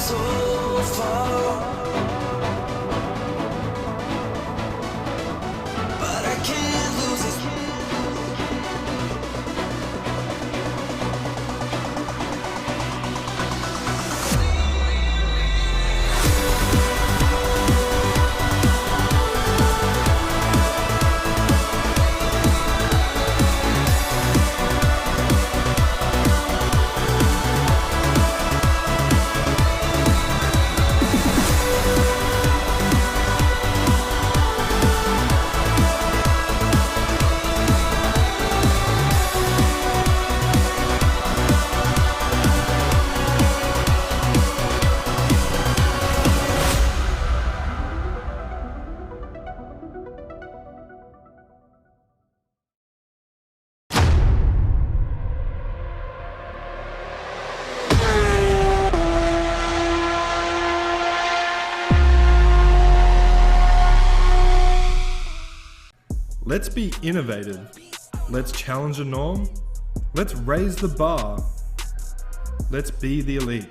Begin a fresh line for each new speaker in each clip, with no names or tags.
so far, but I can't lose it.
Let's be innovative. Let's challenge the norm. Let's raise the bar. Let's be the elite.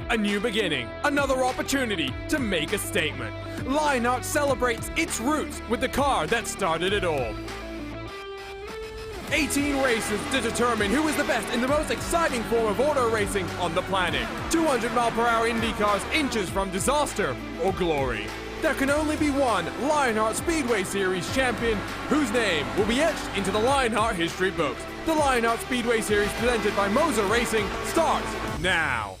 A new beginning, another opportunity to make a statement. Lionheart celebrates its roots with the car that started it all. 18 races to determine who is the best in the most exciting form of auto racing on the planet. 200-mile-per-hour Indy cars inches from disaster or glory. There can only be one Lionheart Speedway Series champion whose name will be etched into the Lionheart history books. The Lionheart Speedway Series presented by Moser Racing starts now.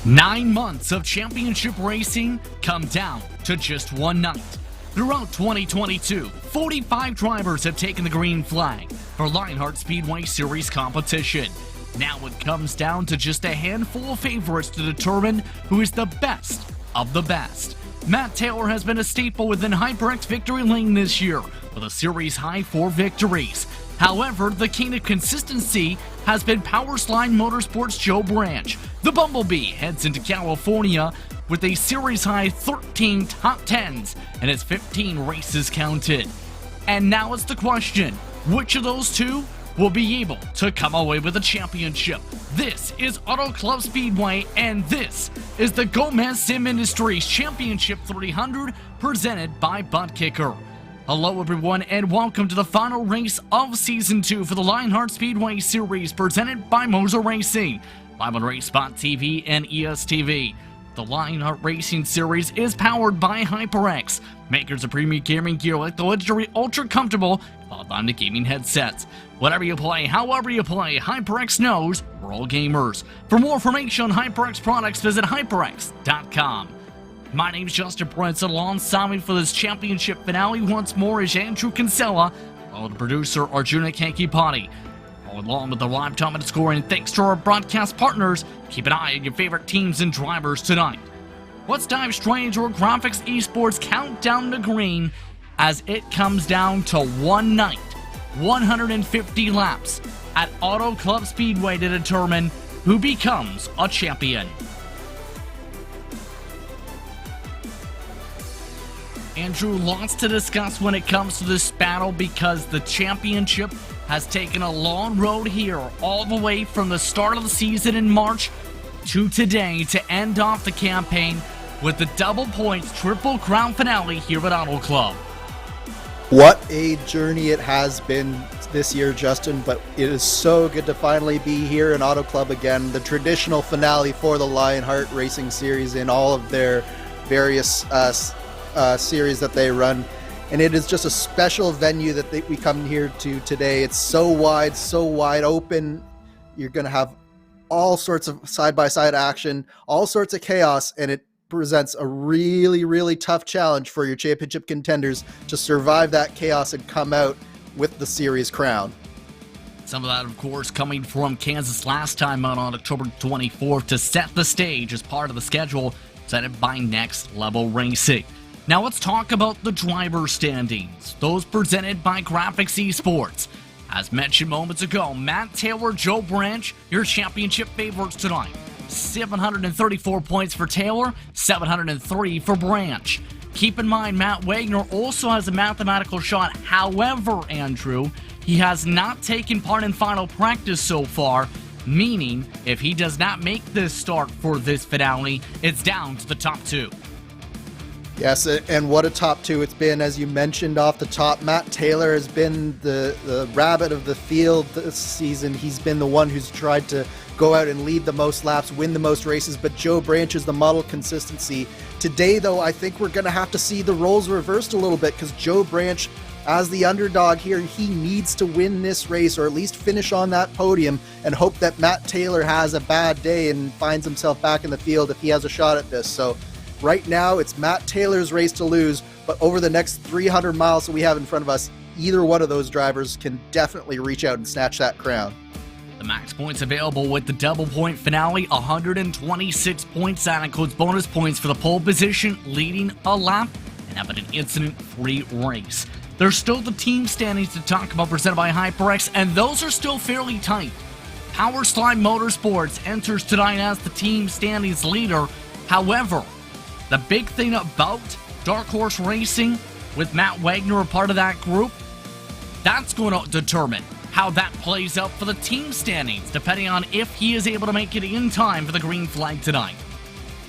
Nine months of championship racing come down to just one night. Throughout 2022, 45 drivers have taken the green flag for Lionheart Speedway Series competition. Now it comes down to just a handful of favorites to determine who is the best of the best. Matt Taylor has been a staple within HyperX victory lane this year, with a series high 4 victories. However, the king of consistency has been Powerslide Motorsports' Joe Branch. The Bumblebee heads into California with a series high 13 top 10s and its 15 races counted. And now it's the question, which of those two will be able to come away with a championship? This is Auto Club Speedway, and this is the Gomez Sim Industries Championship 300 presented by ButtKicker. Hello everyone, and welcome to the final race of Season 2 for the Lionheart Speedway Series presented by Motor Racing, live on racespottv and ESTV. The Lionheart Racing Series is powered by HyperX, makers of premium gaming gear like the legendary Ultra Comfortable on the gaming headsets. Whatever you play, however you play, HyperX knows we're all gamers. For more information on HyperX products, visit hyperx.com. My name's Justin Prince, and alongside me for this championship finale once more is Andrew Kinsella, the producer Arjuna Kankipati. Along with the live time and scoring, thanks to our broadcast partners, keep an eye on your favorite teams and drivers tonight. Let's dive straight into our graphics esports countdown to green as it comes down to one night, 150 laps at Auto Club Speedway to determine who becomes a champion. Andrew, lots to discuss when it comes to this battle because the championship has taken a long road here all the way from the start of the season in March to today to end off the campaign with the double points triple crown finale here at Auto Club.
What a journey it has been this year, Justin, but it is so good to finally be here in Auto Club again, the traditional finale for the Lionheart Racing Series in all of their various series that they run. And it is just a special venue that we come here to today. It's so wide open. You're going to have all sorts of side-by-side action, all sorts of chaos, and it presents a really, really tough challenge for your championship contenders to survive that chaos and come out with the series crown.
Some of that, of course, coming from Kansas last time out on October 24th to set the stage as part of the schedule set by Next Level Racing. Now let's talk about the driver standings, those presented by Graphics Esports. As mentioned moments ago, Matt Taylor, Joe Branch, your championship favorites tonight. 734 points for Taylor, 703 for Branch. Keep in mind, Matt Wagner also has a mathematical shot. However, Andrew, he has not taken part in final practice so far, meaning if he does not make this start for this finale, it's down to the top two.
Yes, and what a top two it's been, as you mentioned off the top. Matt Taylor has been the rabbit of the field this season. He's been the one who's tried to go out and lead the most laps, win the most races, but Joe Branch is the model consistency. Today, though, I think we're going to have to see the roles reversed a little bit because Joe Branch, as the underdog here, he needs to win this race or at least finish on that podium and hope that Matt Taylor has a bad day and finds himself back in the field if he has a shot at this. So right now, it's Matt Taylor's race to lose, but over the next 300 miles that we have in front of us, either one of those drivers can definitely reach out and snatch that crown.
The max points available with the double point finale, 126 points. That includes bonus points for the pole position, leading a lap, and having an incident-free race. There's still the team standings to talk about presented by HyperX, and those are still fairly tight. Powerslide Motorsports enters tonight as the team standings leader. However, the big thing about Dark Horse Racing, with Matt Wagner a part of that group, that's going to determine how that plays out for the team standings, depending on if he is able to make it in time for the green flag tonight.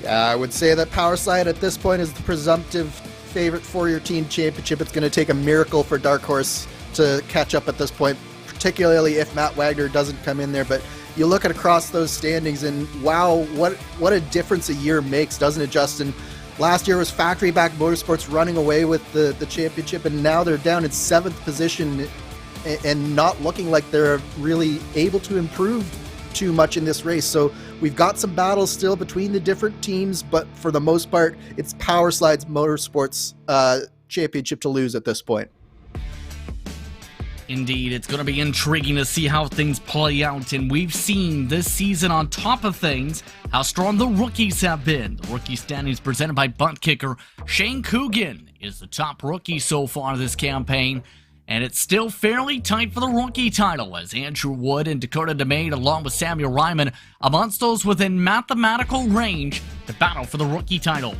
Yeah, I would say that Powerslide at this point is the presumptive favorite for your team championship. It's going to take a miracle for Dark Horse to catch up at this point, particularly if Matt Wagner doesn't come in there. But you look at across those standings and wow, what a difference a year makes, doesn't it, Justin? Last year was Factory Back Motorsports running away with the championship, and now they're down in 7th position and not looking like they're really able to improve too much in this race. So we've got some battles still between the different teams, but for the most part, it's Powerslide's Motorsports championship to lose at this point.
Indeed, it's going to be intriguing to see how things play out, and we've seen this season, on top of things, how strong the rookies have been. The rookie standings presented by ButtKicker. Shane Coogan is the top rookie so far this campaign, and it's still fairly tight for the rookie title as Andrew Wood and Dakota DeMade, along with Samuel Ryman, amongst those within mathematical range to battle for the rookie title.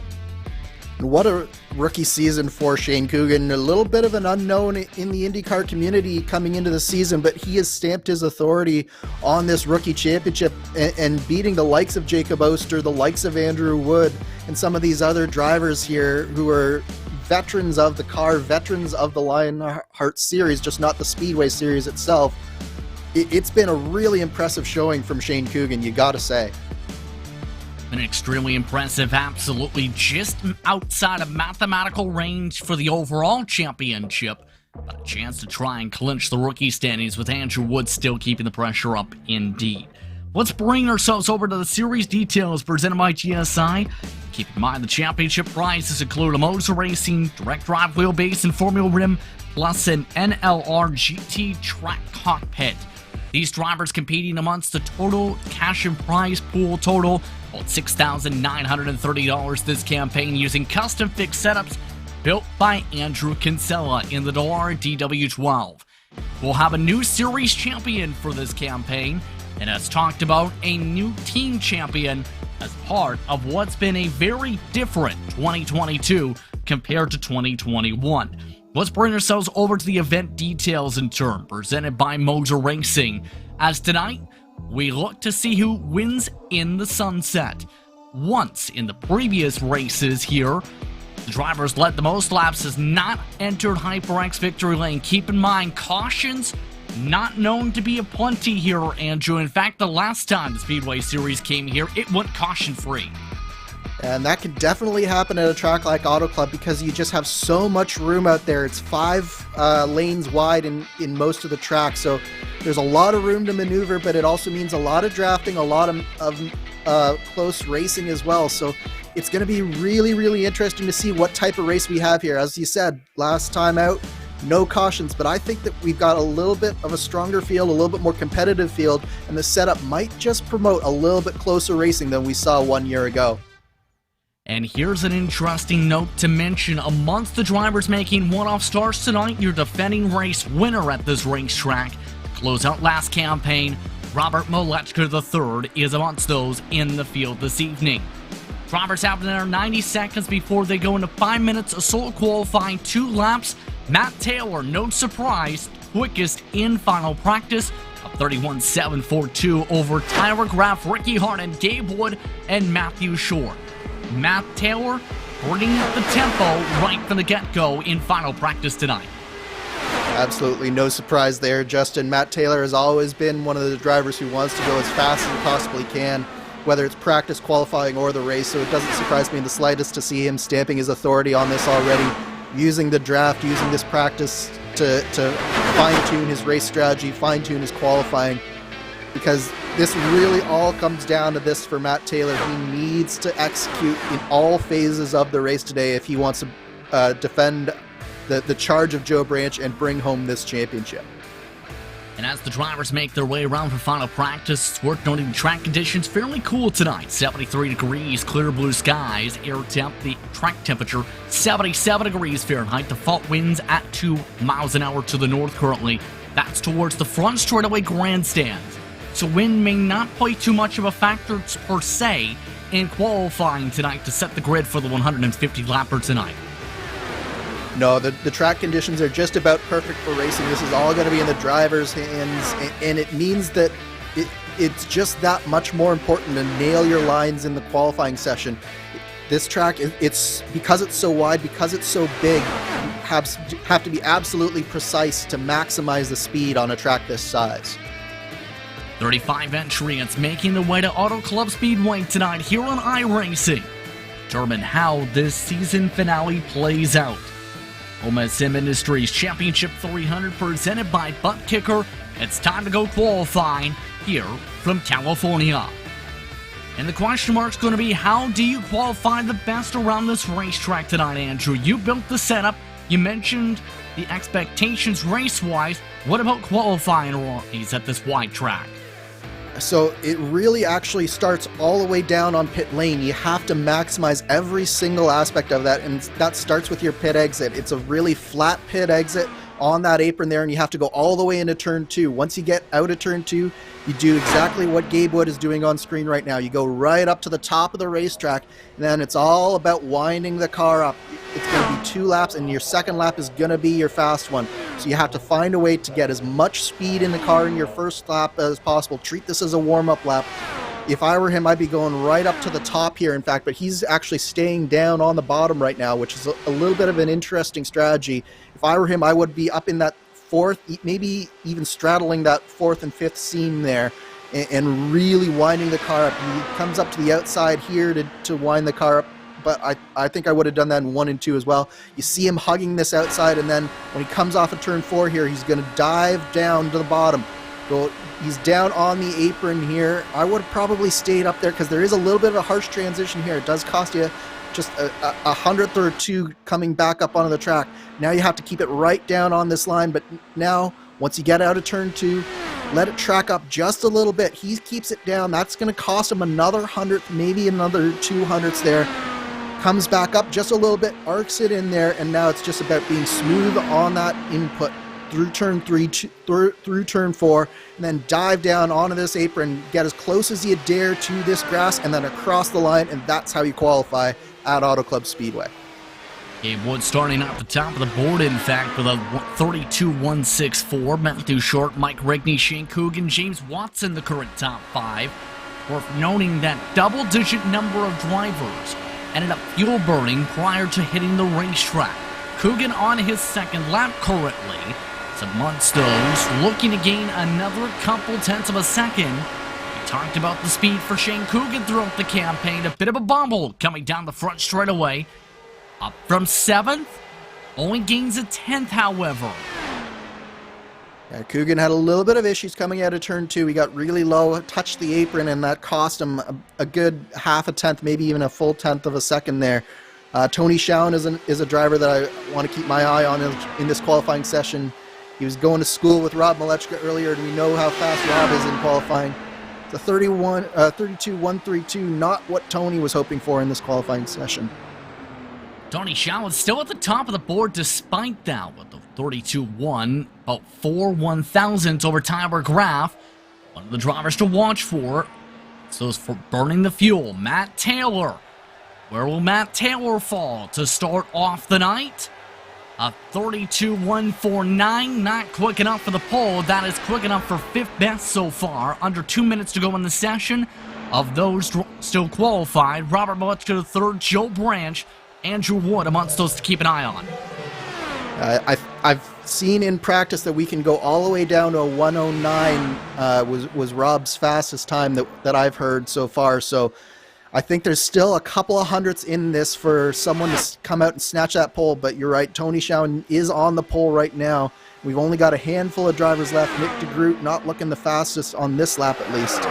What a rookie season for Shane Coogan. A little bit of an unknown in the IndyCar community coming into the season, but he has stamped his authority on this rookie championship and beating the likes of Jacob Oster, the likes of Andrew Wood, and some of these other drivers here who are veterans of the car, veterans of the Lionheart series, just not the Speedway series itself. It's been a really impressive showing from Shane Coogan, you gotta say.
Been extremely impressive, absolutely just outside of mathematical range for the overall championship, but a chance to try and clinch the rookie standings with Andrew Wood still keeping the pressure up indeed. Let's bring ourselves over to the series details presented by GSI. Keep in mind the championship prizes include a motor racing, direct drive wheelbase and Formula Rim, plus an NLR GT track cockpit. These drivers competing amongst the total cash and prize pool total of $6,930 this campaign using custom fixed setups built by Andrew Kinsella in the Dallara DW12. We'll have a new series champion for this campaign, and as talked about, a new team champion as part of what's been a very different 2022 compared to 2021. Let's bring ourselves over to the event details in turn, presented by Motor Racing, as tonight we look to see who wins in the sunset. Once in the previous races here, the drivers led the most laps has not entered HyperX victory lane. Keep in mind, cautions not known to be aplenty here, Andrew. In fact, the last time the Speedway Series came here, it went caution-free.
And that can definitely happen at a track like Auto Club because you just have so much room out there. It's 5 lanes wide in most of the track, so there's a lot of room to maneuver, but it also means a lot of drafting, a lot of close racing as well. So it's going to be really, really interesting to see what type of race we have here. As you said, last time out, no cautions, but I think that we've got a little bit of a stronger field, a little bit more competitive field, and the setup might just promote a little bit closer racing than we saw 1 year ago.
And here's an interesting note to mention. Amongst the drivers making one-off starts tonight, your defending race winner at this racetrack, close out last campaign, Robert Molechka III is amongst those in the field this evening. Drivers have their 90 seconds before they go into 5 minutes of solo qualifying, 2 laps. Matt Taylor, no surprise, quickest in final practice of 31.742 over Tyler Graff, Ricky Hart, and Gabe Wood, and Matthew Shore. Matt Taylor bringing up the tempo right from the get-go in final practice tonight.
Absolutely no surprise there, Justin. Matt Taylor has always been one of the drivers who wants to go as fast as he possibly can, whether it's practice, qualifying, or the race, so it doesn't surprise me in the slightest to see him stamping his authority on this already, using the draft, using this practice to fine-tune his race strategy, fine-tune his qualifying, because this really all comes down to this for Matt Taylor. He needs to execute in all phases of the race today if he wants to defend the charge of Joe Branch and bring home this championship.
And as the drivers make their way around for final practice, it's worth noting the track conditions fairly cool tonight. 73 degrees, clear blue skies, air temp, the track temperature 77 degrees Fahrenheit. Default winds at 2 miles an hour to the north currently. That's towards the front straightaway grandstands. So wind may not play too much of a factor per se in qualifying tonight to set the grid for the 150 lapper tonight.
No, the track conditions are just about perfect for racing. This is all going to be in the driver's hands, and it means that it's just that much more important to nail your lines in the qualifying session. This track, it's because it's so wide, because it's so big, you have to be absolutely precise to maximize the speed on a track this size.
35 entrants making their way to Auto Club Speedway tonight here on iRacing. Determine how this season finale plays out. Home Sim Industries Championship 300 presented by ButtKicker. It's time to go qualifying here from California. And the question mark's going to be, how do you qualify the best around this racetrack tonight, Andrew? You built the setup. You mentioned the expectations race-wise. What about qualifying rookies at this wide track?
So it really actually starts all the way down on pit lane. You have to maximize every single aspect of that, and that starts with your pit exit. It's a really flat pit exit on that apron there, and you have to go all the way into turn 2. Once you get out of turn 2, you do exactly what Gabe Wood is doing on screen right now. You go right up to the top of the racetrack, and then it's all about winding the car up. It's going to be 2 laps, and your second lap is going to be your fast one. So you have to find a way to get as much speed in the car in your first lap as possible. Treat this as a warm-up lap. If I were him, I'd be going right up to the top here, in fact, but he's actually staying down on the bottom right now, which is a little bit of an interesting strategy. If I were him, I would be up in that 4th, maybe even straddling that 4th and 5th seam there, and really winding the car up. He comes up to the outside here to wind the car up, but I think I would have done that in 1 and 2 as well. You see him hugging this outside, and then when he comes off of turn 4 here, he's going to dive down to the bottom. So he's down on the apron here. I would have probably stayed up there because there is a little bit of a harsh transition here. It does cost you just a hundredth or 2 coming back up onto the track. Now you have to keep it right down on this line, but now once you get out of turn 2, let it track up just a little bit. He keeps it down. That's going to cost him another 100th, maybe another 200ths there. Comes back up just a little bit, arcs it in there, and now it's just about being smooth on that input through turn 3, through turn 4, and then dive down onto this apron, get as close as you dare to this grass, and then across the line, and that's how you qualify at Auto Club Speedway.
Gabe Wood starting at the top of the board, in fact, with a 32.164. Matthew Short, Mike Rigney, Shane Coogan, James Watson, the current top 5. Worth noting that double-digit number of drivers ended up fuel burning prior to hitting the racetrack. Coogan on his second lap currently. Amongst those looking to gain another couple tenths of a second. We talked about the speed for Shane Coogan throughout the campaign. A bit of a bumble coming down the front straightaway. Up from 7th. Only gains a 10th, however.
Yeah, Coogan had a little bit of issues coming out of turn 2. He got really low, touched the apron, and that cost him a good half a tenth, maybe even a full tenth of a second there. Tony Schown is a driver that I want to keep my eye on in this qualifying session. He was going to school with Rob Malechka earlier, and we know how fast Rob is in qualifying. It's a 32.132, not what Tony was hoping for in this qualifying session.
Tony Schown is still at the top of the board despite that, with the 32.1, about 4 1,000ths over Tyler Graff. One of the drivers to watch for. So for burning the fuel, Matt Taylor. Where will Matt Taylor fall to start off the night? A 32.149, not quick enough for the pole. That is quick enough for 5th best so far. Under 2 minutes to go in the session. Of those still qualified, Robert Malechka III, Joe Branch, Andrew Wood amongst those to keep an eye on.
I've seen in practice that we can go all the way down to a 109 was Rob's fastest time that I've heard so far. So I think there's still a couple of hundredths in this for someone to come out and snatch that pole, but you're right, Tony Schown is on the pole right now. We've only got a handful of drivers left. Nick DeGroot not looking the fastest on this lap at least,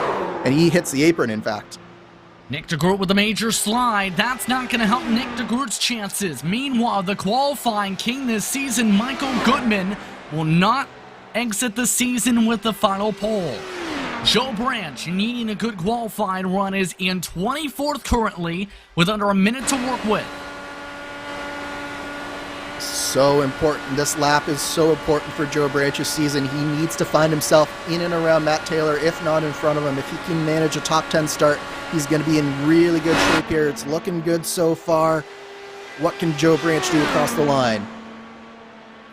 and he hits the apron, in fact.
Nick DeGroot with a major slide. That's not going to help Nick DeGroot's chances. Meanwhile, the qualifying king this season, Michael Goodman, will not exit the season with the final pole. Joe Branch, needing a good qualifying run, is in 24th currently with under a minute to work with.
So important. This lap is so important for Joe Branch's season. He needs to find himself in and around Matt Taylor, if not in front of him. If he can manage a top 10 start, he's going to be in really good shape here. It's looking good so far. What can Joe Branch do across the line?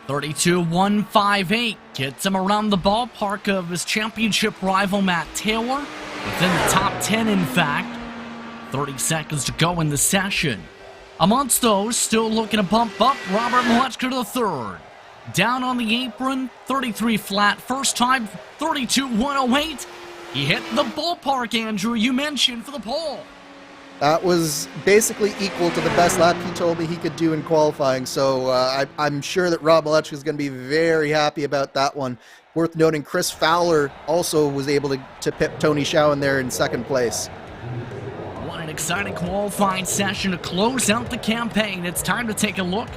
32.158 gets him around the ballpark of his championship rival Matt Taylor. Within the top 10, in fact. 30 seconds to go in the session. Amongst those still looking to bump up, Robert Malechka III. Down on the apron, 33 flat. First time, 32.108. He hit the ballpark, Andrew, you mentioned, for the pole.
That was basically equal to the best lap he told me he could do in qualifying, so I'm sure that Rob Malechka is going to be very happy about that one. Worth noting, Chris Fowler also was able to pip Tony Schown there in second place.
What an exciting qualifying session to close out the campaign. It's time to take a look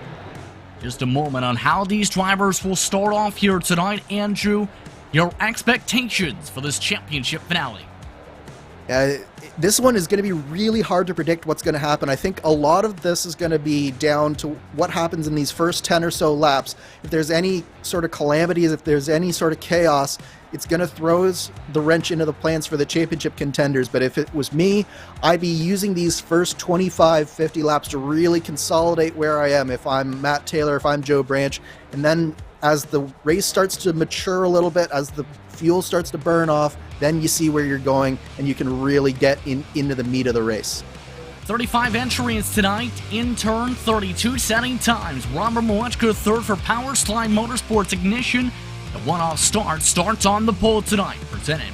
just a moment on how these drivers will start off here tonight. Andrew, your expectations for this championship finale?
This one is going to be really hard to predict what's going to happen. I think a lot of this is going to be down to what happens in these first 10 or so laps. If there's any sort of calamities, if there's any sort of chaos, it's going to throw the wrench into the plans for the championship contenders. But if it was me, I'd be using these first 25, 50 laps to really consolidate where I am. If I'm Matt Taylor, if I'm Joe Branch, and then as the race starts to mature a little bit, as the fuel starts to burn off, then you see where you're going and you can really get into the meat of the race.
35 entries tonight. In turn, 32 setting times. Robert Malechka third for Power Slide Motorsports Ignition. The one-off start starts on the pole tonight. Presented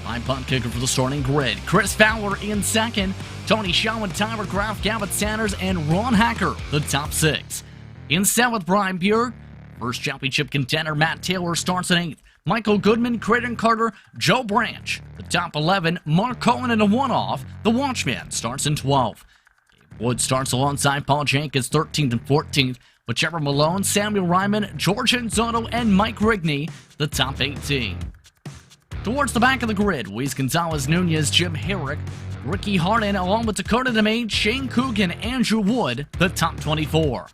by ButtKicker for the starting grid. Chris Fowler in second. Tony Shaw, Tyler Graff, Gavin Sanders, and Ron Hacker, the top 6. In 7th, Brian Beard. First championship contender Matt Taylor starts in 8th. Michael Goodman, Creighton Carter, Joe Branch. The top 11, Mark Cohen in a one-off. The Watchman starts in 12th. Dave Wood starts alongside Paul Jenkins, 13th and 14th. With Trevor Malone, Samuel Ryman, George Enzotto, and Mike Rigney, the top 18. Towards the back of the grid, Luis Gonzalez Nunez, Jim Herrick, Ricky Harden, along with Dakota DeMay, Shane Coogan, Andrew Wood, the top 24.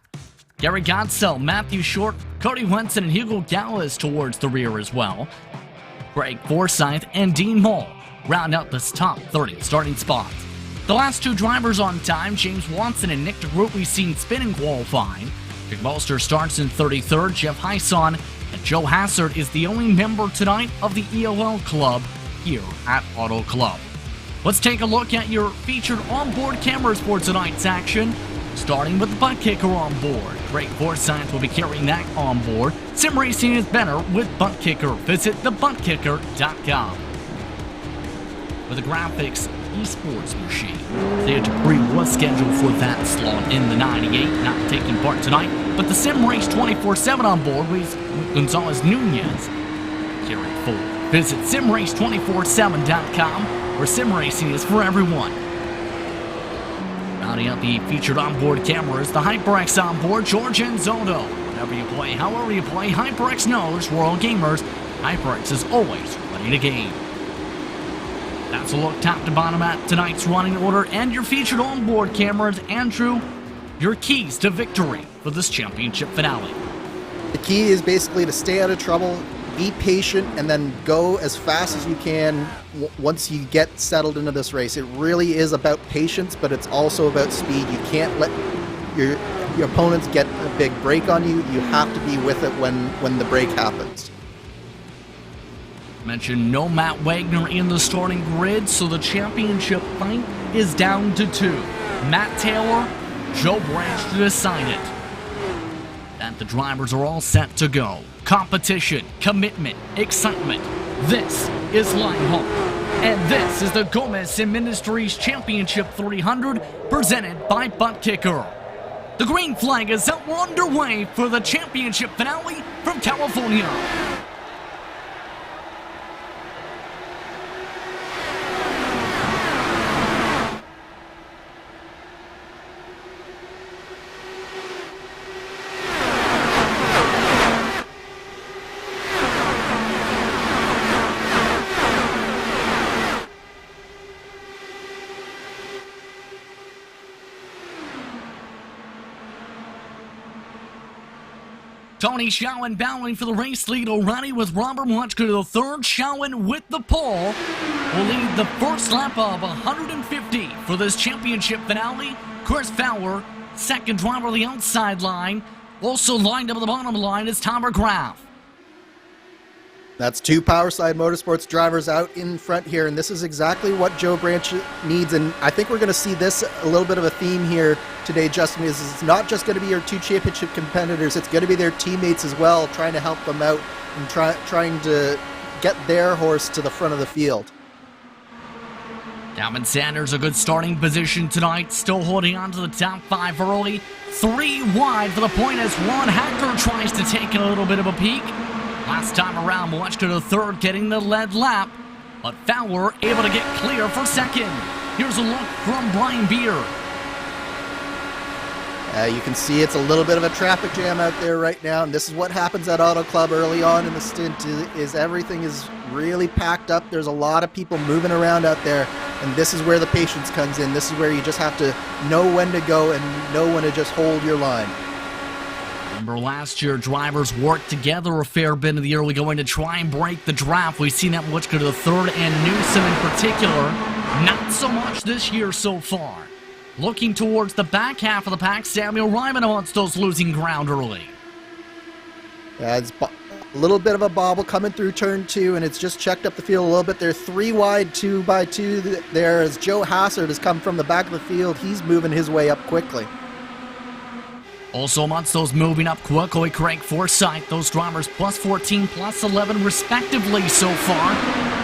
Gary Godsell, Matthew Short, Cody Wenson, and Hugo Gallas towards the rear as well. Greg Forsyth and Dean Mull round out this top 30 starting spots. The last 2 drivers on time, James Watson and Nick DeGroot, we've seen spinning qualifying. Dick Bolster starts in 33rd, Jeff Hyson, and Joe Hassard is the only member tonight of the ELL Club here at Auto Club. Let's take a look at your featured onboard cameras for tonight's action. Starting with the ButtKicker on board. Greg Forsyth will be carrying that on board. Sim racing is better with ButtKicker. Visit thebuttkicker.com. With the graphics esports machine, Thea Dupree was scheduled for that slot in the 98, not taking part tonight. But the Sim Race 24/7 on board with Gonzalez Nunez carrying forward. Visit simrace247.com, where sim racing is for everyone. Rounding out the featured onboard cameras, the HyperX onboard, George Enzotto. Whenever you play, however you play, HyperX knows we're all gamers. HyperX is always ready to game. That's a look top to bottom at tonight's running order and your featured onboard cameras. Andrew, your keys to victory for this championship finale.
The key is basically to stay out of trouble, be patient, and then go as fast as you can once you get settled into this race. It really is about patience, but it's also about speed. You can't let your opponents get a big break on you. You have to be with it when the break happens.
Mentioned no Matt Wagner in the starting grid, so the championship fight is down to 2. Matt Taylor, Joe Branch to decide it. And the drivers are all set to go. Competition, commitment, excitement. This is Lionheart. And this is the Gomez Sim Industries Championship 300 presented by ButtKicker. The green flag is out. We're underway for the championship finale from California. Tony Shawan battling for the race lead already with Robert Malechka the third. Shawan with the pole will lead the first lap of 150 for this championship finale. Chris Fowler, second driver on the outside line. Also lined up at the bottom line is Tyler Graff.
That's 2 Powerslide Motorsports drivers out in front here, and this is exactly what Joe Branch needs. And I think we're going to see this a little bit of a theme here today, Justin. Is it's not just going to be your 2 championship competitors; it's going to be their teammates as well, trying to help them out and trying to get their horse to the front of the field.
Gavin Sanders, a good starting position tonight, still holding on to the top 5 early. 3 wide for the point as Ron Hacker tries to take a little bit of a peek. Last time around, Malechka the third getting the lead lap, but Fowler able to get clear for second. Here's a look from Brian Beard.
You can see it's a little bit of a traffic jam out there right now, and this is what happens at Auto Club early on in the stint, is everything is really packed up. There's a lot of people moving around out there, and this is where the patience comes in. This is where you just have to know when to go and know when to just hold your line.
Remember last year, drivers worked together a fair bit in the early going to try and break the draft. We've seen that much go to the third, and Newsom in particular, not so much this year so far. Looking towards the back half of the pack, Samuel Ryman wants those losing ground early.
Yeah, it's a little bit of a bobble coming through turn 2, and it's just checked up the field a little bit. They're 3 wide, 2 by 2 there as Joe Hassard has come from the back of the field. He's moving his way up quickly.
Also amongst those moving up quickly, Craig Forsyth, those drivers plus 14, plus 11 respectively so far.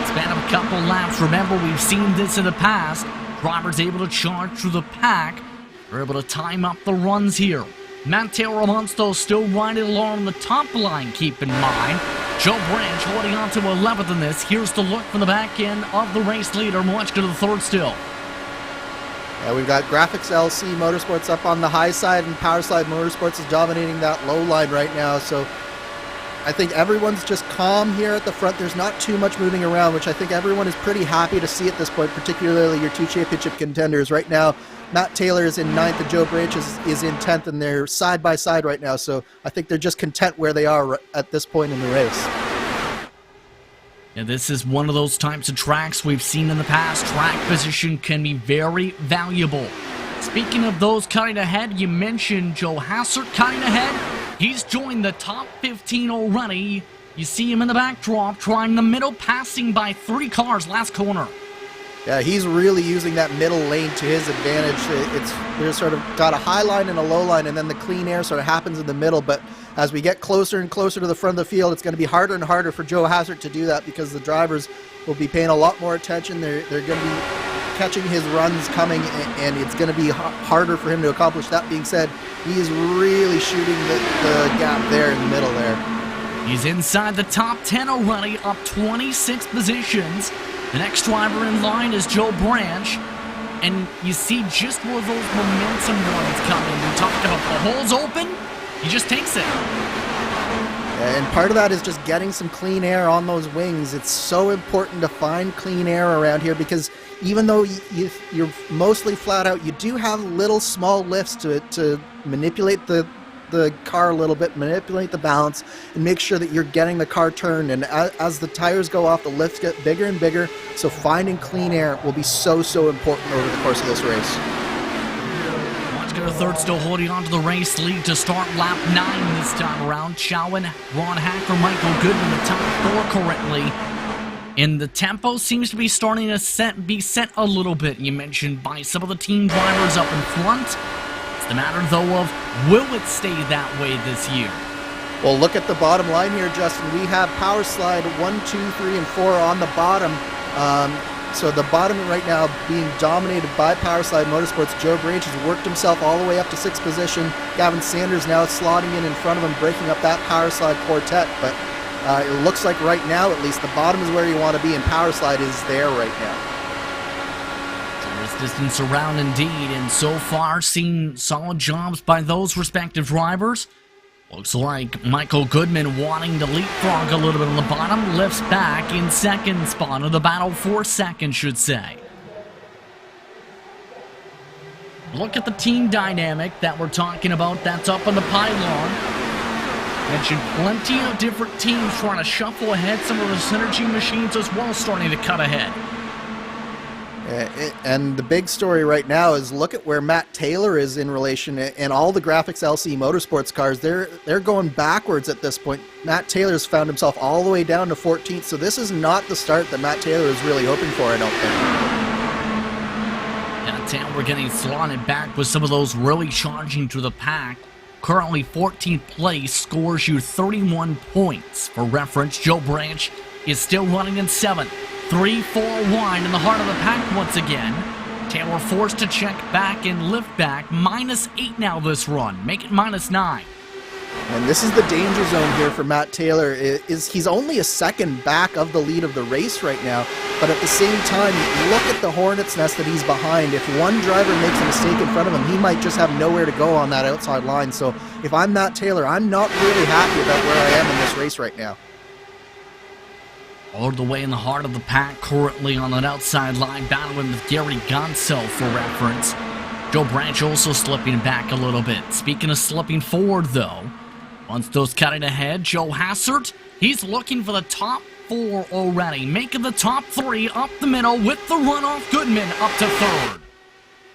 Span of a couple laps. Remember, we've seen this in the past. Drivers able to charge through the pack. They're able to time up the runs here. Matt Taylor amongst those still riding along the top line, keep in mind. Joe Branch holding on to 11th in this. Here's the look from the back end of the race leader. Much to the third still.
Yeah, we've got Graphics LC Motorsports up on the high side, and Powerslide Motorsports is dominating that low line right now. So I think everyone's just calm here at the front. There's not too much moving around, which I think everyone is pretty happy to see at this point, particularly your 2 championship contenders. Right now, Matt Taylor is in 9th and Joe Branch is in 10th, and they're side by side right now. So I think they're just content where they are at this point in the race.
Yeah, this is one of those types of tracks we've seen in the past. Track position can be very valuable. Speaking of those cutting ahead, you mentioned Joe Hassard cutting ahead. He's joined the top 15 already. You see him in the backdrop, trying the middle, passing by 3 cars last corner.
Yeah, he's really using that middle lane to his advantage. There's sort of got a high line and a low line, and then the clean air sort of happens in the middle. But as we get closer and closer to the front of the field, it's going to be harder and harder for Joe Hassard to do that, because the drivers will be paying a lot more attention. They're going to be catching his runs coming, and it's going to be harder for him to accomplish. That being said, he is really shooting the gap there in the middle there.
He's inside the top 10 already, up 26 positions. The next driver in line is Joe Branch, and you see just where those momentum runs come in. We talked about the holes open, he just takes it.
And part of that is just getting some clean air on those wings. It's so important to find clean air around here, because even though you're mostly flat out, you do have little small lifts to manipulate the car a little bit, manipulate the balance, and make sure that you're getting the car turned. And as the tires go off, the lifts get bigger and bigger, so finding clean air will be so important over the course of this race.
Watchker third still holding on to the race lead to start lap 9 this time around. Chowan, Ron Hacker, Michael Goodman, the top 4 currently. And the tempo seems to be starting to be set a little bit. You mentioned by some of the team drivers up in front. The matter, though, of will it stay that way this year?
Well, look at the bottom line here, Justin. We have Power Slide 1, 2, 3, and 4 on the bottom. So the bottom right now being dominated by Power Slide Motorsports. Joe Branch has worked himself all the way up to 6th position. Gavin Sanders now slotting in front of him, breaking up that Power Slide quartet. But it looks like right now, at least, the bottom is where you want to be, and Power Slide is there right now.
Distance around indeed, and so far seen solid jobs by those respective drivers. Looks like Michael Goodman wanting to leapfrog a little bit on the bottom, lifts back in 2nd spot of the battle for 2nd, should say. Look at the team dynamic that we're talking about. That's up on the pylon. Mentioned plenty of different teams trying to shuffle ahead. Some of the synergy machines as well starting to cut ahead.
And the big story right now is look at where Matt Taylor is in relation, and all the Graphics LC Motorsports cars, they're going backwards at this point. Matt Taylor's found himself all the way down to 14th, so this is not the start that Matt Taylor is really hoping for, I don't think.
Yeah, Taylor getting slotted back with some of those really charging to the pack. Currently 14th place, scores you 31 points. For reference, Joe Branch is still running in 7th. 3-4 wide in the heart of the pack once again. Taylor forced to check back and lift back. -8 now this run. Make it -9.
And this is the danger zone here for Matt Taylor. He's only a second back of the lead of the race right now, but at the same time, look at the hornet's nest that he's behind. If one driver makes a mistake in front of him, he might just have nowhere to go on that outside line. So if I'm Matt Taylor, I'm not really happy about where I am in this race right now.
All the way in the heart of the pack, currently on that outside line, battling with Gary Gonso for reference. Joe Branch also slipping back a little bit. Speaking of slipping forward, though, once those cutting ahead, Joe Hassert, he's looking for the top 4 already, making the top 3 up the middle with the runoff Goodman up to 3rd.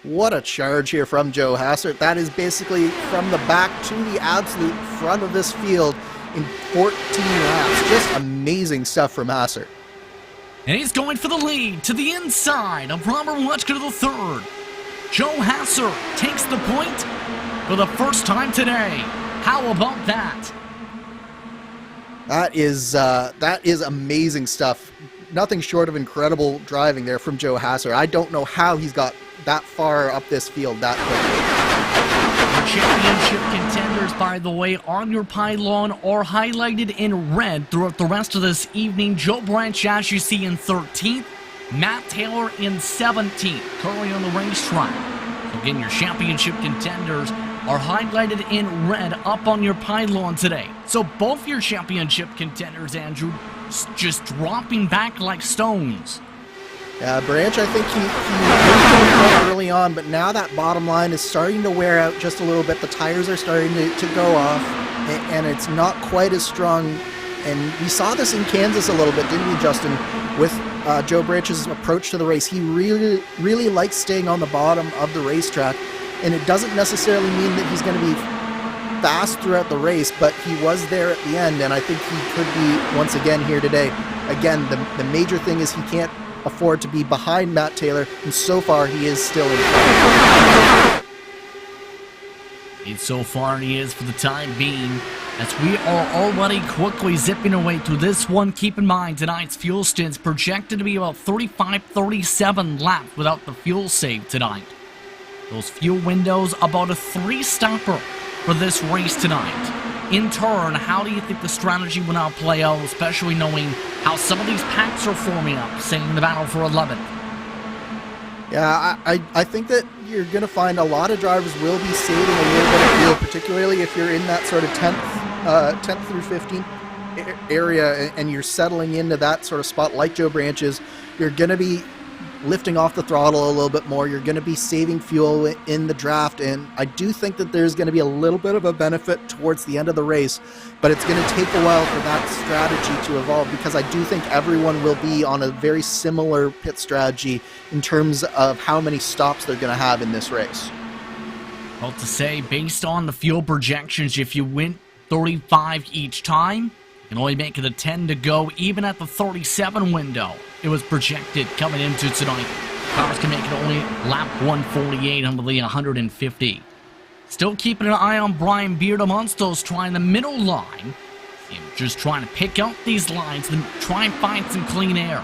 What a charge here from Joe Hassert. That is basically from the back to the absolute front of this field in 14 laps. Just amazing stuff from Hassert.
And he's going for the lead to the inside of Robert Wutchka to the 3rd. Joe Hassert takes the point for the first time today. How about that?
That is amazing stuff. Nothing short of incredible driving there from Joe Hassert. I don't know how he's got that far up this field that quickly.
Championship contenders, by the way, on your pylon are highlighted in red throughout the rest of this evening. Joe Branch, as you see, in 13th. Matt Taylor in 17th, currently on the racetrack. So again, your championship contenders are highlighted in red up on your pylon today. So both your championship contenders, Andrew, just dropping back like stones.
Yeah, Branch, I think he was going early on, but now that bottom line is starting to wear out just a little bit. The tires are starting to go off, and it's not quite as strong. And we saw this in Kansas a little bit, didn't we, Justin, with Joe Branch's approach to the race. He really likes staying on the bottom of the racetrack, and it doesn't necessarily mean that he's going to be fast throughout the race, but he was there at the end, and I think he could be once again here today. Again, the major thing is he can't afford to be behind Matt Taylor, and so far he is still in front.
And so far he is for the time being, as we are already quickly zipping away through this one. Keep in mind, tonight's fuel stint's projected to be about 35-37 laps without the fuel save tonight. Those fuel windows, about a 3-stopper for this race tonight. In turn, how do you think the strategy will now play out, especially knowing how some of these packs are forming up, say in the battle for 11th?
Yeah, I think that you're going to find a lot of drivers will be saving a little bit of fuel, particularly if you're in that sort of 10th through 15th area and you're settling into that sort of spot like Joe Branch is. You're going to be lifting off the throttle a little bit more. You're going to be saving fuel in the draft, and I do think that there's going to be a little bit of a benefit towards the end of the race, but it's going to take a while for that strategy to evolve, because I do think everyone will be on a very similar pit strategy in terms of how many stops they're going to have in this race.
Well, to say, based on the fuel projections, if you went 35 each time, you can only make it a 10 to go, even at the 37 window. It was projected coming into tonight. Cars can make it only lap 148 under the 150. Still keeping an eye on Brian Beard amongst those trying the middle line. Just trying to pick out these lines and try and find some clean air.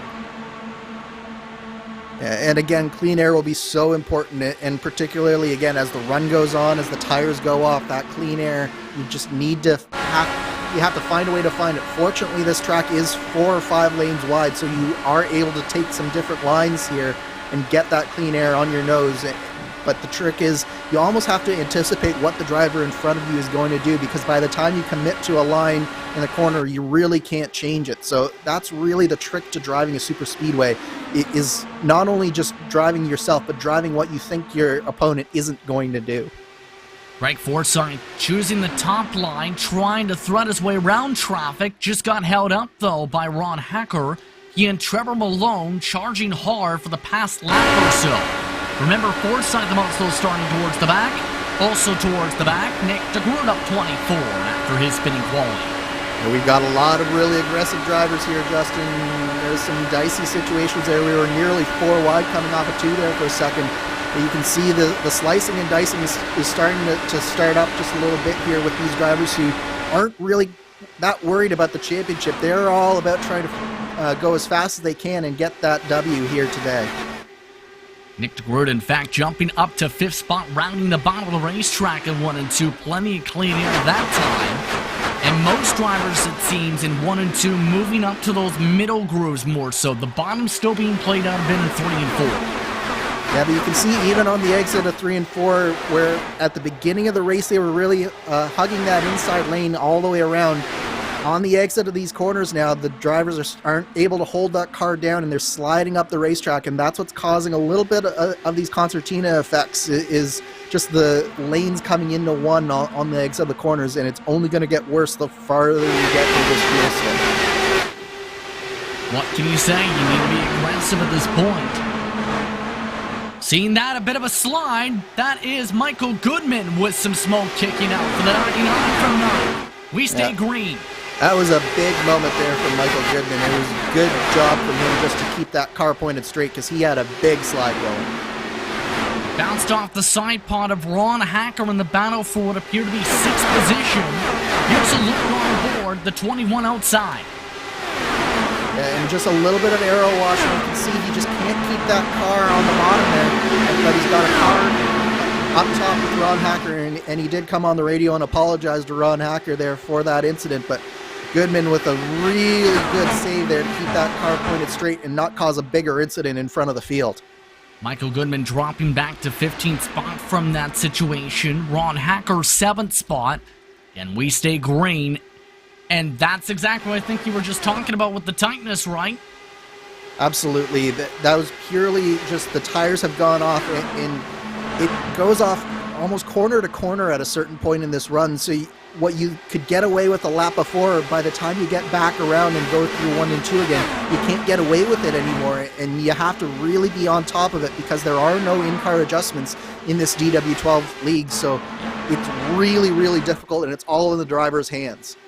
And again, clean air will be so important, and particularly, again, as the run goes on, as the tires go off, that clean air, you just need to have to find a way to find it. Fortunately, this track is 4 or 5 lanes wide, so you are able to take some different lines here and get that clean air on your nose. But the trick is you almost have to anticipate what the driver in front of you is going to do, because by the time you commit to a line in the corner, you really can't change it. So that's really the trick to driving a super speedway. It is not only just driving yourself, but driving what you think your opponent isn't going to do.
Greg Forsythe choosing the top line, trying to thread his way around traffic. Just got held up, though, by Ron Hacker. He and Trevor Malone charging hard for the past lap or so. Remember, Forsythe also starting towards the back. Also towards the back, Nick DeGroot up 24 after his spinning quality.
And we've got a lot of really aggressive drivers here, Justin. There's some dicey situations there. We were nearly 4 wide coming off of 2 there for a second. You can see the slicing and dicing is starting to start up just a little bit here with these drivers who aren't really that worried about the championship. They're all about trying to go as fast as they can and get that W here today.
Nick DeGroot, in fact, jumping up to 5th spot, rounding the bottom of the racetrack in 1 and 2. Plenty of clean air that time. And most drivers, it seems, in 1 and 2 moving up to those middle grooves more so. The bottom still being played out a bit in 3 and 4.
Yeah, but you can see even on the exit of 3 and 4, where at the beginning of the race they were really hugging that inside lane all the way around. On the exit of these corners now, the drivers aren't able to hold that car down, and they're sliding up the racetrack, and that's what's causing a little bit of these concertina effects, is just the lanes coming into one on the exit of the corners, and it's only going to get worse the farther you get into this fuel swing.
What can you say? You need to be aggressive at this point. Seeing that, a bit of a slide. That is Michael Goodman with some smoke kicking out for the 99 from 9. We stay green.
That was a big moment there from Michael Goodman. It was a good job from him just to keep that car pointed straight, because he had a big slide going.
Bounced off the side pod of Ron Hacker in the battle for what appeared to be 6th position. Here's a look on board, the 21 outside.
And just a little bit of aero washing. You can see he just can't keep that car on the bottom there. But he's got a car up top with Ron Hacker, and he did come on the radio and apologize to Ron Hacker there for that incident. But Goodman with a really good save there to keep that car pointed straight and not cause a bigger incident in front of the field.
Michael Goodman dropping back to 15th spot from that situation. Ron Hacker 7th spot. And we stay green. And that's exactly what I think you were just talking about with the tightness, right?
Absolutely. That was purely just the tires have gone off, and it goes off almost corner to corner at a certain point in this run. So what you could get away with a lap before, by the time you get back around and go through 1 and 2 again, you can't get away with it anymore, and you have to really be on top of it, because there are no in-car adjustments in this DW12 league. So it's really, really difficult, and it's all in the driver's hands.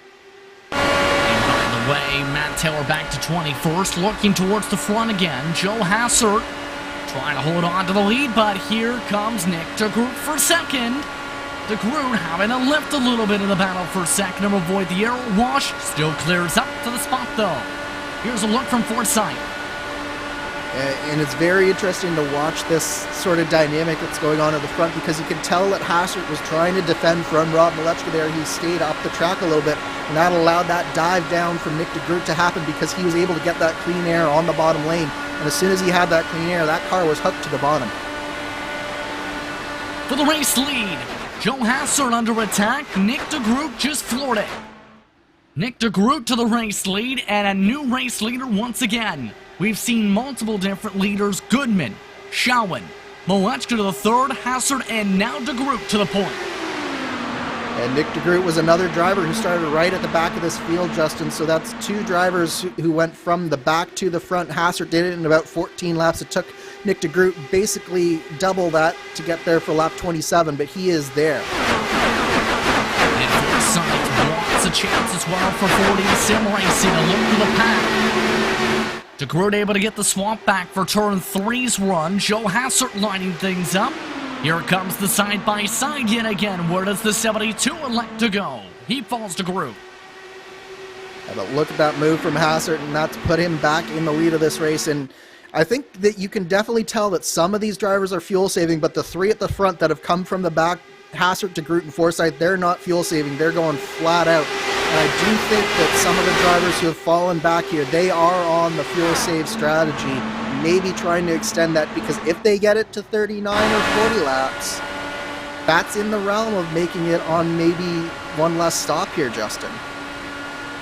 Way, Matt Taylor back to 21st, looking towards the front again. Joe Hassert trying to hold on to the lead, but here comes Nick DeGroot for 2nd. DeGroot having to lift a little bit in the battle for 2nd to avoid the aero wash. Still clears up to the spot though. Here's a look from Forsyth.
And it's very interesting to watch this sort of dynamic that's going on at the front, because you can tell that Hassert was trying to defend from Rob Malechka there. He stayed up the track a little bit, and that allowed that dive down from Nick DeGroot to happen, because he was able to get that clean air on the bottom lane. And as soon as he had that clean air, that car was hooked to the bottom.
For the race lead, Joe Hassert under attack. Nick DeGroot just floored it. Nick DeGroot to the race lead, and a new race leader once again. We've seen multiple different leaders: Goodman, Shawan, Malechka to the 3rd, Hassert, and now DeGroot to the point.
And Nick DeGroot was another driver who started right at the back of this field, Justin. So that's 2 drivers who went from the back to the front. Hassert did it in about 14 laps. It took Nick DeGroot basically double that to get there for lap 27, but he is there.
And Forsyth wants a chance as well for 40 simracing, a look to the pack. DeGroot able to get the swamp back for turn 3's run. Joe Hassert lining things up. Here comes the side-by-side yet again. Where does the 72 elect to go? He falls to DeGroot.
Yeah, but look at that move from Hassert, and that's put him back in the lead of this race. And I think that you can definitely tell that some of these drivers are fuel saving, but the 3 at the front that have come from the back, Hassert, DeGroot, and Forsyth, they're not fuel saving. They're going flat out. And I do think that some of the drivers who have fallen back here, they are on the fuel save strategy, maybe trying to extend that, because if they get it to 39 or 40 laps, that's in the realm of making it on maybe one less stop here, Justin.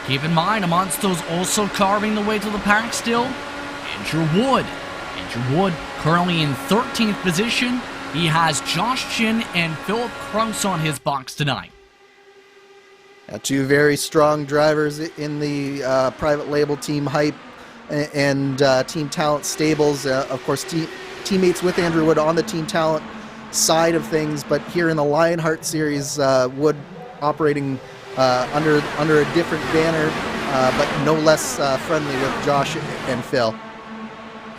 Keep in mind, amongst those also carving the way to the pack still, Andrew Wood. Andrew Wood currently in 13th position. He has Josh Chin and Philip Kraus on his box tonight.
2 very strong drivers in the private label Team Hype and Team Talent stables. Of course, teammates with Andrew Wood on the Team Talent side of things, but here in the Lionheart series, Wood operating under a different banner, but no less friendly with Josh and Phil.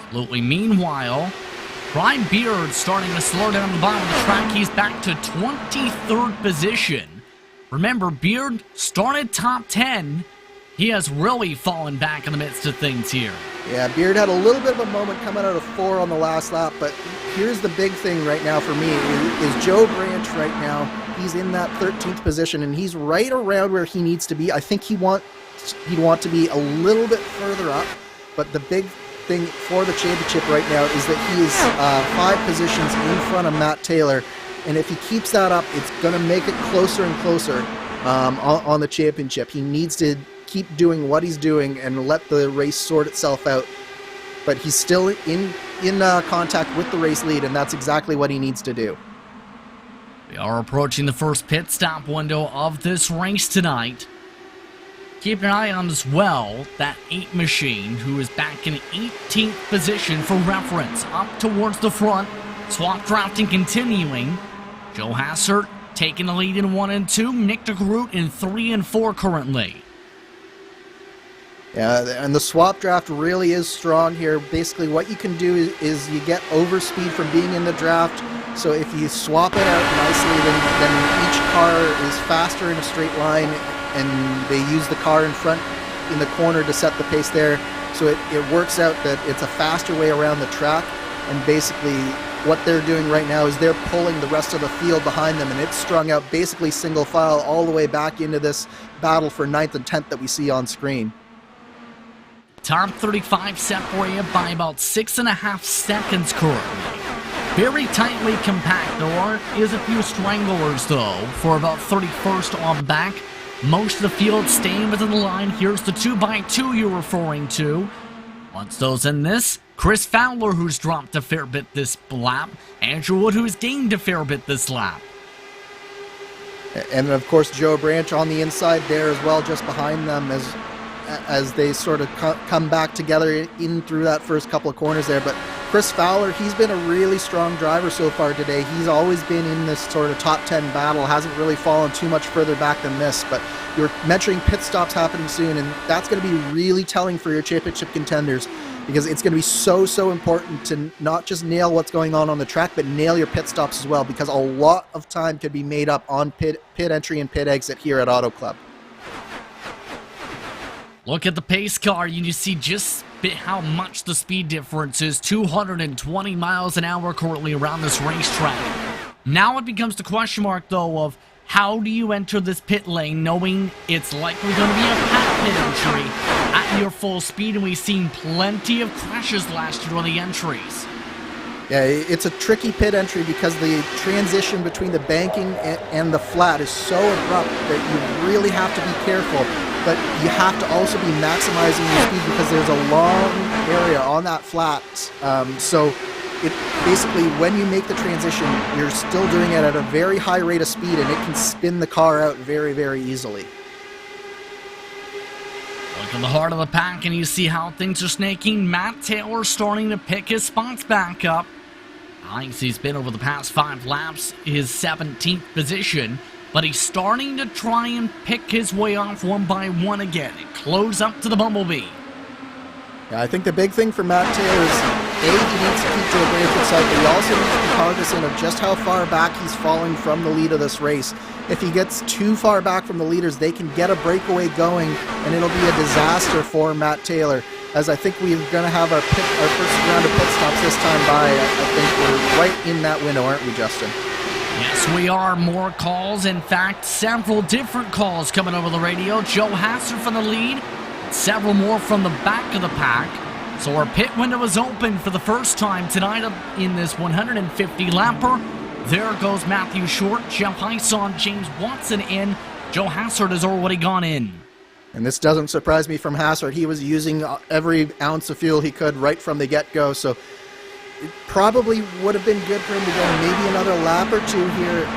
Absolutely. Meanwhile, Brian Beard starting to slow down the bottom of the track. He's back to 23rd position. Remember, Beard started top 10 He has really fallen back in the midst of things here.
Yeah, Beard had a little bit of a moment coming out of 4 on the last lap, but here's the big thing right now for me is Joe Branch right now. He's in that 13th position, and he's right around where he needs to be. I think he'd want to be a little bit further up, but the big thing for the championship right now is that he is 5 positions in front of Matt Taylor, and if he keeps that up, it's going to make it closer and closer on the championship. He needs to keep doing what he's doing and let the race sort itself out. But he's still in contact with the race lead, and that's exactly what he needs to do.
We are approaching the first pit stop window of this race tonight. Keep an eye on as well that 8 machine, who is back in 18th position for reference, up towards the front. Swap drafting continuing. Joe Hassert taking the lead in 1 and 2. Nick DeGroot in 3 and 4 currently.
Yeah, and the swap draft really is strong here. Basically, what you can do is you get overspeed from being in the draft. So if you swap it out nicely, then each car is faster in a straight line, and they use the car in front in the corner to set the pace there. So it works out that it's a faster way around the track. And basically, what they're doing right now is they're pulling the rest of the field behind them, and it's strung out basically single file all the way back into this battle for 9th and 10th that we see on screen.
Top 35 separated by about 6.5 seconds currently. Very tightly compact. There is a few stranglers though for about 31st on back. Most of the field staying within the line. Here's the 2x2 you're referring to. Once those in this, Chris Fowler, who's dropped a fair bit this lap. Andrew Wood, who's gained a fair bit this lap.
And of course Joe Branch on the inside there as well, just behind them as they sort of come back together in through that first couple of corners there. But Chris Fowler, he's been a really strong driver so far today. He's always been in this sort of top 10 battle, hasn't really fallen too much further back than this. But you're mentioning pit stops happening soon, and that's going to be really telling for your championship contenders, because it's going to be so important to not just nail what's going on the track, but nail your pit stops as well, because a lot of time could be made up on pit entry and pit exit here at Auto Club.
Look at the pace car, you see just how much the speed difference is. 220 miles an hour currently around this racetrack. Now it becomes the question mark, though, of how do you enter this pit lane knowing it's likely going to be a packed pit entry at your full speed, and we've seen plenty of crashes last year on the entries.
Yeah, it's a tricky pit entry because the transition between the banking and the flat is so abrupt that you really have to be careful. But you have to also be maximizing your speed because there's a long area on that flat. So it basically, when you make the transition, you're still doing it at a very high rate of speed, and it can spin the car out very easily.
Look at the heart of the pack, and you see how things are snaking. Matt Taylor starting to pick his spots back up. I think he's been over the past 5 laps, his 17th position. But he's starting to try and pick his way off one by one again and close up to the Bumblebee.
Yeah, I think the big thing for Matt Taylor is, A, he needs to keep to a very good side, but he also needs to be cognizant of just how far back he's falling from the lead of this race. If he gets too far back from the leaders, they can get a breakaway going, and it'll be a disaster for Matt Taylor. As I think we're going to have our first round of pit stops this time by. I think we're right in that window, aren't we, Justin?
Yes, we are. More calls. In fact, several different calls coming over the radio. Joe Hassert from the lead, several more from the back of the pack. So our pit window is open for the first time tonight in this 150 lapper. There goes Matthew Short, Jeff Hyson, James Watson in. Joe Hassert has already gone in.
And this doesn't surprise me from Hassert. He was using every ounce of fuel he could right from the get-go. So it probably would have been good for him to go maybe another lap or two here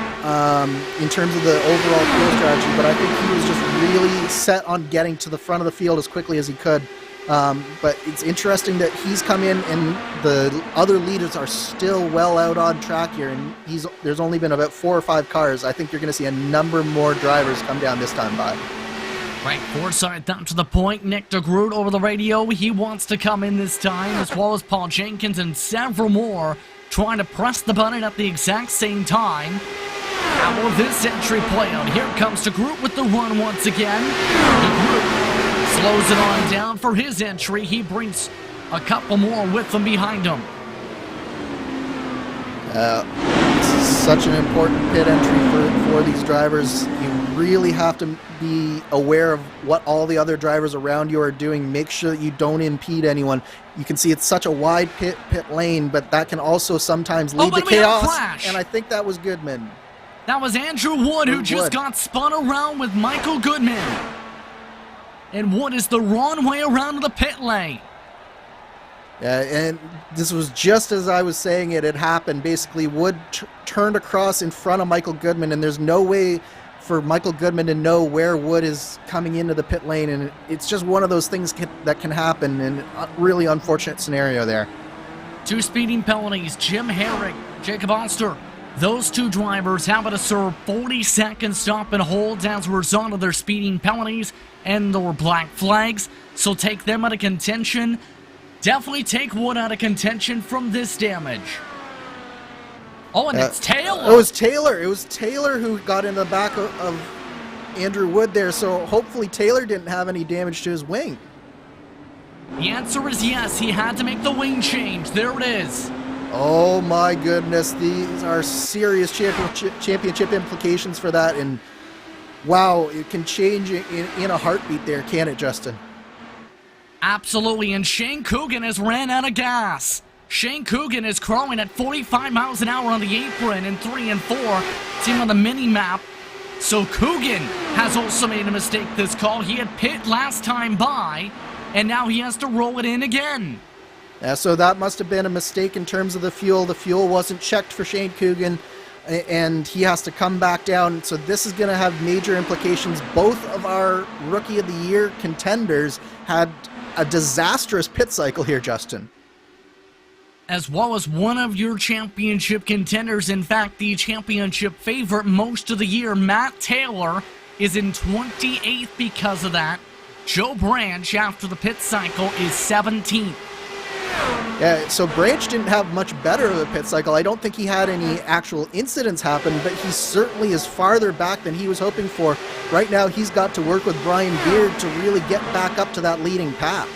in terms of the overall fuel strategy, but I think he was just really set on getting to the front of the field as quickly as he could. But it's interesting that he's come in and the other leaders are still well out on track here, and there's only been about 4 or 5 cars. I think you're going to see a number more drivers come down this time by.
Right, Forsyth down to the point. Nick DeGroot over the radio. He wants to come in this time, as well as Paul Jenkins and several more trying to press the button at the exact same time. How will this entry play out? Here comes DeGroot with the run once again. DeGroot slows it on down for his entry. He brings a couple more with him behind him.
This is such an important pit entry for these drivers. You really have to be aware of what all the other drivers around you are doing. Make sure that you don't impede anyone. You can see it's such a wide pit lane, but that can also sometimes lead to chaos. And I think that was Goodman.
That was Andrew Wood, who just got spun around with Michael Goodman. And Wood is the wrong way around the pit lane.
And this was just as I was saying it happened. Basically, Wood turned across in front of Michael Goodman, and there's no way for Michael Goodman to know where Wood is coming into the pit lane, and it's just one of those things that can happen, and a really unfortunate scenario there.
2 speeding penalties, Jim Herrick, Jacob Oster. Those 2 drivers having to serve 40-second stop and holds as a result of their speeding penalties and their black flags, so take them out of contention. Definitely take Wood out of contention from this damage. Oh, and it's Taylor.
It was Taylor. It was Taylor who got in the back of Andrew Wood there, so hopefully Taylor didn't have any damage to his wing.
The answer is yes. He had to make the wing change. There it is.
Oh my goodness. These are serious championship implications for that, and wow, it can change in a heartbeat there, can it, Justin?
Absolutely, and Shane Coogan has ran out of gas. Shane Coogan is crawling at 45 miles an hour on the apron in 3 and 4. Team on the mini-map. So Coogan has also made a mistake this call. He had pit last time by, and now he has to roll it in again.
Yeah, so that must have been a mistake in terms of the fuel. The fuel wasn't checked for Shane Coogan, and he has to come back down. So this is going to have major implications. Both of our Rookie of the Year contenders had a disastrous pit cycle here, Justin.
As well as one of your championship contenders, in fact, the championship favorite most of the year, Matt Taylor, is in 28th because of that. Joe Branch, after the pit cycle, is 17th.
Yeah, so Branch didn't have much better of a pit cycle. I don't think he had any actual incidents happen, but he certainly is farther back than he was hoping for. Right now, he's got to work with Brian Beard to really get back up to that leading path.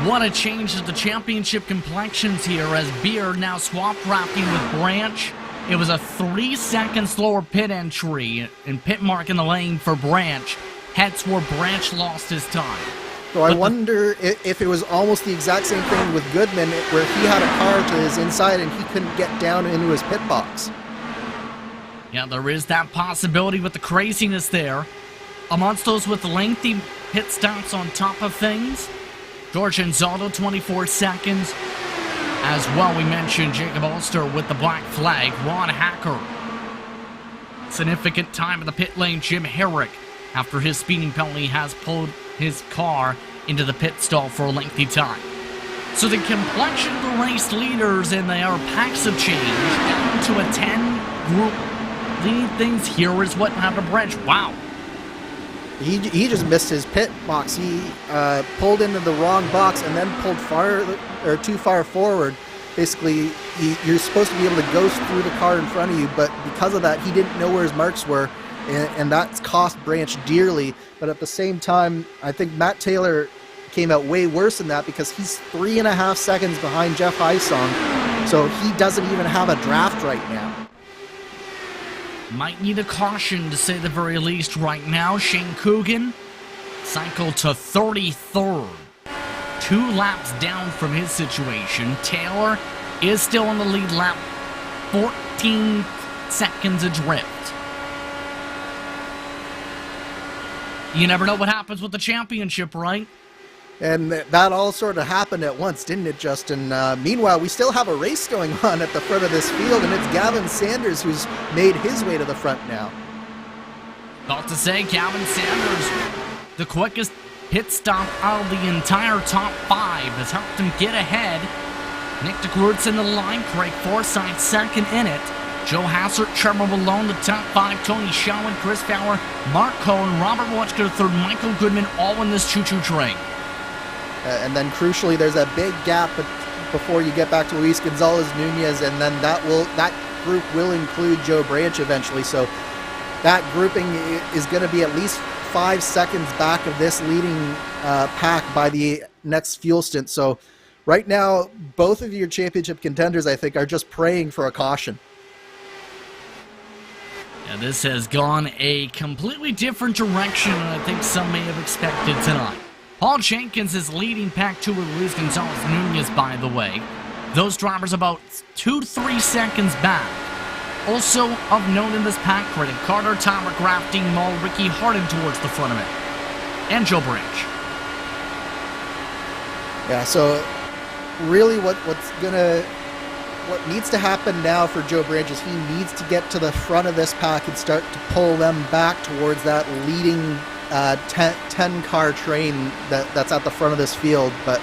What a change to the championship complexions here, as Beard now swapped wrapping with Branch. It was a 3-second slower pit entry and pit mark in the lane for Branch. Hence where Branch lost his time.
So I wonder if it was almost the exact same thing with Goodman, where he had a car to his inside and he couldn't get down into his pit box.
Yeah, there is that possibility with the craziness there. Amongst those with lengthy pit stops on top of things, George Anzaldo, 24 seconds. As well, we mentioned Jacob Ulster with the black flag. Ron Hacker. Significant time in the pit lane, Jim Herrick, after his speeding penalty, has pulled his car into the pit stall for a lengthy time. So the complexion of the race leaders and their packs have changed down to a 10-group lead. Things here is what happened to Branch. Wow.
He just missed his pit box. He pulled into the wrong box and then pulled too far forward. Basically, you're supposed to be able to go through the car in front of you, but because of that, he didn't know where his marks were, and that's cost Branch dearly. But at the same time, I think Matt Taylor came out way worse than that, because he's 3.5 seconds behind Jeff Hysong, so he doesn't even have a draft right now.
Might need a caution, to say the very least, right now. Shane Coogan cycled to 33rd. 2 laps down from his situation. Taylor is still on the lead lap, 14 seconds adrift. You never know what happens with the championship, right?
And that all sort of happened at once, didn't it, Justin? Meanwhile, we still have a race going on at the front of this field, and it's Gavin Sanders who's made his way to the front now.
About to say, Gavin Sanders, the quickest pit stop out of the entire top 5, has helped him get ahead. Nick DeGroot's in the line, Craig Forsyth second in it. Joe Hassert, Trevor Malone, the top 5, Tony Shalwin, Chris Fowler, Mark Cohen, Robert Watchker, third, Michael Goodman, all in this choo-choo train.
And then crucially, there's a big gap before you get back to Luis Gonzalez-Nunez, and then that group will include Joe Branch eventually. So that grouping is going to be at least 5 seconds back of this leading pack by the next fuel stint. So right now, both of your championship contenders, I think, are just praying for a caution.
And this has gone a completely different direction than I think some may have expected tonight. Paul Jenkins is leading Pack 2 with Luis Gonzalez Nunez, by the way. Those drivers about 2-3 seconds back. Also of note in this pack, credit Carter, Tyler Grafting, Maul, Ricky Harden towards the front of it. And Joe Branch.
Yeah, so really what needs to happen now for Joe Branch is he needs to get to the front of this pack and start to pull them back towards that leading 10-car train that's at the front of this field. But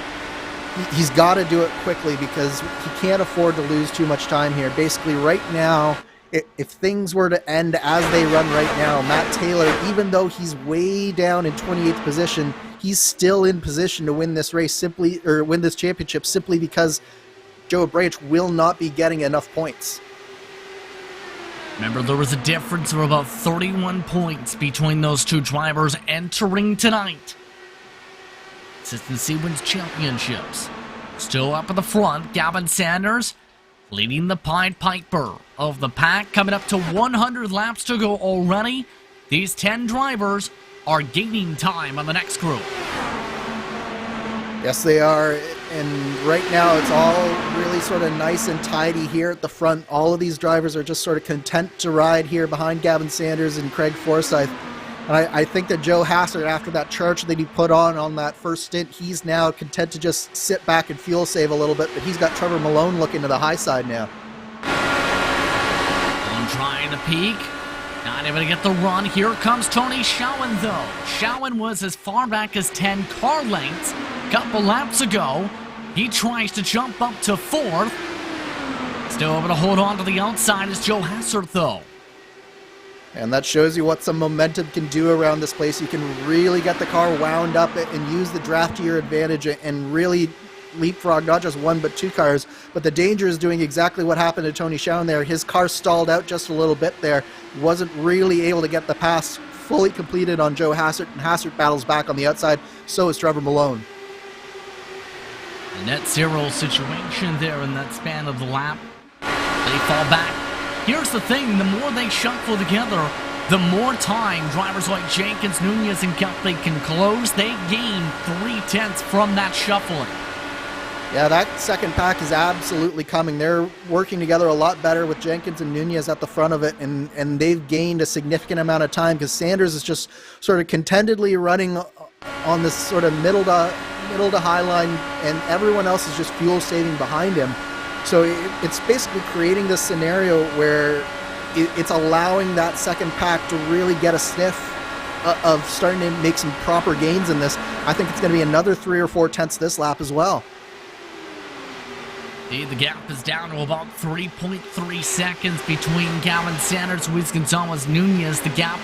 he's got to do it quickly because he can't afford to lose too much time here. Basically, right now, if things were to end as they run right now, Matt Taylor, even though he's way down in 28th position, he's still in position to win this race win this championship simply because Joe Branch will not be getting enough points.
Remember, there was a difference of about 31 points between those two drivers entering tonight. Consistency wins championships. Still up at the front, Gavin Sanders leading the Pied Piper of the pack, coming up to 100 laps to go already. These 10 drivers are gaining time on the next group.
Yes, they are. And right now, it's all really sort of nice and tidy here at the front. All of these drivers are just sort of content to ride here behind Gavin Sanders and Craig Forsyth. And I think that Joe Hassard, after that charge that he put on that first stint, he's now content to just sit back and fuel save a little bit. But he's got Trevor Malone looking to the high side now.
Malone trying to peak. Not able to get the run. Here comes Tony Schowen, though. Schowen was as far back as 10 car lengths a couple laps ago. He tries to jump up to 4th. Still able to hold on to the outside is Joe Hassard, though.
And that shows you what some momentum can do around this place. You can really get the car wound up and use the draft to your advantage and really leapfrog not just one but two cars. But the danger is doing exactly what happened to Tony Schowen there. His car stalled out just a little bit there. He wasn't really able to get the pass fully completed on Joe Hassard, and Hassard battles back on the outside. So is Trevor Malone.
A net zero situation there in that span of the lap. They fall back. Here's the thing, the more they shuffle together, the more time drivers like Jenkins, Nunez, and Guthrie can close. They gain 0.3 from that shuffling.
Yeah, that second pack is absolutely coming. They're working together a lot better with Jenkins and Nunez at the front of it, and they've gained a significant amount of time because Sanders is just sort of contentedly running on this sort of middle to high line, and everyone else is just fuel saving behind him. So it's basically creating this scenario where it's allowing that second pack to really get a sniff of starting to make some proper gains in this. I think it's going to be another 3 or 4 tenths this lap as well.
The gap is down to about 3.3 seconds between Gavin Sanders, Luis Gonzalez Nunez. The gap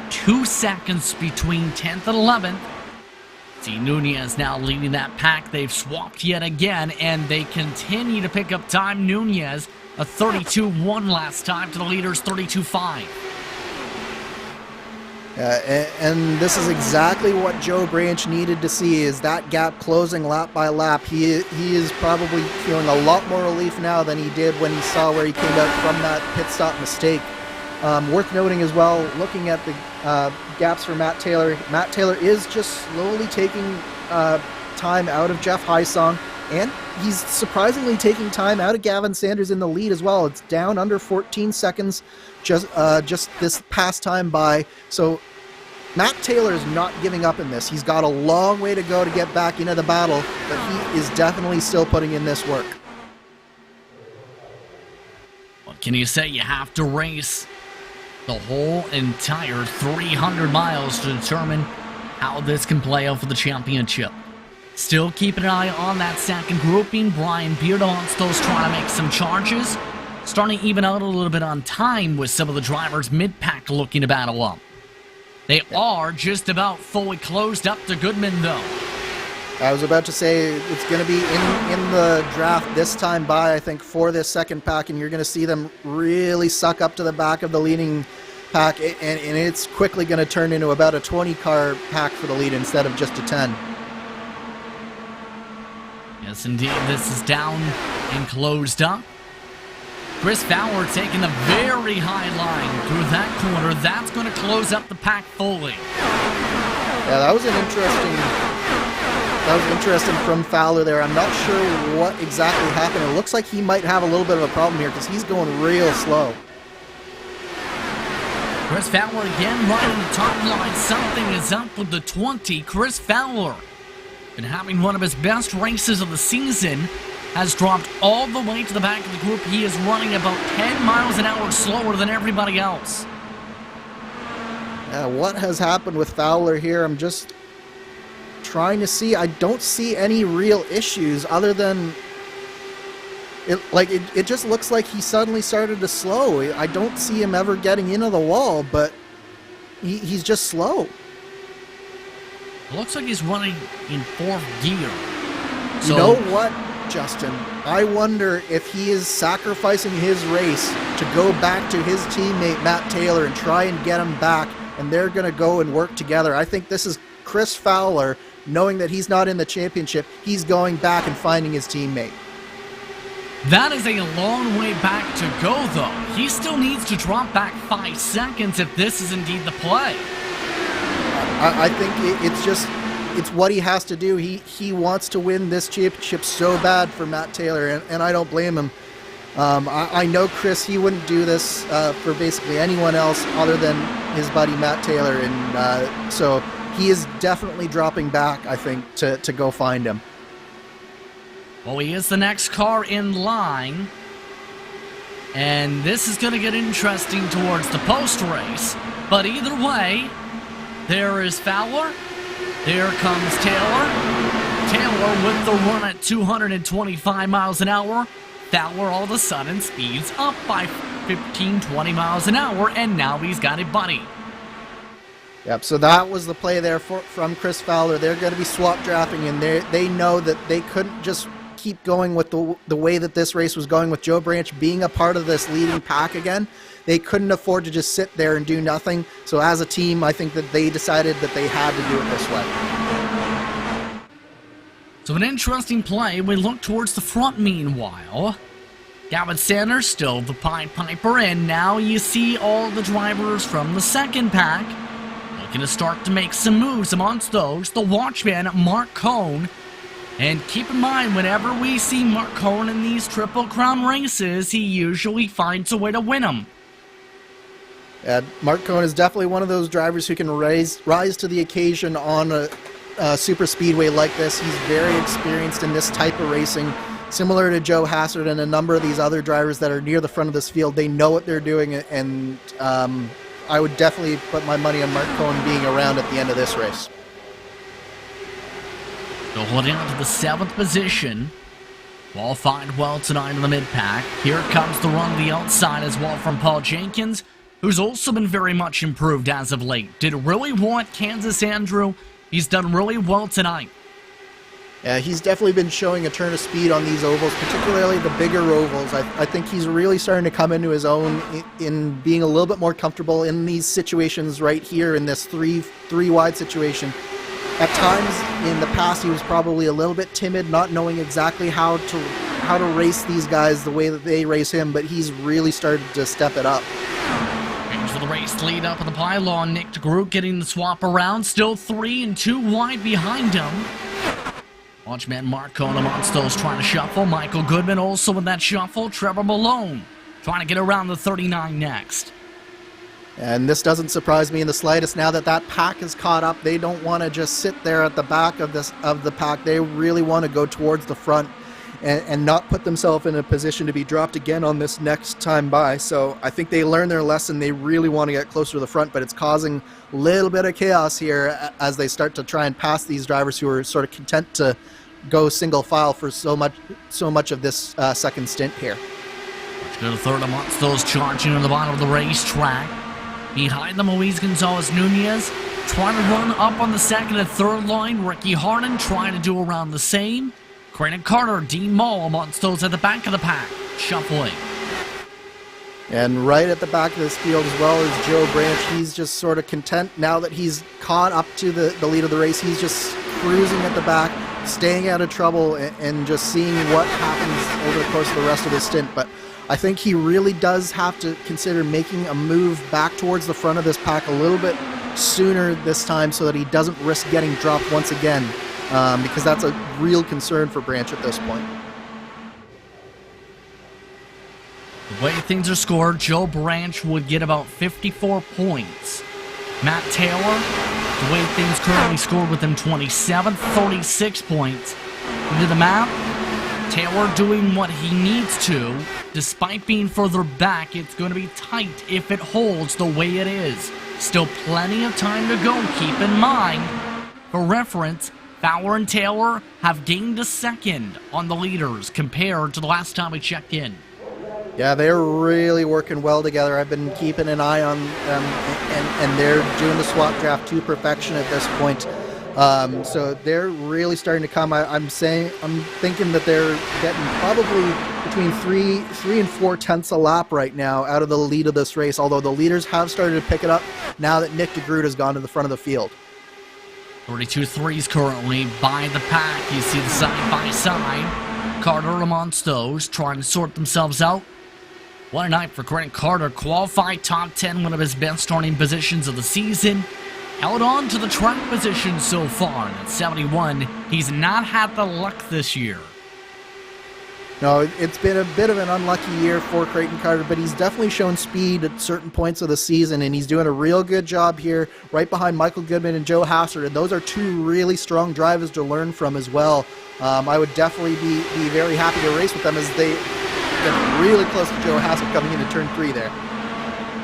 2 seconds between 10th and 11th. See Nunez now leading that pack. They've swapped yet again, and they continue to pick up time. Nunez, a 32.1 last time to the leader's 32.5.
And this is exactly what Joe Branch needed to see, is that gap closing lap by lap. He is probably feeling a lot more relief now than he did when he saw where he came out from that pit stop mistake. Worth noting as well, looking at the gaps for Matt Taylor. Matt Taylor is just slowly taking time out of Jeff Hysong, and he's surprisingly taking time out of Gavin Sanders in the lead as well. It's down under 14 seconds just this past time by. So Matt Taylor is not giving up in this. He's got a long way to go to get back into the battle, but he is definitely still putting in this work.
What can you say? You have to race the whole entire 300 miles to determine how this can play out for the championship. Still keeping an eye on that second grouping. Brian Beardall still trying to make some charges. Starting to even out a little bit on time with some of the drivers mid-pack looking to battle up. They are just about fully closed up to Goodman, though.
I was about to say it's going to be in the draft this time by, I think, for this second pack, and you're going to see them really suck up to the back of the leading pack, and it's quickly going to turn into about a 20-car pack for the lead instead of just a 10.
Yes, indeed, this is down and closed up. Chris Fowler taking the very high line through that corner. That's going to close up the pack fully.
Yeah, that was interesting from Fowler there. I'm not sure what exactly happened. It looks like he might have a little bit of a problem here because he's going real slow.
Chris Fowler again right on the top line. Something is up with the 20. Chris Fowler, been having one of his best races of the season, has dropped all the way to the back of the group. He is running about 10 miles an hour slower than everybody else.
What has happened with Fowler here? I'm just trying to see. I don't see any real issues other than it just looks like he suddenly started to slow. I don't see him ever getting into the wall, but he's just slow.
It looks like he's running in fourth gear. So,
you know what, Justin? I wonder if he is sacrificing his race to go back to his teammate Matt Taylor and try and get him back, and they're going to go and work together. I think this is Chris Fowler, knowing that he's not in the championship, he's going back and finding his teammate.
that is a long way back to go, though. He still needs to drop back 5 seconds if this is indeed the play.
I think it's what he has to do. He wants to win this championship so bad for Matt Taylor, and I don't blame him. I know Chris, he wouldn't do this for basically anyone else other than his buddy Matt Taylor, and so he is definitely dropping back, I think, to go find him.
Well, he is the next car in line, and this is going to get interesting towards the post-race, but either way, there is Fowler, there comes Taylor. Taylor with the run at 225 miles an hour. Fowler all of a sudden speeds up by 15-20 miles an hour, and now he's got a buddy.
Yep, so that was the play there from Chris Fowler. They're going to be swap drafting, and they know that they couldn't just keep going with the way that this race was going with Joe Branch being a part of this leading pack again. They couldn't afford to just sit there and do nothing. So as a team, I think that they decided that they had to do it this way.
So an interesting play. We look towards the front meanwhile. Gavin Sanders still the Pied Piper, and now you see all the drivers from the second pack looking to start to make some moves. Amongst those, the watchman, Mark Cohn. And keep in mind, whenever we see Mark Cohn in these Triple Crown races, he usually finds a way to win them.
Mark Cohn is definitely one of those drivers who can rise to the occasion on a super speedway like this. He's very experienced in this type of racing. Similar to Joe Hassard and a number of these other drivers that are near the front of this field, they know what they're doing, and I would definitely put my money on Mark Cohn being around at the end of this race.
So holding on to the 7th position. Qualified well tonight in the mid-pack. Here comes the run to the outside as well from Paul Jenkins, who's also been very much improved as of late. Did really want Kansas Andrew. He's done really well tonight.
Yeah, he's definitely been showing a turn of speed on these ovals, particularly the bigger ovals. I think he's really starting to come into his own in being a little bit more comfortable in these situations right here in this three wide situation. At times in the past, he was probably a little bit timid, not knowing exactly how to race these guys the way that they race him, but he's really started to step it up.
Range for the race lead up on the pylon. Nick DeGroot getting the swap around, still 3 and 2 wide behind him. Watchman Mark Cohn amongst those trying to shuffle. Michael Goodman also in that shuffle. Trevor Malone trying to get around the 39 next.
And this doesn't surprise me in the slightest. Now that pack is caught up, they don't want to just sit there at the back of the pack. They really want to go towards the front and not put themselves in a position to be dropped again on this next time by. So I think they learned their lesson. They really want to get closer to the front, but it's causing a little bit of chaos here as they start to try and pass these drivers who are sort of content to go single file for so much of this second stint here.
Let's go to third amongst those charging on the bottom of the racetrack. Behind them, Luis Gonzalez-Nunez trying to run up on the second and third line. Ricky Harden trying to do around the same. Creighton Carter, Dean Mull amongst those at the back of the pack, shuffling.
And right at the back of this field as well as Joe Branch, he's just sort of content now that he's caught up to the lead of the race. He's just cruising at the back, staying out of trouble, and just seeing what happens over the course of the rest of his stint. But I think he really does have to consider making a move back towards the front of this pack a little bit sooner this time so that he doesn't risk getting dropped once again, because that's a real concern for Branch at this point.
The way things are scored, Joe Branch would get about 54 points. Matt Taylor, the way things currently scored with him, 27, 36 points. You do the math, Taylor doing what he needs to. Despite being further back, it's going to be tight if it holds the way it is. Still plenty of time to go, keep in mind. For reference, Fowler and Taylor have gained a second on the leaders compared to the last time we checked in.
Yeah, they're really working well together. I've been keeping an eye on them, and they're doing the swap draft to perfection at this point. So they're really starting to come. I'm thinking that they're getting probably between 3 and 4 tenths a lap right now out of the lead of this race, although the leaders have started to pick it up now that Nick DeGroot has gone to the front of the field.
32-3s currently by the pack. You see the side-by-side. Carter amongst those, trying to sort themselves out. What a night for Grant Carter. Qualified top 10, one of his best starting positions of the season. Held on to the track position so far. And at 71, he's not had the luck this year.
No, it's been a bit of an unlucky year for Creighton Carter, but he's definitely shown speed at certain points of the season, and he's doing a real good job here, right behind Michael Goodman and Joe Hassard, and those are two really strong drivers to learn from as well. I would definitely be very happy to race with them as they get really close to Joe Hassard coming into turn 3 there.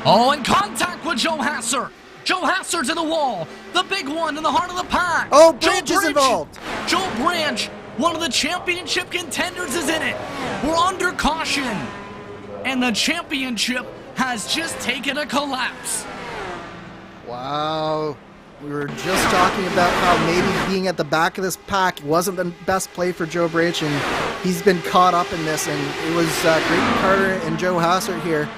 Oh, in contact with Joe Hassard. Joe Hassard's in the wall. The big one in the heart of the pack.
Oh, Branch is involved.
Joe Branch, one of the championship contenders, is in it. We're under caution. And the championship has just taken a collapse.
Wow. We were just talking about how maybe being at the back of this pack wasn't the best play for Joe Branch, and he's been caught up in this, and it was Creighton Carter and Joe Hassard here.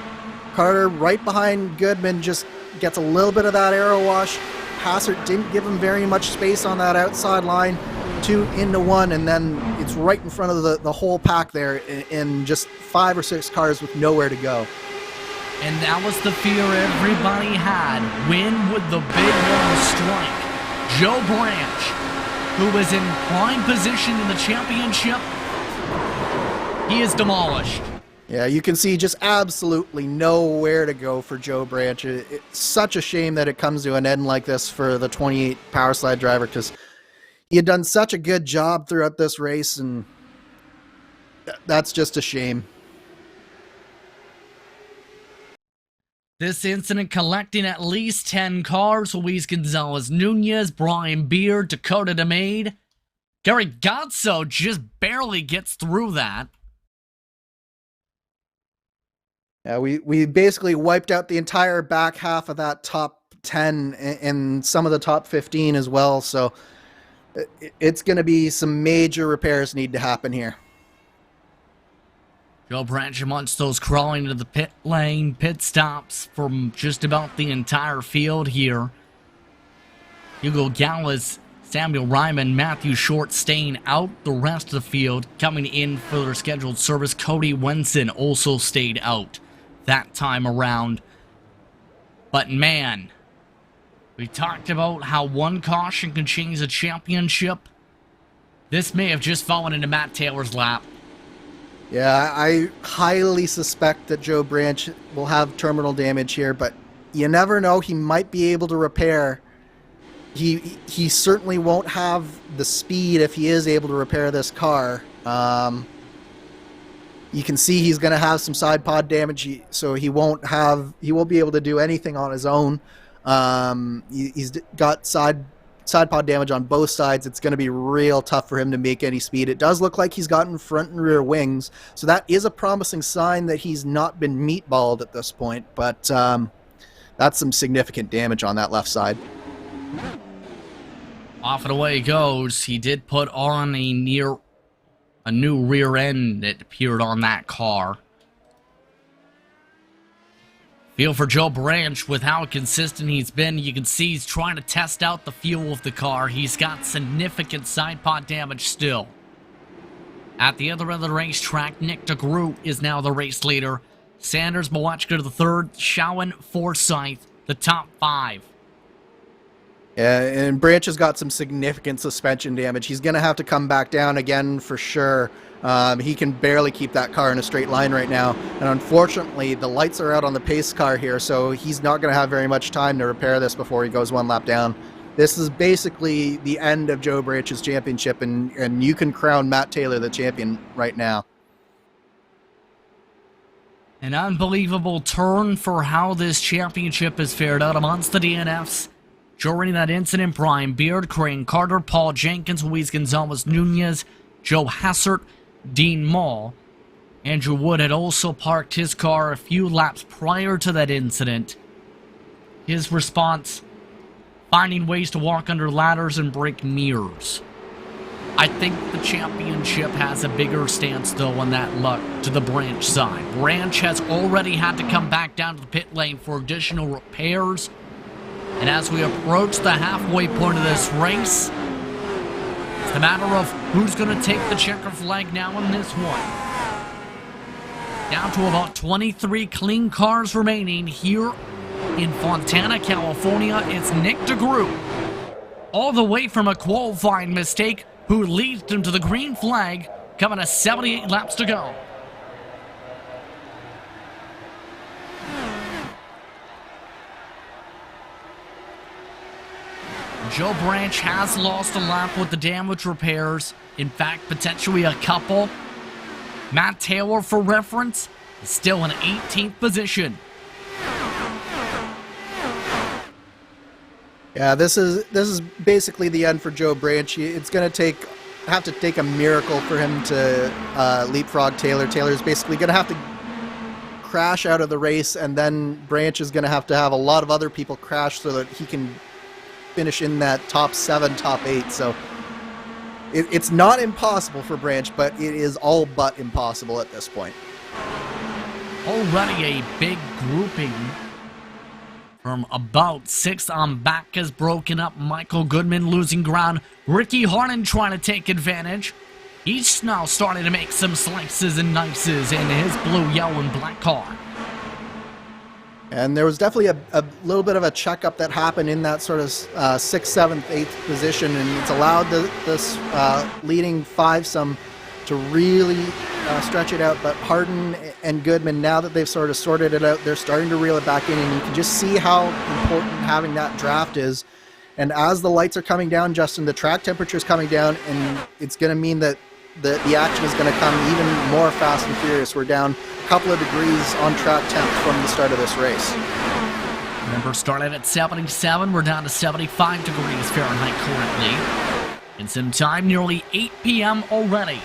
Carter right behind Goodman just gets a little bit of that aero wash. Hassard didn't give him very much space on that outside line. 2 into 1, and then it's right in front of the whole pack there in just 5 or 6 cars with nowhere to go.
And that was the fear everybody had. When would the big one strike? Joe Branch, who was in prime position in the championship, he is demolished.
Yeah, you can see just absolutely nowhere to go for Joe Branch. It's such a shame that it comes to an end like this for the 28 Power Slide driver, because he had done such a good job throughout this race, and that's just a shame.
This incident collecting at least 10 cars. Luis Gonzalez Nunez, Brian Beard, Dakota DeMade. Gary Gotso just barely gets through that.
Yeah, we basically wiped out the entire back half of that top 10 and some of the top 15 as well. So it's going to be some major repairs need to happen here.
Joe Branch amongst those crawling into the pit lane, pit stops from just about the entire field here. Hugo Gallas, Samuel Ryman, Matthew Short staying out. The rest of the field coming in for their scheduled service. Cody Wenson also stayed out that time around. But man, we talked about how one caution can change a championship. This may have just fallen into Matt Taylor's lap.
Yeah, I highly suspect that Joe Branch will have terminal damage here, but you never know. He might be able to repair. He certainly won't have the speed if he is able to repair this car. You can see he's going to have some side pod damage, so he won't be able to do anything on his own. He's got side pod damage on both sides. It's going to be real tough for him to make any speed. It does look like he's gotten front and rear wings, so that is a promising sign that he's not been meatballed at this point, but that's some significant damage on that left side.
Off and away he goes. He did put on a new rear end that appeared on that car. Feel for Joe Branch with how consistent he's been. You can see he's trying to test out the fuel of the car. He's got significant side pod damage still. At the other end of the racetrack, Nick DeGroot is now the race leader. Sanders, ButtKicker the third, Shawan, Forsyth, the top 5.
Yeah, and Branch has got some significant suspension damage. He's going to have to come back down again for sure. He can barely keep that car in a straight line right now. And unfortunately, the lights are out on the pace car here, so he's not going to have very much time to repair this before he goes one lap down. This is basically the end of Joe Branch's championship, and you can crown Matt Taylor the champion right now.
An unbelievable turn for how this championship has fared out amongst the DNFs. During that incident, Brian Beard, Crane Carter, Paul Jenkins, Luis Gonzalez Nunez, Joe Hassert, Dean Mall. Andrew Wood had also parked his car a few laps prior to that incident. His response, finding ways to walk under ladders and break mirrors. I think the championship has a bigger stance, though, on that luck to the Branch side. Branch has already had to come back down to the pit lane for additional repairs. And as we approach the halfway point of this race, it's a matter of who's going to take the checker flag now in this one. Down to about 23 clean cars remaining here in Fontana, California. It's Nick DeGroot, all the way from a qualifying mistake, who leads him to the green flag, coming to 78 laps to go. Joe Branch has lost a lap with the damage repairs. In fact, potentially a couple. Matt Taylor, for reference, is still in 18th position.
Yeah, this is basically the end for Joe Branch. It's going to have to take a miracle for him to leapfrog Taylor. Taylor's basically going to have to crash out of the race, and then Branch is going to have a lot of other people crash so that he can finish in that top 7, top 8. So it's not impossible for Branch, but it is all but impossible at this point.
Already a big grouping from about 6 on back has broken up. Michael Goodman losing ground. Ricky Harden trying to take advantage. He's now starting to make some slices and nices in his blue, yellow, and black car.
And there was definitely a little bit of a checkup that happened in that sort of 6th, 7th, 8th position, and it's allowed this leading 5-some to really stretch it out. But Harden and Goodman, now that they've sort of sorted it out, they're starting to reel it back in, and you can just see how important having that draft is. And as the lights are coming down, Justin, the track temperature is coming down, and it's going to mean that the action is going to come even more fast and furious. We're down a couple of degrees on track temp from the start of this race.
Remember, started at 77, we're down to 75 degrees Fahrenheit currently. In some time, nearly 8 p.m. already.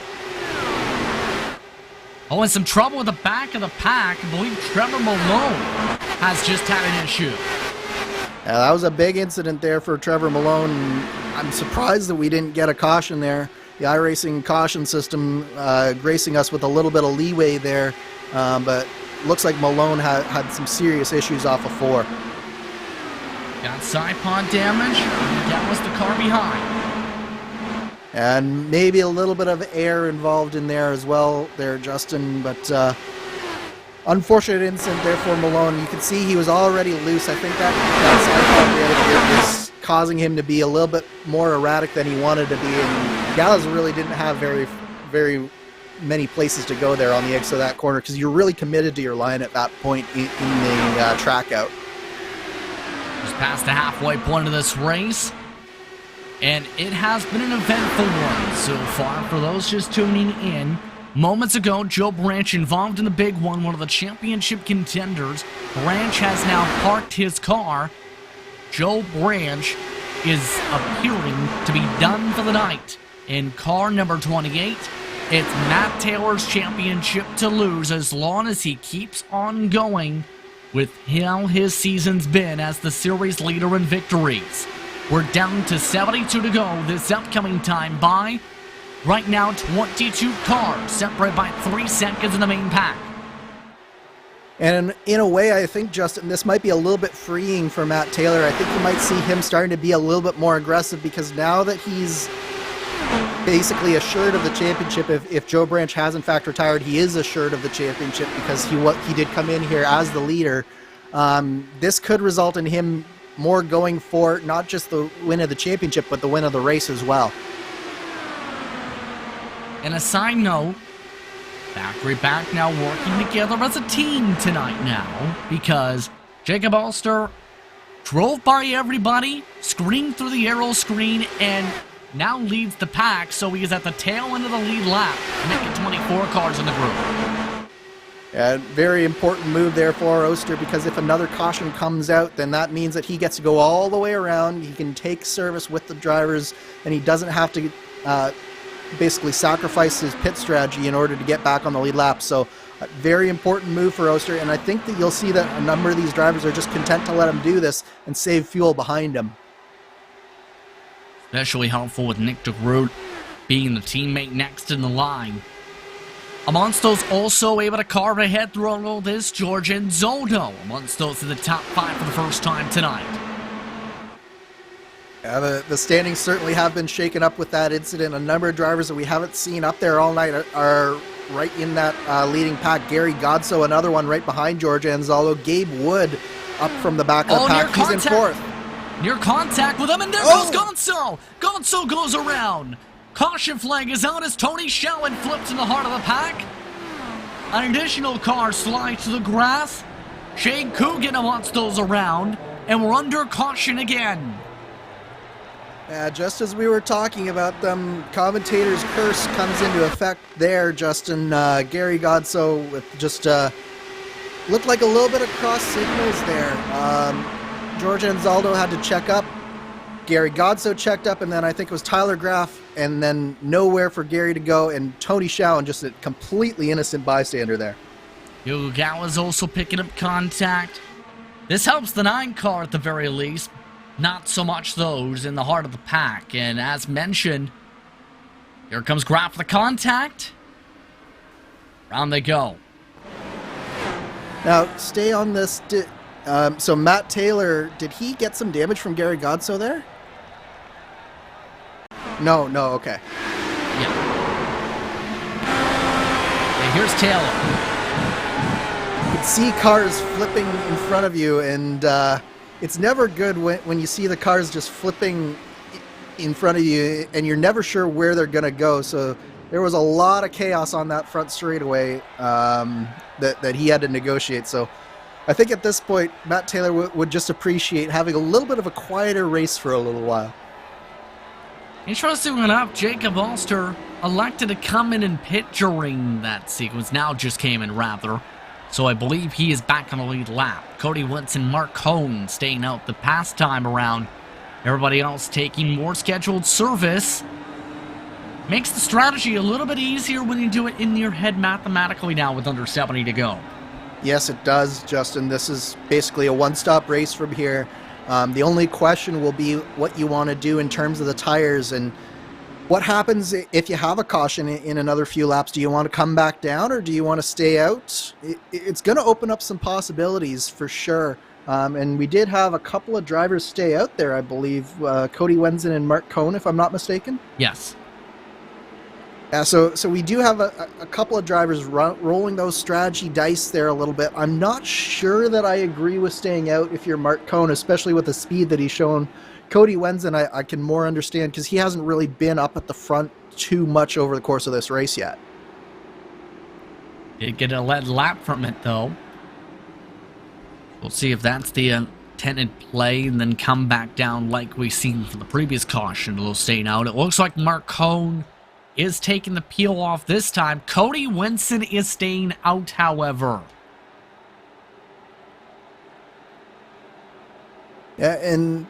Oh, and some trouble with the back of the pack. I believe Trevor Malone has just had an issue.
Yeah, that was a big incident there for Trevor Malone. I'm surprised that we didn't get a caution there. The iRacing caution system gracing us with a little bit of leeway there, but looks like Malone had some serious issues off of 4.
Got side pod damage, and that was the car behind.
And maybe a little bit of air involved in there as well there, Justin, but unfortunate incident there for Malone. You can see he was already loose. I think that side pod was causing him to be a little bit more erratic than he wanted to be, and Gallows really didn't have very many places to go there on the exit of that corner, because you're really committed to your line at that point in the track out.
Just past the halfway point of this race, and it has been an eventful one so far for those just tuning in. Moments ago, Joe Branch involved in the big one of the championship contenders. Branch has now parked his car. Joe Branch is appearing to be done for the night. In car number 28, it's Matt Taylor's championship to lose as long as he keeps on going with how his season's been as the series leader in victories. We're down to 72 to go this upcoming time by, right now, 22 cars, separated by 3 seconds in the main pack.
And in a way, I think, Justin, this might be a little bit freeing for Matt Taylor. I think you might see him starting to be a little bit more aggressive, because now that he's basically assured of the championship, if Joe Branch has in fact retired, he is assured of the championship because he did come in here as the leader. This could result in him more going for not just the win of the championship, but the win of the race as well.
And a side note, Factory back now working together as a team tonight now, because Jacob Ulster drove by everybody, screamed through the aero screen, and now leads the pack, so he is at the tail end of the lead lap, making 24 cars in the group.
Yeah, very important move there for Oster, because if another caution comes out, then that means that he gets to go all the way around. He can take service with the drivers, and he doesn't have to basically sacrifice his pit strategy in order to get back on the lead lap. So a very important move for Oster, and I think that you'll see that a number of these drivers are just content to let him do this and save fuel behind him.
Especially helpful with Nick DeGroot being the teammate next in the line. Amongst those also able to carve ahead through all this, George and Zoldo amongst those in the top 5 for the first time tonight.
Yeah, the standings certainly have been shaken up with that incident. A number of drivers that we haven't seen up there all night are right in that leading pack. Gary Godso, another one right behind George Anzaldo. Gabe Wood up from the back of the pack. He's in fourth.
Near contact with him, and there goes Gonzo! Gonzo goes around. Caution flag is out as Tony Shelton flips in the heart of the pack. An additional car slides to the grass. Shane Coogan wants those around, and we're under caution again.
Just as we were talking about them, commentator's curse comes into effect there, Justin. Gary Godso with just looked like a little bit of cross signals there. George Anzaldo had to check up. Gary Godso checked up, and then I think it was Tyler Graff, and then nowhere for Gary to go, and Tony Schowen, just a completely innocent bystander there.
Yogawa's also picking up contact. This helps the 9 car at the very least. Not so much those in the heart of the pack. And as mentioned, here comes Graff the contact. Round they go.
Now, stay on this. So Matt Taylor, did he get some damage from Gary Godso there? No, okay.
Yeah. Here's Taylor.
You can see cars flipping in front of you, and it's never good when you see the cars just flipping in front of you, and you're never sure where they're going to go. So there was a lot of chaos on that front straightaway that he had to negotiate. So I think at this point, Matt Taylor would just appreciate having a little bit of a quieter race for a little while.
Interesting enough, Jacob Ulster elected to come in and pit during that sequence. Now just came in rather. So I believe he is back on the lead lap. Cody Wentz and Mark Cohn staying out the past time around. Everybody else taking more scheduled service. Makes the strategy a little bit easier when you do it in your head mathematically now with under 70 to go.
Yes, it does, Justin. This is basically a one-stop race from here. The only question will be what you want to do in terms of the tires, and what happens if you have a caution in another few laps. Do you want to come back down, or do you want to stay out? It's going to open up some possibilities for sure. And we did have a couple of drivers stay out there, I believe. Cody Wenzen and Mark Cohn, if I'm not mistaken.
Yes.
So we do have a couple of drivers rolling those strategy dice there a little bit. I'm not sure that I agree with staying out if you're Mark Cohn, especially with the speed that he's shown. Cody Wenzen, I can more understand because he hasn't really been up at the front too much over the course of this race yet.
Did get a lead lap from it, though. We'll see if that's the intended play and then come back down like we've seen for the previous caution. A little staying out. It looks like Mark Cohn is taking the peel off this time. Cody Winston is staying out, however.
Yeah, and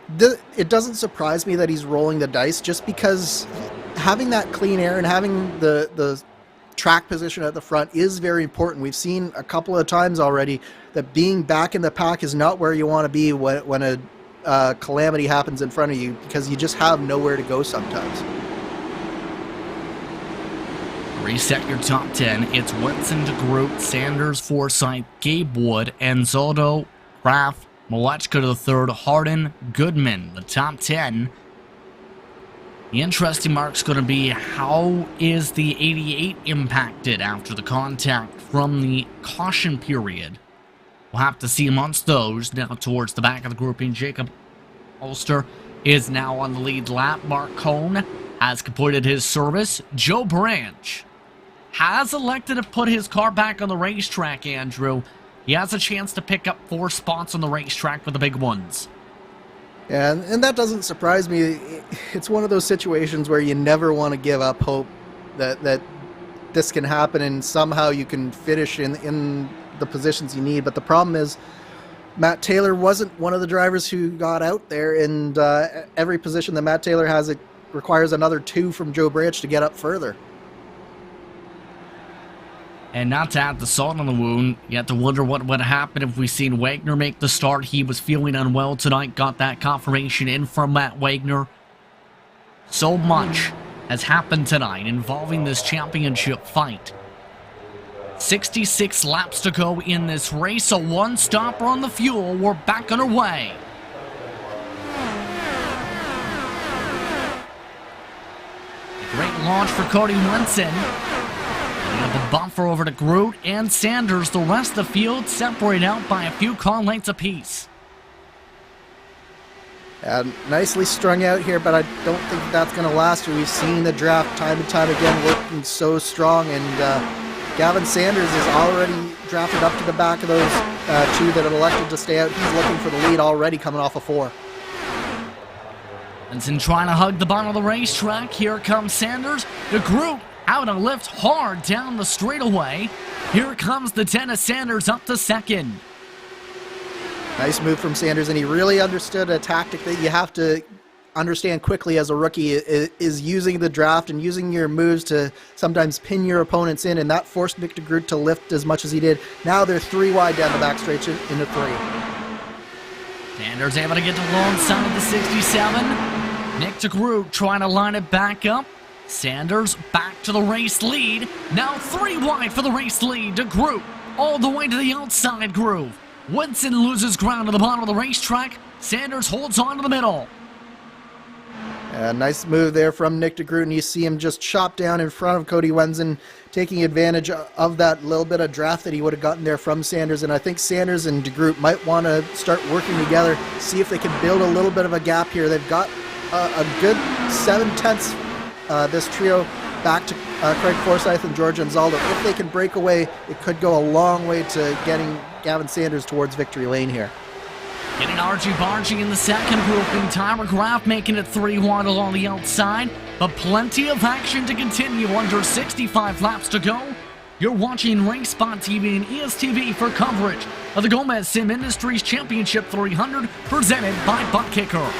it doesn't surprise me that he's rolling the dice, just because having that clean air and having the track position at the front is very important. We've seen a couple of times already that being back in the pack is not where you want to be when a calamity happens in front of you, because you just have nowhere to go sometimes.
Reset your top 10. It's Winston, DeGroot, Sanders, Forsyth, Gabe Wood, Anzaldo, Kraft, Malechka to the third, Harden, Goodman. The top 10. The interesting mark's going to be how is the 88 impacted after the contact from the caution period. We'll have to see amongst those. Now towards the back of the grouping, Jacob Ulster is now on the lead lap. Mark Cohn has completed his service. Joe Branch has elected to put his car back on the racetrack, Andrew. He has a chance to pick up 4 spots on the racetrack for the big ones.
And that doesn't surprise me. It's one of those situations where you never want to give up hope that this can happen and somehow you can finish in the positions you need. But the problem is Matt Taylor wasn't one of the drivers who got out there, and every position that Matt Taylor has, it requires another 2 from Joe Branch to get up further.
And not to add the salt on the wound, you have to wonder what would happen if we seen Wagner make the start. He was feeling unwell tonight, got that confirmation in from Matt Wagner. So much has happened tonight involving this championship fight. 66 laps to go in this race, a one-stopper on the fuel. We're back on our way. A great launch for Cody Winston. The bumper over to Groot and Sanders. The rest of the field separated out by a few car lengths apiece.
Nicely strung out here, but I don't think that's going to last. We've seen the draft time and time again working so strong, and Gavin Sanders is already drafted up to the back of those 2 that have elected to stay out. He's looking for the lead already, coming off a 4.
Benson trying to hug the bottom of the racetrack. Here comes Sanders. The Groot out and lift hard down the straightaway. Here comes the 10 of Sanders up to second.
Nice move from Sanders, and he really understood a tactic that you have to understand quickly as a rookie is using the draft and using your moves to sometimes pin your opponents in, and that forced Nick DeGroot to lift as much as he did. Now they're 3 wide down the back stretch into 3.
Sanders able to get to the long side of the 67. Nick DeGroot trying to line it back up. Sanders back to the race lead. Now 3 wide for the race lead. DeGroot all the way to the outside groove. Winston loses ground at the bottom of the racetrack. Sanders holds on to the middle.
Nice move there from Nick DeGroot, and you see him just chop down in front of Cody Winston, taking advantage of that little bit of draft that he would have gotten there from Sanders. And I think Sanders and DeGroot might want to start working together, see if they can build a little bit of a gap here. They've got a good 7/10 this trio back to Craig Forsyth and George Anzaldo. If they can break away, it could go a long way to getting Gavin Sanders towards victory lane here.
Getting Archie Bargy in the second grouping. Tyler Graff making it 3 wide along the outside, but plenty of action to continue. Under 65 laps to go. You're watching RaceSpottv and ESTV for coverage of the Gomez Sim Industries Championship 300 presented by ButtKicker.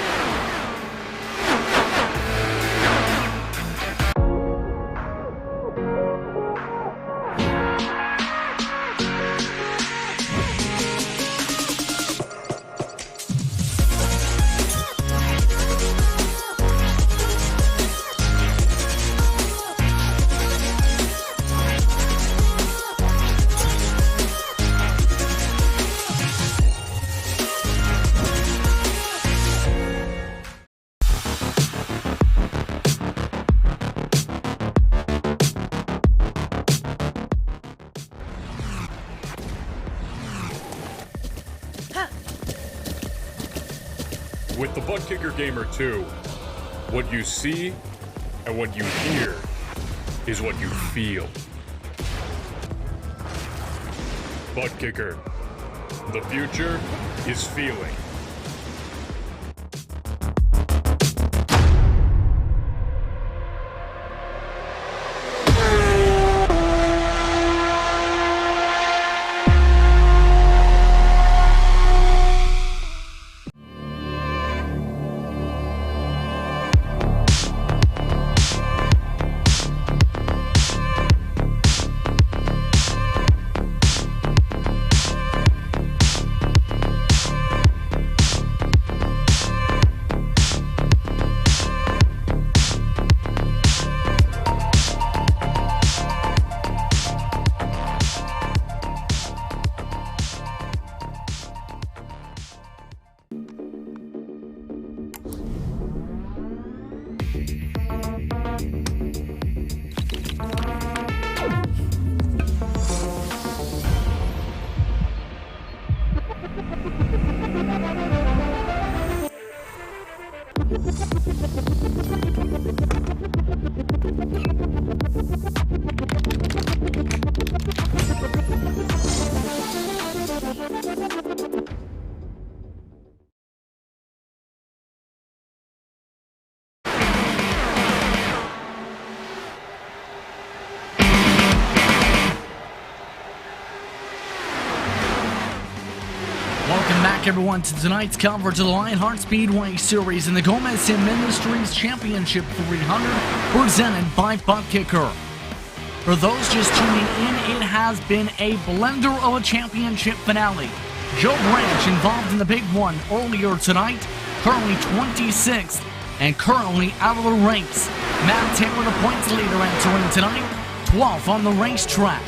With the ButtKicker Gamer 2, what you see and what you hear is what you feel. ButtKicker, the future is feeling.
back, everyone, to tonight's coverage of the Lionheart Speedway Series in the Gomez and Ministries Championship 300, presented by ButtKicker. For those just tuning in, it has been a blender of a championship finale. Joe Branch involved in the big one earlier tonight, currently 26th, and currently out of the race. Matt Taylor, the points leader, entering tonight, 12th on the racetrack.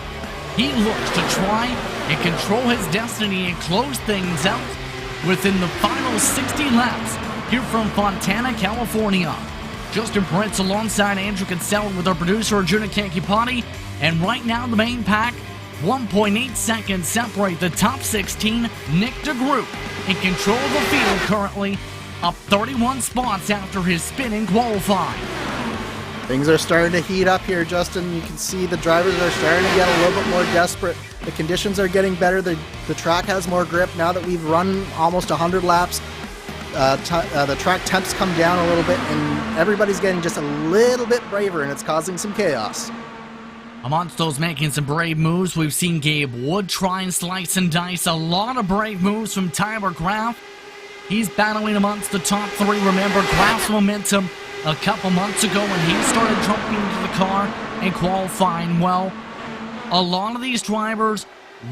He looks to try and control his destiny and close things out within the final 60 laps here from Fontana, California. Justin Prince alongside Andrew Kinsella with our producer Arjuna Kankipati, and right now the main pack, 1.8 seconds separate the top 16. Nick DeGroot in control of the field currently, up 31 spots after his spin in qualifying.
Things are starting to heat up here, Justin. You can see the drivers are starting to get a little bit more desperate. The conditions are getting better. The track has more grip now that we've run almost 100 laps. The track temps come down a little bit, and everybody's getting just a little bit braver, and it's causing some chaos.
Amongst those making some brave moves, we've seen Gabe Wood try and slice and dice. A lot of brave moves from Tyler Graff. He's battling amongst the top three. Remember Graff's momentum a couple months ago when he started jumping into the car and qualifying well. A lot of these drivers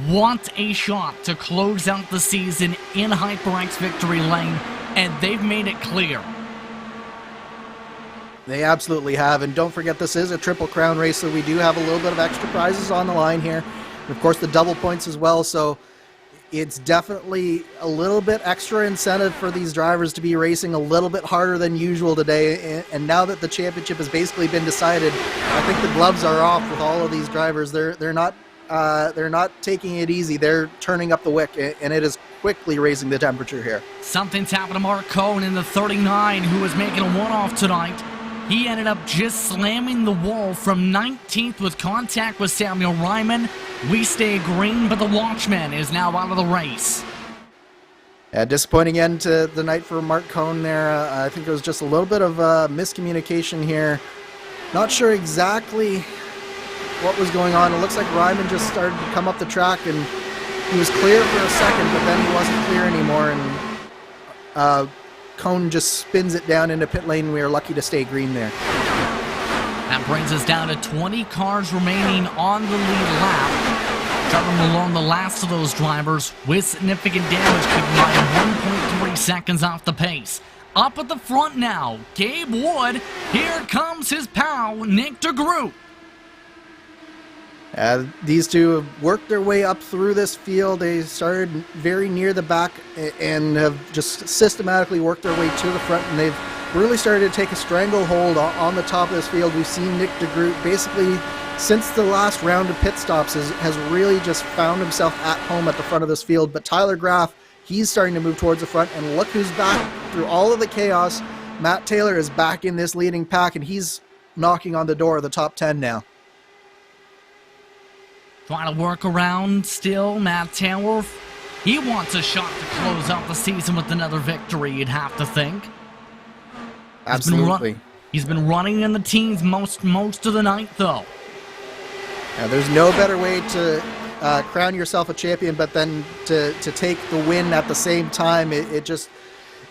want a shot to close out the season in HyperX victory lane, and they've made it clear.
They absolutely have, and don't forget this is a Triple Crown race, so we do have a little bit of extra prizes on the line here. And of course the double points as well, so it's definitely a little bit extra incentive for these drivers to be racing a little bit harder than usual today. And now that the championship has basically been decided, I think the gloves are off with all of these drivers. They're not taking it easy. They're turning up the wick, and it is quickly raising the temperature here.
Something's happened to Mark Cohn in the 39, who was making a one-off tonight. He ended up just slamming the wall from 19th with contact with Samuel Ryman. We stay green, but the Watchman is now out of the race.
Disappointing end to the night for Mark Cohn there. I think it was just a little bit of miscommunication here. Not sure exactly what was going on. It looks like Ryman just started to come up the track, and he was clear for a second, but then he wasn't clear anymore, and Cohn just spins it down into pit lane. We are lucky to stay green there.
That brings us down to 20 cars remaining on the lead lap. Traveling along the last of those drivers with significant damage, keeping by 1.3 seconds off the pace. Up at the front now, Gabe Wood. Here comes his pal, Nick DeGroot.
These two have worked their way up through this field. They started very near the back and have just systematically worked their way to the front, and they've really started to take a stranglehold on the top of this field. We've seen Nick DeGroot basically since the last round of pit stops has really just found himself at home at the front of this field. But Tyler Graff, he's starting to move towards the front, and look who's back through all of the chaos. Matt Taylor is back in this leading pack, and he's knocking on the door of the top 10 now.
Trying to work around still, Matt Taylor. He wants a shot to close out the season with another victory, you'd have to think.
Absolutely.
He's been running in the teens most of the night, though.
There's no better way to crown yourself a champion, but then to take the win at the same time. It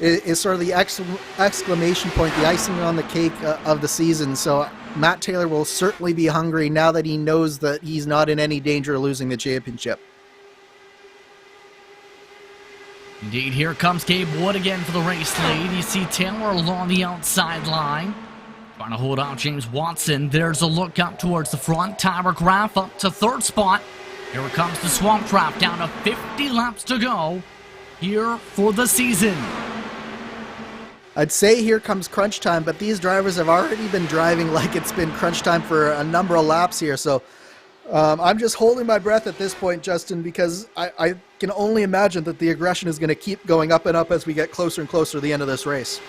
is sort of the exclamation point, the icing on the cake of the season. So Matt Taylor will certainly be hungry now that he knows that he's not in any danger of losing the championship.
Indeed, here comes Gabe Wood again for the race lead. You see Taylor along the outside line, trying to hold out James Watson. There's a look up towards the front. Tyler Graff up to third spot. Here comes the Swamp Trap, down to 50 laps to go here for the season.
I'd say here comes crunch time, but these drivers have already been driving like it's been crunch time for a number of laps here. So I'm just holding my breath at this point, Justin, because I can only imagine that the aggression is going to keep going up and up as we get closer and closer to the end of this race.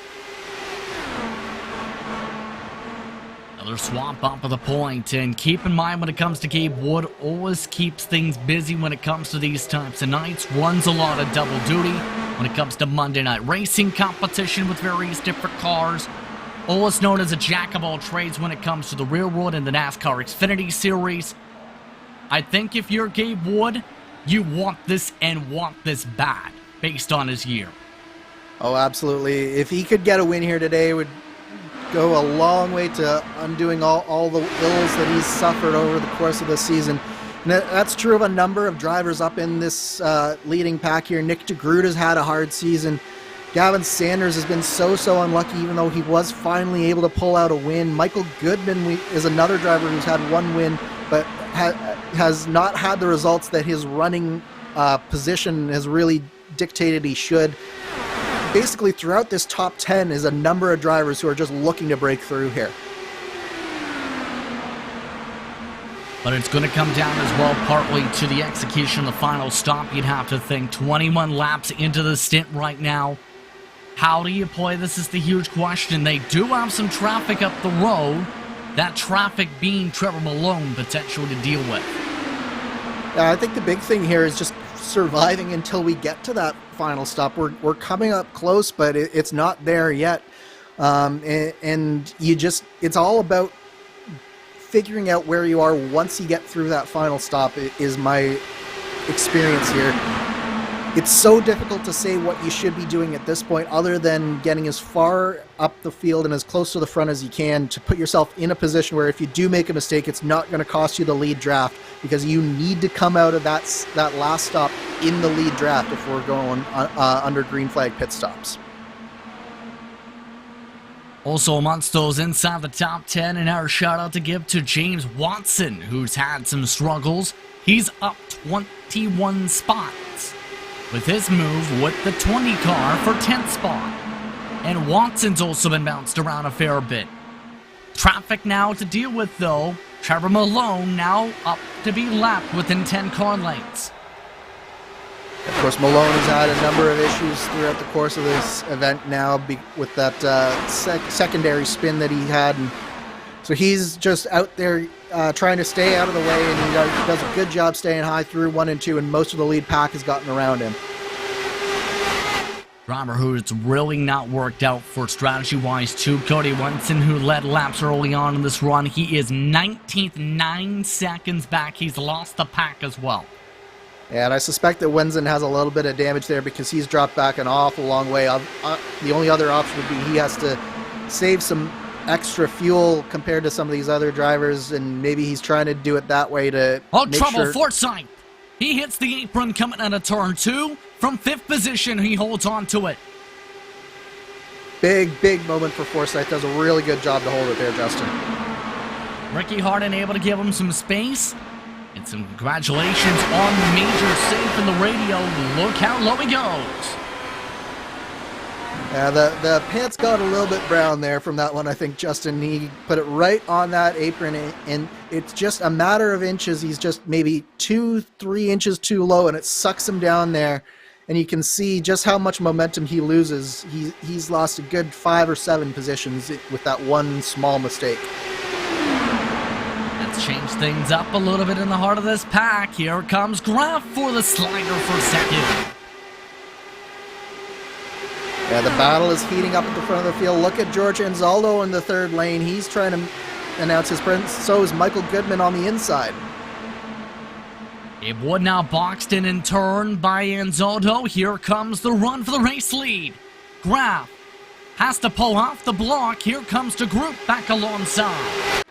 Another swamp up at the point, and keep in mind when it comes to Gabe Wood, always keeps things busy when it comes to these types of nights, runs a lot of double duty when it comes to Monday night racing competition with various different cars. Always known as a jack of all trades when it comes to the railroad and the NASCAR Xfinity Series. I think if you're Gabe Wood, you want this and want this bad. based on his year.
Oh, absolutely. If he could get a win here today, it would go a long way to undoing all the ills that he's suffered over the course of the season. And that's true of a number of drivers up in this leading pack here. Nick DeGroot has had a hard season. Gavin Sanders has been so unlucky, even though he was finally able to pull out a win. Michael Goodman is another driver who's had one win, but has not had the results that his running position has really dictated he should. Basically, throughout this top 10 is a number of drivers who are just looking to break through here.
But it's going to come down as well partly to the execution of the final stop, you'd have to think. 21 laps into the stint right now. How do you play this is the huge question. They do have some traffic up the road. That traffic being Trevor Malone potentially to deal with.
I think the big thing here is just surviving until we get to that final stop. We're coming up close, but it's not there yet. And it's all about figuring out where you are once you get through that final stop is my experience here. It's so difficult to say what you should be doing at this point other than getting as far up the field and as close to the front as you can to put yourself in a position where if you do make a mistake, it's not going to cost you the lead draft, because you need to come out of that last stop in the lead draft if we're going under green flag pit stops.
Also amongst those inside the top 10, and our shout out to give to James Watson, who's had some struggles. He's up 21 spots with his move with the 20 car for 10th spot. And Watson's also been bounced around a fair bit. Traffic now to deal with though. Trevor Malone now up to be lapped within 10 car lengths.
Of course, Malone has had a number of issues throughout the course of this event now with that secondary spin that he had. And so he's just out there trying to stay out of the way, and he does a good job staying high through 1 and 2, and most of the lead pack has gotten around him.
Driver who it's really not worked out for strategy-wise too, Cody Winston, who led laps early on in this run. He is 19th, 9 seconds back. He's lost the pack as well.
And I suspect that Winston has a little bit of damage there because he's dropped back an awful long way. The only other option would be he has to save some extra fuel compared to some of these other drivers, and maybe he's trying to do it that way to make
trouble,
sure.
Forsyth! He hits the apron coming out of turn 2. From 5th position, he holds on to it.
Big moment for Forsyth. Does a really good job to hold it there, Justin.
Ricky Harden able to give him some space. And some congratulations on the major save in the radio. Look how low he goes.
Yeah, the pants got a little bit brown there from that one, I think, Justin. He put it right on that apron, and it's just a matter of inches. He's just maybe 2-3 inches too low, and it sucks him down there. And you can see just how much momentum he loses. He's lost a good 5 or 7 positions with that one small mistake.
Change things up a little bit in the heart of this pack. Here comes Graf for the slider for second.
Yeah, the battle is heating up at the front of the field. Look at George Anzaldo in the third lane. He's trying to announce his presence. So is Michael Goodman on the inside.
Gabe Wood now boxed in turn by Anzaldo. Here comes the run for the race lead. Graf has to pull off the block. Here comes DeGroot back alongside.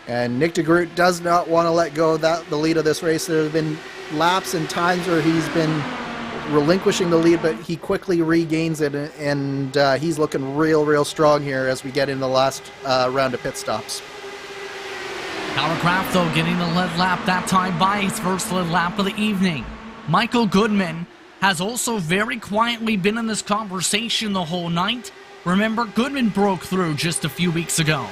And Nick DeGroot does not want to let go of the lead of this race. There have been laps and times where he's been relinquishing the lead, but he quickly regains it, and he's looking real strong here as we get in the last round of pit stops.
Howard Graf, though, getting the lead lap that time by his first lead lap of the evening. Michael Goodman has also very quietly been in this conversation the whole night. Remember, Goodman broke through just a few weeks ago.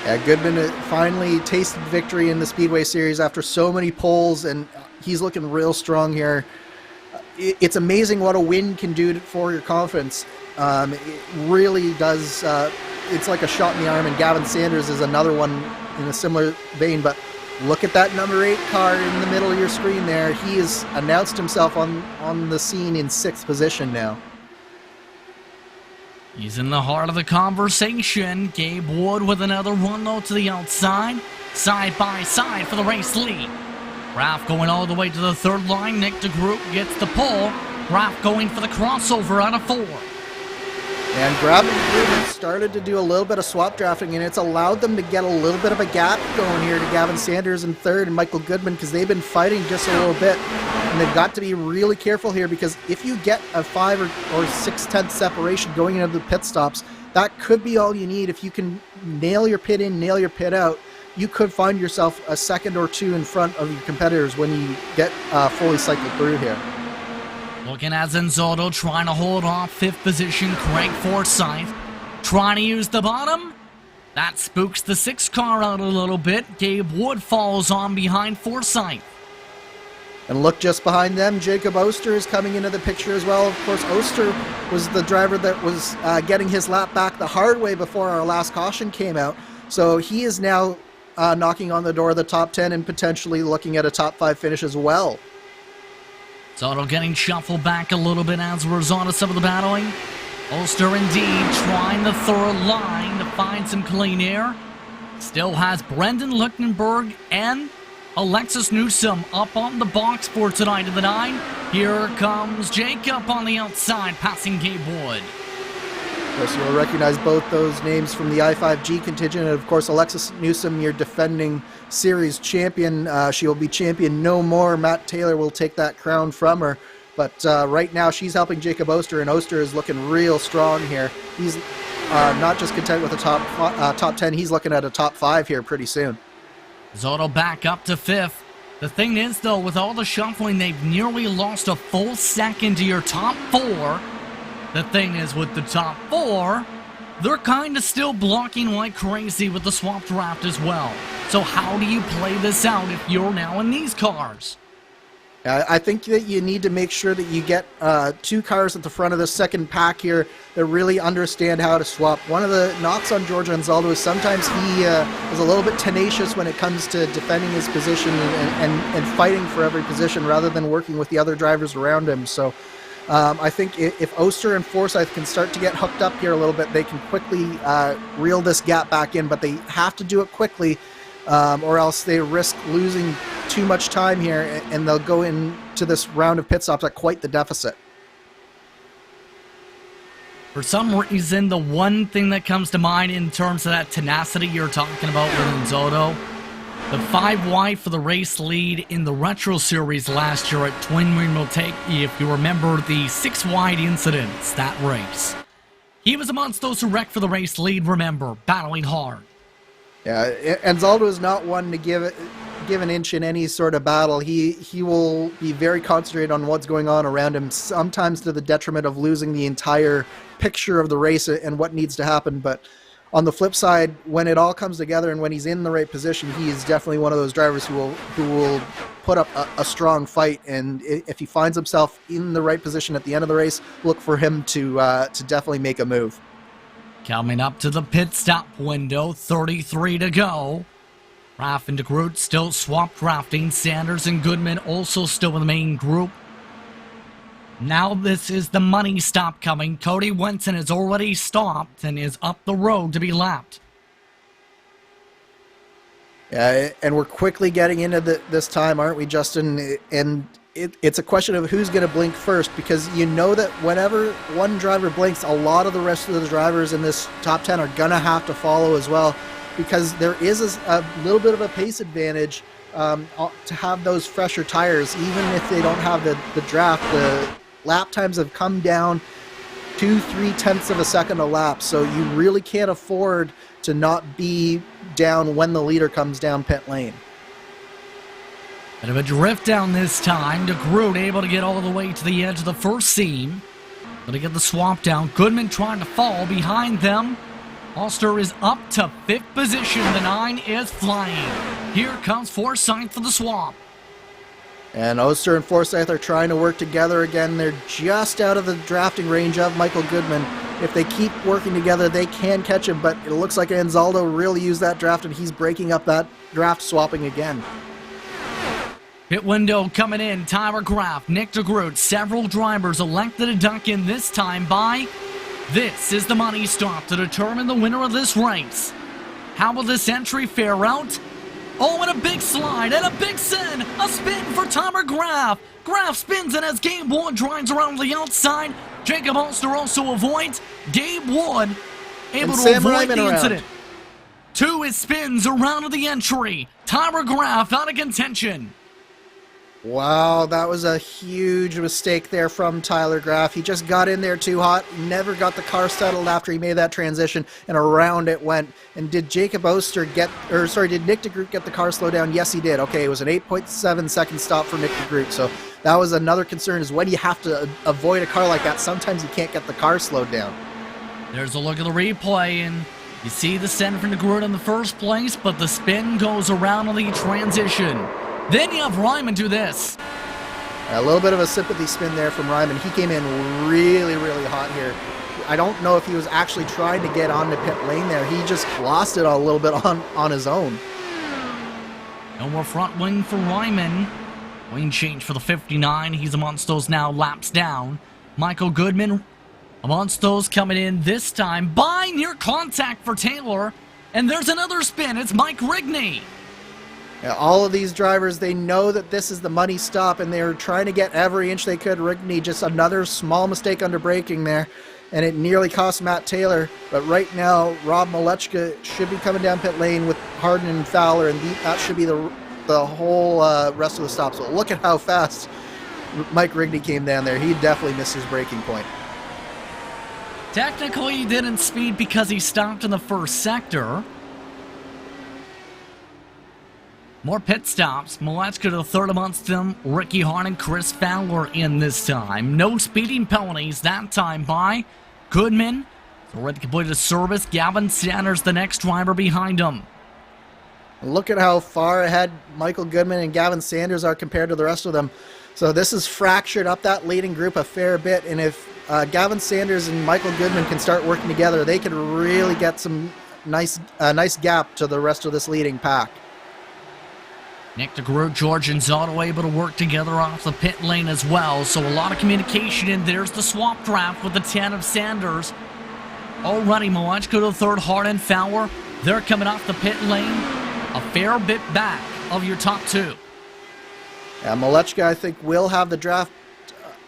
Yeah, Goodman finally tasted victory in the Speedway Series after so many poles, and he's looking real strong here. It's amazing what a win can do for your confidence. It really does. It's like a shot in the arm, and Gavin Sanders is another one in a similar vein. But look at that number 8 car in the middle of your screen there. He has announced himself on the scene in 6th position now.
He's in the heart of the conversation. Gabe Wood with another run though to the outside. Side by side for the race lead. Raf going all the way to the third line. Nick DeGroot gets the pull. Raf going for the crossover out of 4.
And Grab and Groot have started to do a little bit of swap drafting, and it's allowed them to get a little bit of a gap going here to Gavin Sanders in third and Michael Goodman, because they've been fighting just a little bit. And they've got to be really careful here, because if you get a 5 or 6/10 separation going into the pit stops, that could be all you need. If you can nail your pit in, nail your pit out, you could find yourself a second or two in front of your competitors when you get fully cycled through here.
Looking at Zenzoto trying to hold off 5th position. Craig Forsyth trying to use the bottom. That spooks the 6 car out a little bit. Gabe Wood falls on behind Forsyth.
And look just behind them, Jacob Oster is coming into the picture as well. Of course, Oster was the driver that was getting his lap back the hard way before our last caution came out. So he is now knocking on the door of the top 10 and potentially looking at a top 5 finish as well.
Soto getting shuffled back a little bit as a result of some of the battling. Oster indeed trying the third line to find some clean air. Still has Brendan Lichtenberg and Alexis Newsom up on the box for tonight in the 9. Here comes Jacob on the outside, passing Gabe Wood.
Of course, you'll recognize both those names from the I5G contingent. And of course, Alexis Newsom, your defending series champion. She will be champion no more. Matt Taylor will take that crown from her. But right now, she's helping Jacob Oster, and Oster is looking real strong here. He's not just content with the top 10, he's looking at a top 5 here pretty soon.
Zotto back up to 5th. The thing is, though, with all the shuffling, they've nearly lost a full second to your top 4. The thing is, with the top 4, they're kind of still blocking like crazy with the swap draft as well. So how do you play this out if you're now in these cars?
I think that you need to make sure that you get 2 cars at the front of the second pack here that really understand how to swap. One of the knocks on George Anzaldo is sometimes he is a little bit tenacious when it comes to defending his position and fighting for every position rather than working with the other drivers around him. So I think if Oster and Forsyth can start to get hooked up here a little bit, they can quickly reel this gap back in, but they have to do it quickly or else they risk losing too much time here, and they'll go into this round of pit stops at quite the deficit.
For some reason, the one thing that comes to mind in terms of that tenacity you're talking about with Nzoto, the 5 wide for the race lead in the Retro Series last year at Twin Wing will take, if you remember the 6 wide incidents, that race. He was amongst those who wrecked for the race lead, remember, battling hard.
Yeah, Anzaldo is not one to give an inch in any sort of battle. He will be very concentrated on what's going on around him, sometimes to the detriment of losing the entire picture of the race and what needs to happen. But on the flip side, when it all comes together and when he's in the right position, he is definitely one of those drivers who will put up a strong fight. And if he finds himself in the right position at the end of the race, look for him to definitely make a move.
Coming up to the pit stop window, 33 to go. Raff and DeGroot still swap drafting. Sanders and Goodman also still in the main group. Now this is the money stop coming. Cody Wenson has already stopped and is up the road to be lapped.
Yeah, and we're quickly getting into this time, aren't we, Justin? And it's a question of who's going to blink first, because you know that whenever one driver blinks, a lot of the rest of the drivers in this top 10 are going to have to follow as well, because there is a little bit of a pace advantage to have those fresher tires. Even if they don't have the draft, the lap times have come down 2-3 tenths of a second a lap, so you really can't afford to not be down when the leader comes down pit lane.
Bit of a drift down this time. DeGroot able to get all the way to the edge of the first seam. Gonna get the swap down. Goodman trying to fall behind them. Oster is up to 5th position. The 9 is flying. Here comes Forsyth for the swap.
And Oster and Forsyth are trying to work together again. They're just out of the drafting range of Michael Goodman. If they keep working together, they can catch him, but it looks like Anzaldo really used that draft, and he's breaking up that draft swapping again.
Pit window coming in. Tyler Graff, Nick DeGroot, several drivers elected to duck in this time by... This is the money stop to determine the winner of this race. How will this entry fare out? Oh, and a big slide, and a big sin! A spin for Tyler Graf! Graf spins, and as Gabe Wood drives around the outside, Jacob Ulster also avoids. Gabe Wood able to
Sam
avoid
Ryman
the
around.
incident. To his spins around of the entry. Tyler Graf out of contention.
Wow, that was a huge mistake there from Tyler Graf. He just got in there too hot, never got the car settled after he made that transition, and around it went. And did Jacob Oster did Nick de Groot get the car slowed down? Yes, he did. Okay, it was an 8.7 second stop for Nick de Groot, so that was another concern, is when you have to avoid a car like that, sometimes you can't get the car slowed down.
There's a look at the replay, and you see the send from de Groot in the first place, but the spin goes around on the transition. Then you have Ryman do this.
A little bit of a sympathy spin there from Ryman. He came in really, really hot here. I don't know if he was actually trying to get onto pit lane there. He just lost it a little bit on his own.
No more front wing for Ryman. Wing change for the 59. He's amongst those now, laps down. Michael Goodman amongst those coming in this time. By near contact for Taylor. And there's another spin. It's Mike Rigney.
Yeah, all of these drivers, they know that this is the money stop, and they're trying to get every inch they could. Rigney, just another small mistake under braking there, and it nearly cost Matt Taylor. But right now, Rob Malechka should be coming down pit lane with Harden and Fowler, and that should be the whole rest of the stop. So look at how fast Mike Rigney came down there. He definitely missed his braking point.
Technically, he didn't speed because he stopped in the first sector. More pit stops. Malechka to third amongst them. Ricky Hart and Chris Fowler in this time. No speeding penalties that time by Goodman. Already completed a service. Gavin Sanders, the next driver behind him.
Look at how far ahead Michael Goodman and Gavin Sanders are compared to the rest of them. So this has fractured up that leading group a fair bit. And if Gavin Sanders and Michael Goodman can start working together, they could really get some nice gap to the rest of this leading pack.
Nick de Groot, George and Zotto able to work together off the pit lane as well. So a lot of communication, and there's the swap draft with the 10 of Sanders. Already Malechka to the third, Hart and Fowler. They're coming off the pit lane a fair bit back of your top two.
Yeah, Malechka, I think, will have the draft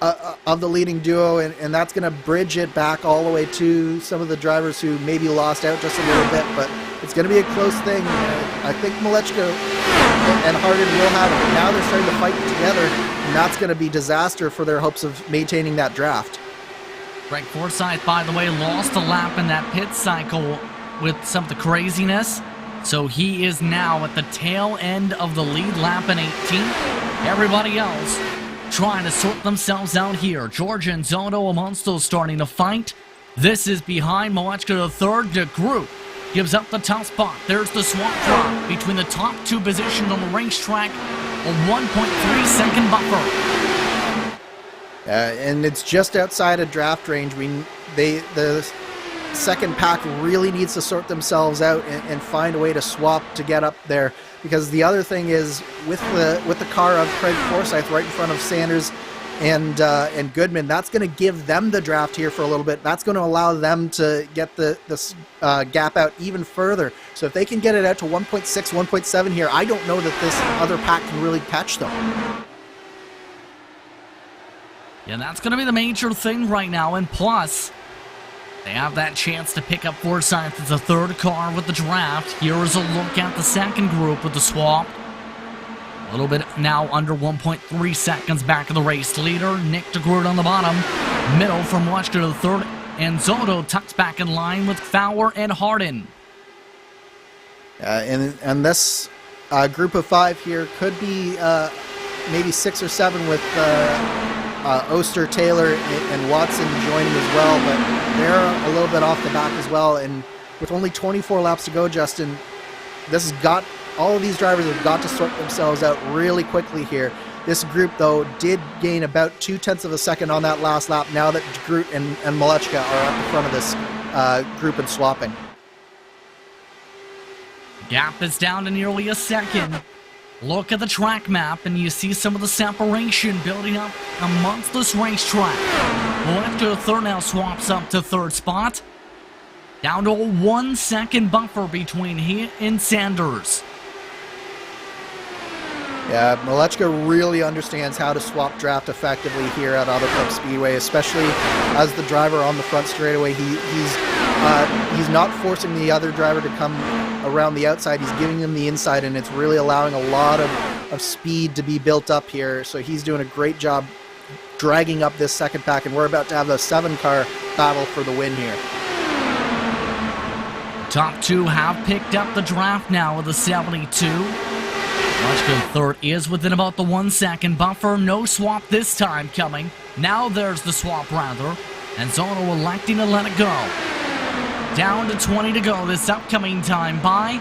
of the leading duo, and that's going to bridge it back all the way to some of the drivers who maybe lost out just a little bit, but it's going to be a close thing. I think Malechka and Harden will have it. Now they're starting to fight together, and that's going to be disaster for their hopes of maintaining that draft.
Greg Forsyth, by the way, lost a lap in that pit cycle with some of the craziness. So he is now at the tail end of the lead lap in 18th. Everybody else trying to sort themselves out here. George and Zotto amongst those starting to fight. This is behind Malechka to the third. De Groot gives up the top spot. There's the swap drop between the top two positions on the racetrack. A 1.3 second buffer.
And it's just outside of draft range. The second pack really needs to sort themselves out and find a way to swap to get up there, because the other thing is with the car of Craig Forsyth right in front of Sanders and Goodman, that's going to give them the draft here for a little bit. That's going to allow them to get this gap out even further. So if they can get it out to 1.6, 1.7 here, I don't know that this other pack can really catch them.
Yeah, that's going to be the major thing right now, and plus they have that chance to pick up Forsyth as a third car with the draft. Here is a look at the second group with the swap. A little bit now under 1.3 seconds back of the race leader. Nick de Groot on the bottom. Middle from Malechka to the third. And Zotto tucks back in line with Fowler and Harden.
And this group of five here could be maybe 6 or 7 with Oster, Taylor, and Watson joining as well, but they're a little bit off the back as well. And with only 24 laps to go, Justin, all of these drivers have got to sort themselves out really quickly here. This group, though, did gain about 0.2 of a second on that last lap now that Groot and Malechka are at the front of this group and swapping.
Gap is down to nearly a second. Look at the track map, and you see some of the separation building up amongst this racetrack. Malechka to third now swaps up to third spot. Down to a 1 second buffer between he and Sanders.
Yeah, Malechka really understands how to swap draft effectively here at Autoclub Speedway, especially as the driver on the front straightaway. He's not forcing the other driver to come around the outside. He's giving him the inside, and it's really allowing a lot of speed to be built up here. So he's doing a great job dragging up this second pack, and we're about to have a 7-car battle for the win here.
Top two have picked up the draft now with a 72. Malechka third is within about the 1 second buffer. No swap this time coming. Now there's the swap rather. And Zono electing to let it go. Down to 20 to go this upcoming time by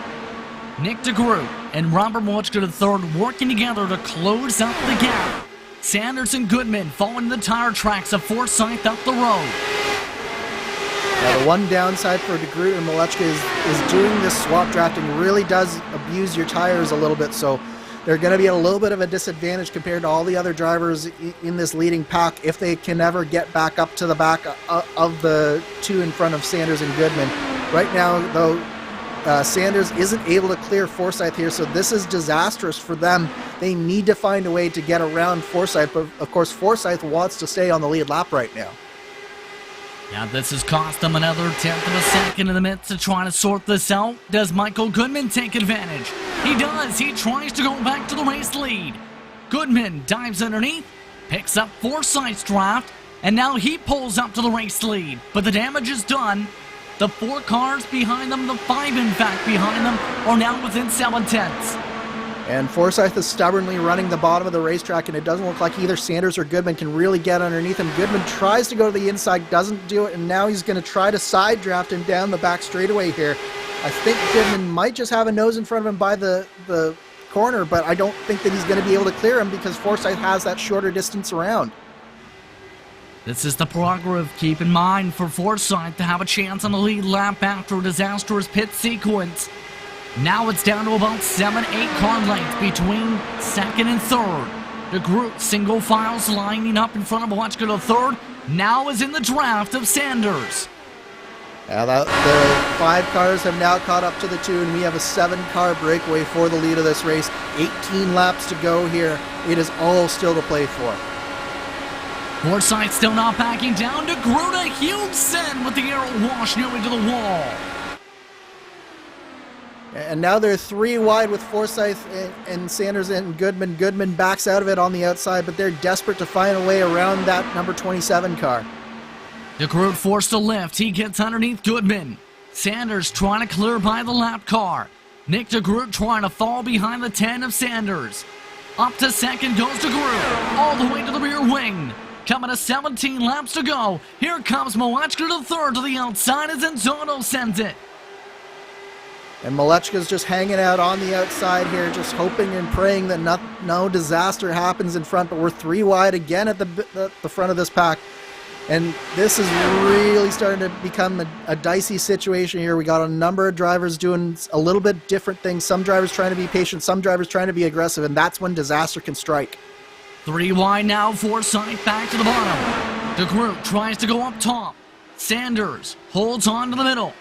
Nick DeGroot and Robert Malechka III working together to close up the gap. Sanders and Goodman following the tire tracks of Forsyth up the road.
Now the one downside for DeGroot and Malechka is doing this swap drafting really does abuse your tires a little bit, so they're going to be at a little bit of a disadvantage compared to all the other drivers in this leading pack if they can ever get back up to the back of the two in front of Sanders and Goodman. Right now, though, Sanders isn't able to clear Forsyth here, so this is disastrous for them. They need to find a way to get around Forsyth, but of course Forsyth wants to stay on the lead lap right now.
Now this has cost them another 1/10 of a second in the midst of trying to sort this out. Does Michael Goodman take advantage? He does. He tries to go back to the race lead. Goodman dives underneath, picks up Forsyth's draft, and now he pulls up to the race lead. But the damage is done. The 4 cars behind them, the 5 in fact behind them, are now within 7/10.
And Forsyth is stubbornly running the bottom of the racetrack, and it doesn't look like either Sanders or Goodman can really get underneath him. Goodman tries to go to the inside, doesn't do it, and now he's going to try to side draft him down the back straightaway here. I think Goodman might just have a nose in front of him by the corner, but I don't think that he's going to be able to clear him because Forsyth has that shorter distance around.
This is the prerogative, keep in mind, for Forsyth to have a chance on the lead lap after a disastrous pit sequence. Now it's down to about 7-8 car lengths between second and third. DeGroot single files lining up in front of Malechka III. Now is in the draft of Sanders.
Now the 5 cars have now caught up to the 2, and we have a 7-car breakaway for the lead of this race. 18 laps to go here. It is all still to play for.
Forsyth still not backing down. DeGroot a huge send with the aero wash nearly to the wall.
And now they're 3 wide with Forsyth and Sanders and Goodman. Goodman backs out of it on the outside, but they're desperate to find a way around that number 27 car.
DeGroot forced a lift. He gets underneath Goodman. Sanders trying to clear by the lap car. Nick DeGroot trying to fall behind the 10 of Sanders. Up to second goes DeGroot, all the way to the rear wing. Coming to 17 laps to go. Here comes Malechka III to the outside as Enzono sends it.
And Malechka's just hanging out on the outside here, just hoping and praying that no disaster happens in front. But we're 3 wide again at the front of this pack. And this is really starting to become a dicey situation here. We got a number of drivers doing a little bit different things. Some drivers trying to be patient, some drivers trying to be aggressive, and that's when disaster can strike.
3 wide now, Forsyth back to the bottom. DeGroot tries to go up top. Sanders holds on to the middle.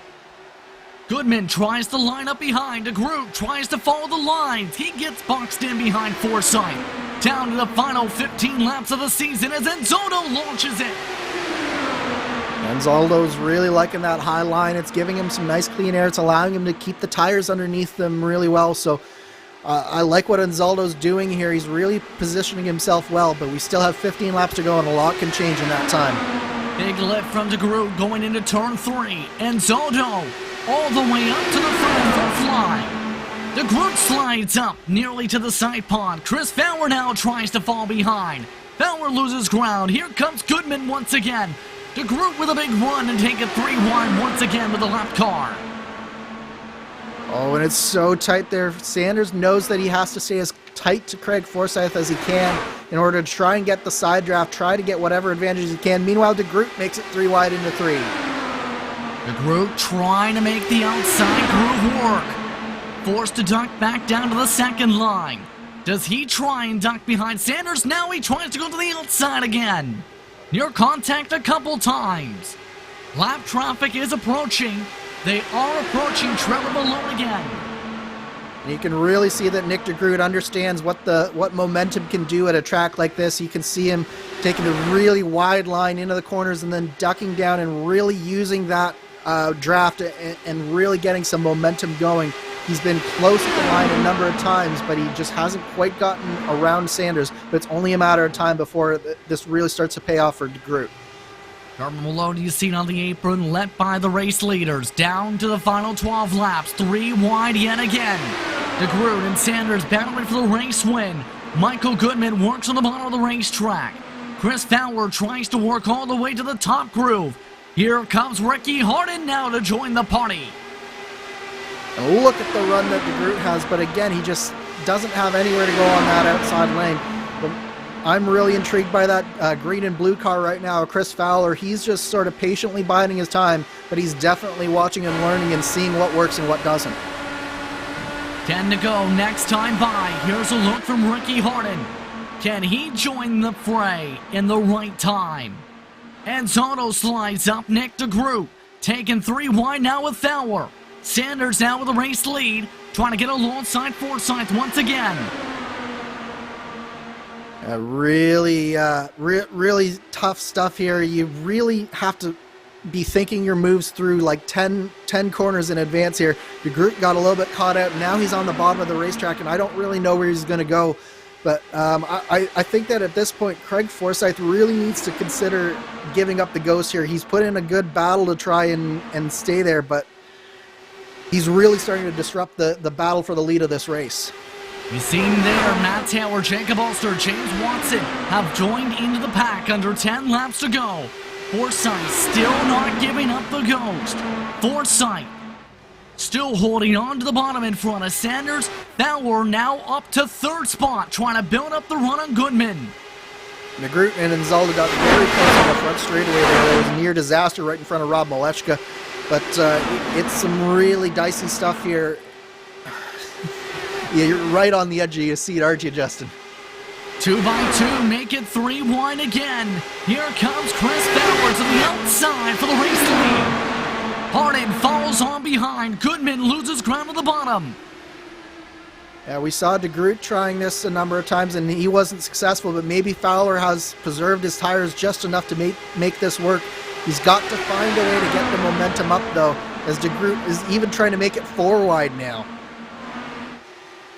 Goodman tries to line up behind. DeGroot tries to follow the lines. He gets boxed in behind Forsyth. Down to the final 15 laps of the season as Enzono launches it.
Enzaldo's really liking that high line. It's giving him some nice clean air. It's allowing him to keep the tires underneath them really well. So I like what Enzaldo's doing here. He's really positioning himself well, but we still have 15 laps to go and a lot can change in that time.
Big lift from DeGroot going into turn 3. Enzono all the way up to the front for a fly. DeGroot slides up nearly to the side pod. Chris Fowler now tries to fall behind. Fowler loses ground. Here comes Goodman once again. DeGroot with a big run and take it 3 wide once again with the lap car.
Oh, and it's so tight there. Sanders knows that he has to stay as tight to Craig Forsyth as he can in order to try and get the side draft, try to get whatever advantages he can. Meanwhile, DeGroot makes it 3 wide into 3.
DeGroot trying to make the outside groove work. Forced to duck back down to the second line. Does he try and duck behind Sanders? Now he tries to go to the outside again. Near contact a couple times. Lap traffic is approaching. They are approaching Trevor Malone again.
And you can really see that Nick DeGroot understands what momentum can do at a track like this. You can see him taking a really wide line into the corners and then ducking down and really using that draft and really getting some momentum going. He's been close at the line a number of times, but he just hasn't quite gotten around Sanders. But it's only a matter of time before this really starts to pay off for DeGroot.
Carmen Maloney is seen on the apron, led by the race leaders. Down to the final 12 laps, 3 wide yet again. DeGroot and Sanders battling for the race win. Michael Goodman works on the bottom of the racetrack. Chris Fowler tries to work all the way to the top groove. Here comes Ricky Harden now to join the party.
And look at the run that DeGroot has, but again, he just doesn't have anywhere to go on that outside lane. But I'm really intrigued by that green and blue car right now. Chris Fowler, he's just sort of patiently biding his time, but he's definitely watching and learning and seeing what works and what doesn't.
10 to go, next time by. Here's a look from Ricky Harden. Can he join the fray in the right time? And Zotto slides up Nick DeGroot, taking 3 wide now with Fowler. Sanders now with a race lead, trying to get alongside Forsyth once again.
Really tough stuff here. You really have to be thinking your moves through like 10 corners in advance here. DeGroot got a little bit caught out. Now he's on the bottom of the racetrack, and I don't really know where he's going to go. But I think that at this point, Craig Forsyth really needs to consider giving up the ghost here. He's put in a good battle to try and stay there, but he's really starting to disrupt the battle for the lead of this race.
You see him there, Matt Taylor, Jacob Ulster, James Watson have joined into the pack under 10 laps to go. Forsyth still not giving up the ghost. Forsyth still holding on to the bottom in front of Sanders. Fowler now up to 3rd spot, trying to build up the run on Goodman.
DeGroot and Anzaldo got very close on the front straightaway there. There was a near disaster right in front of Rob Malechka. But it's some really dicey stuff here. Yeah, you're right on the edge of your seat, aren't you, Justin?
2 by 2, make it 3 wide again. Here comes Chris Fowler to the outside for the race lead. Harden falls on behind. Goodman loses ground at the bottom.
Yeah, we saw DeGroot trying this a number of times, and he wasn't successful, but maybe Fowler has preserved his tires just enough to make this work. He's got to find a way to get the momentum up, though, as DeGroot is even trying to make it 4 wide now.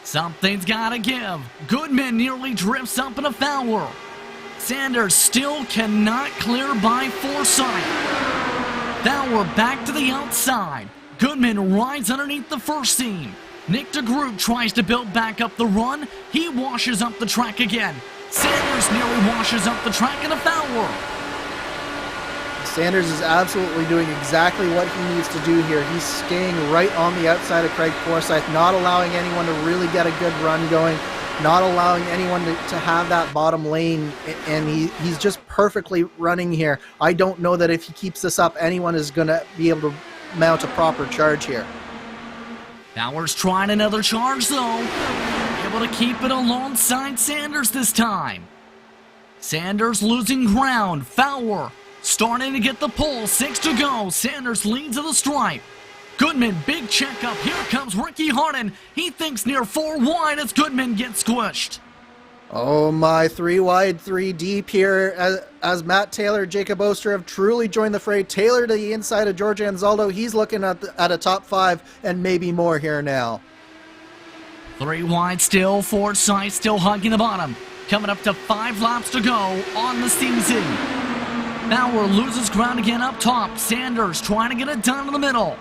Something's gotta give. Goodman nearly drifts up into Fowler. Sanders still cannot clear by Forsyth. Fowler back to the outside. Goodman rides underneath the first seam. Nick DeGroot tries to build back up the run. He washes up the track again. Sanders nearly washes up the track into Fowler.
Sanders is absolutely doing exactly what he needs to do here. He's staying right on the outside of Craig Forsyth, not allowing anyone to really get a good run going, not allowing anyone to have that bottom lane, and he's just perfectly running here. I don't know that if he keeps this up, anyone is going to be able to mount a proper charge here.
Fowler's trying another charge, though. Able to keep it alongside Sanders this time. Sanders losing ground. Fowler starting to get the pull. 6 to go. Sanders leads to the stripe. Goodman, big checkup. Here comes Ricky Harden. He thinks near 4 wide as Goodman gets squished.
Oh my, 3 wide, 3 deep here as Matt Taylor, Jacob Oster have truly joined the fray. Taylor to the inside of George Anzaldo. He's looking at a top 5 and maybe more here now.
3 wide still. Forsyth still hugging the bottom. Coming up to 5 laps to go on the season. Fowler loses ground again up top. Sanders trying to get it done in the middle.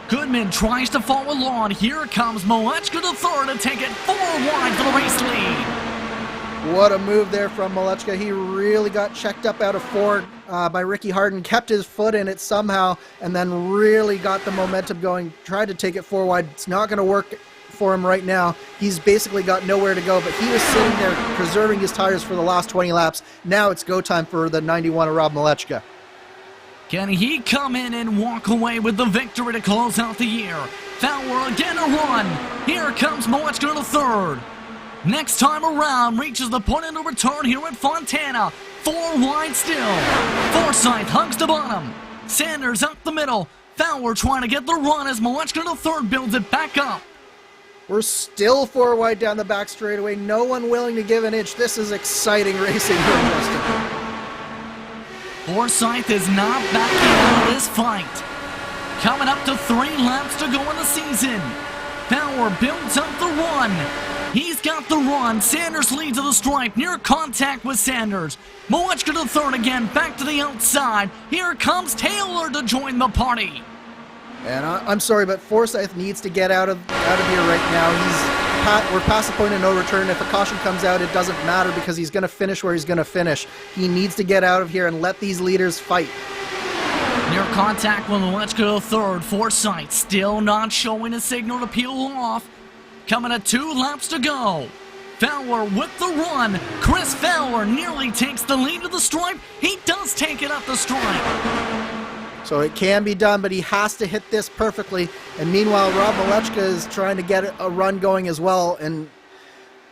Goodman tries to follow along. Here comes Malechka to 3rd to take it 4 wide for the race lead.
What a move there from Malechka. He really got checked up out of 4 by Ricky Harden, kept his foot in it somehow, and then really got the momentum going. Tried to take it 4 wide. It's not going to work for him right now. He's basically got nowhere to go, but he was sitting there preserving his tires for the last 20 laps. Now it's go time for the 91 of Rob Malechka.
Can he come in and walk away with the victory to close out the year? Fowler again a run. Here comes Malechka to 3rd. Next time around, reaches the point of no return here at Fontana. 4 wide still. Forsyth hugs the bottom. Sanders up the middle. Fowler trying to get the run as Malechka to 3rd builds it back up.
We're still 4 wide down the back straightaway. No one willing to give an inch. This is exciting racing here, Justin.
Forsyth is not backing out of this fight. Coming up to 3 laps to go in the season. Fowler builds up the run. He's got the run. Sanders leads to the stripe. Near contact with Sanders. Moechka to third again. Back to the outside. Here comes Taylor to join the party.
And I'm sorry, but Forsyth needs to get out of here right now. We're past the point of no return. If a caution comes out, it doesn't matter because he's going to finish where he's going to finish. He needs to get out of here and let these leaders fight.
Near contact with Moechka to third. Forsyth still not showing a signal to peel off. Coming at 2 laps to go. Fowler with the run. Chris Fowler nearly takes the lead of the stripe. He does take it up the stripe.
So it can be done, but he has to hit this perfectly. And meanwhile, Rob Moechka is trying to get a run going as well. And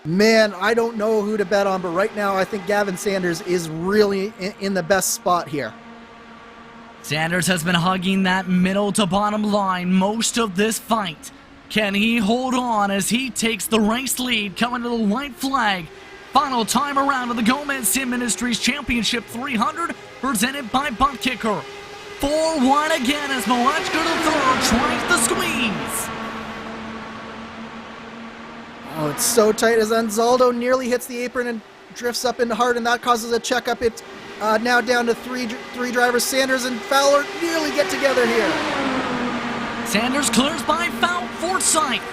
man, I don't know who to bet on, but right now I think Gavin Sanders is really in the best spot here.
Sanders has been hugging that middle to bottom line most of this fight. Can he hold on as he takes the race lead coming to the white flag? Final time around of the Gomez Sim Industries Championship 300 presented by ButtKicker. 4 wide again as Moechka to third tries to squeeze.
Oh, it's so tight as Anzaldo nearly hits the apron and drifts up into hard, and that causes a checkup. It's now down to three drivers. Sanders and Fowler nearly get together here.
Sanders clears by Forsyth.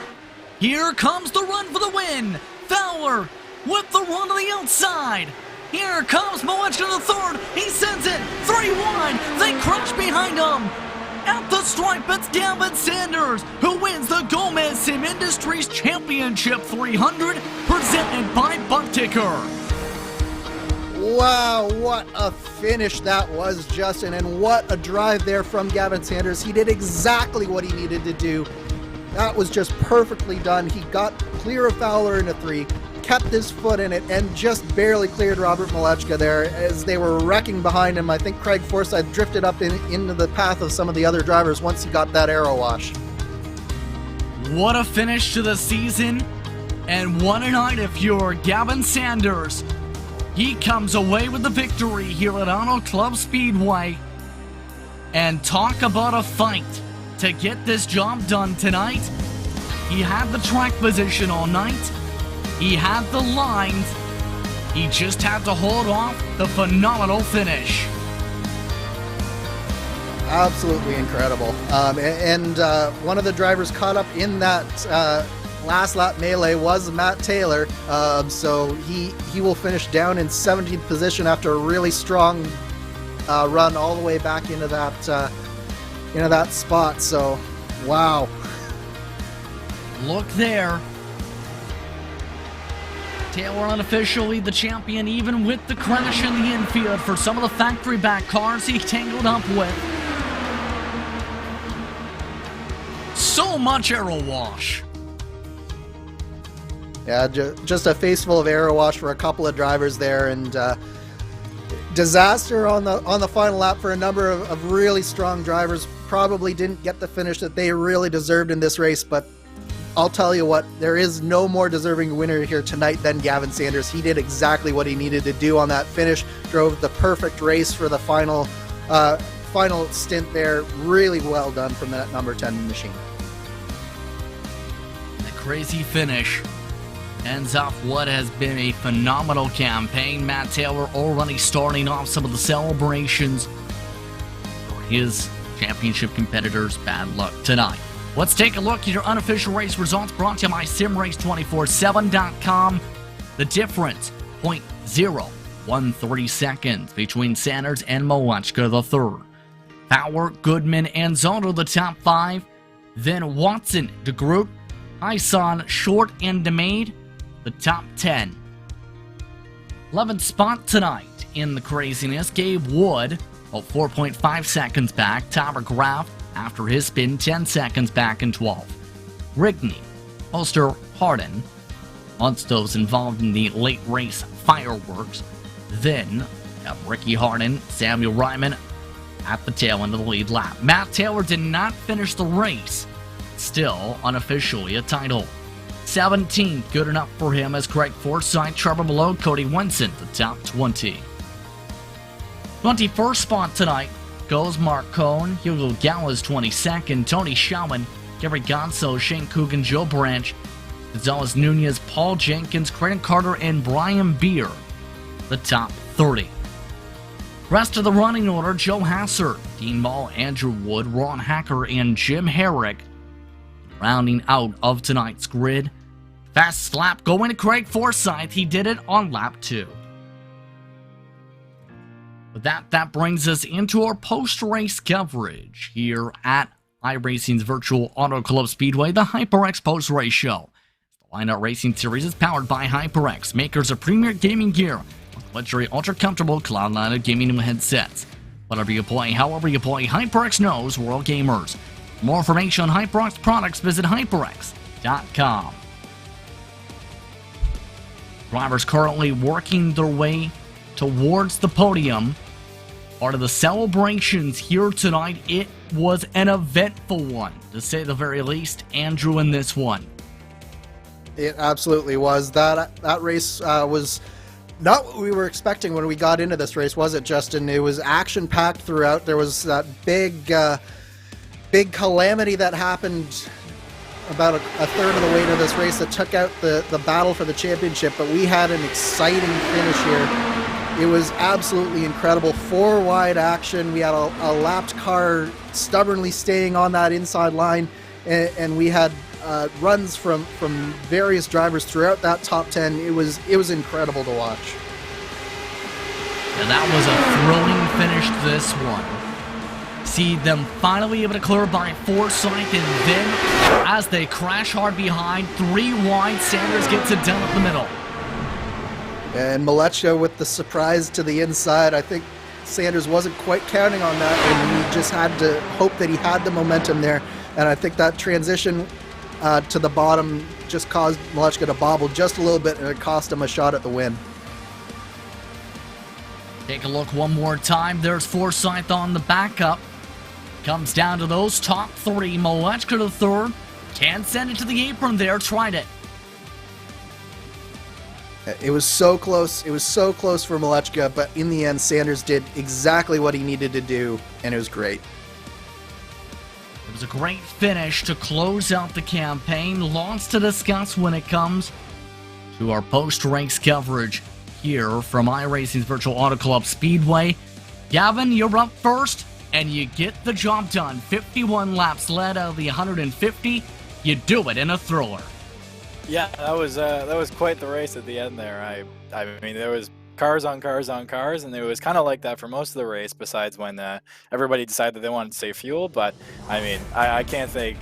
Here comes the run for the win. Fowler with the run to the outside. Here comes Moechka to third. He sends it 3 wide. They crash behind him. At the stripe, it's Gavin Sanders who wins the Gomez Sim Industries Championship 300 presented by ButtKicker.
Wow, what a finish that was, Justin, and what a drive there from Gavin Sanders. He did exactly what he needed to do. That was just perfectly done. He got clear of Fowler into 3, kept his foot in it, and just barely cleared Robert Moechka there as they were wrecking behind him. I think Craig Forsyth drifted up into the path of some of the other drivers once he got that arrow wash.
What a finish to the season, and what a night if you're Gavin Sanders. He comes away with the victory here at Auto Club Speedway. And talk about a fight to get this job done tonight. He had the track position all night. He had the lines. He just had to hold off the phenomenal finish.
Absolutely incredible. And one of the drivers caught up in that last lap melee was Matt Taylor. So he will finish down in 17th position after a really strong run all the way back into that spot. So, wow.
Look there. Taylor unofficially the champion, even with the crash in the infield for some of the factory back cars he tangled up with. So much arrow wash.
Yeah, just a face full of arrow wash for a couple of drivers there, and disaster on the final lap for a number of really strong drivers. Probably didn't get the finish that they really deserved in this race, but I'll tell you what, there is no more deserving winner here tonight than Gavin Sanders. He did exactly what he needed to do on that finish, drove the perfect race for the final stint there. Really well done from that number 10 machine.
The crazy finish ends off what has been a phenomenal campaign. Matt Taylor already starting off some of the celebrations for his championship competitors. Bad luck tonight. Let's take a look at your unofficial race results brought to you by simrace247.com. The difference, 0.013 seconds between Sanders and Moechka the third. Fowler, Goodman, and Zono the top 5. Then Watson, DeGroot, Hyson, Short, and DeMade the top 10. 11th spot tonight in the craziness, Gabe Wood, 4.5 seconds back. Tyler Graff, after his spin, 10 seconds back in 12th. Rigney, Ulster Harden, amongst those involved in the late race fireworks. Then, got Ricky Harden, Samuel Ryman at the tail end of the lead lap. Matt Taylor did not finish the race. Still unofficially a title. 17th, good enough for him as Craig Forsyth, sharper below Cody Wenson, the top 20. 21st spot tonight goes Mark Cohn, Hugo Gallas 22nd, Tony Schauman, Gary Gonzo, Shane Coogan, Joe Branch, Gonzalez Nunez, Paul Jenkins, Creighton Carter, and Brian Beer, the top 30. Rest of the running order, Joe Hasser, Dean Ball, Andrew Wood, Ron Hacker, and Jim Herrick, rounding out of tonight's grid. Fast lap going to Craig Forsyth. He did it on lap 2. With that brings us into our post-race coverage here at iRacing's Virtual Auto Club Speedway, the HyperX post-race show. The Lionheart Racing Series is powered by HyperX, makers of premier gaming gear with luxury ultra-comfortable cloud-mounted gaming headsets. Whatever you play, however you play, HyperX knows we're all gamers. For more information on HyperX products, visit hyperx.com. Drivers currently working their way towards the podium. Part of the celebrations here tonight, it was an eventful one, to say the very least. Andrew, in this one.
It absolutely was. That race was not what we were expecting when we got into this race, was it, Justin? It was action-packed throughout. There was that big calamity that happened about a third of the way to this race that took out the battle for the championship, but we had an exciting finish here. It was absolutely incredible. 4 wide action. We had a lapped car stubbornly staying on that inside line, and we had runs from various drivers throughout that top 10. It was incredible to watch.
And that was a thrilling finish to this one. See them finally able to clear by Forsyth, and then as they crash hard behind, 3 wide, Sanders gets it down up the middle.
And Malechka with the surprise to the inside. I think Sanders wasn't quite counting on that, and he just had to hope that he had the momentum there. And I think that transition to the bottom just caused Malechka to bobble just a little bit, and it cost him a shot at the win.
Take a look one more time. There's Forsyth on the backup. Comes down to those top 3. Malechka to third. Can't send it to the apron there. Tried it.
It was so close. It was so close for Malechka, but in the end, Sanders did exactly what he needed to do, and it was great.
It was a great finish to close out the campaign. Lots to discuss when it comes to our post-race coverage here from iRacing's Virtual Auto Club Speedway. Gavin, you're up first, and you get the job done. 51 laps led out of the 150. You do it in a thriller.
Yeah, that was quite the race at the end there. I mean, there was cars on cars on cars, and it was kind of like that for most of the race, besides when everybody decided that they wanted to save fuel. But I mean, I can't think.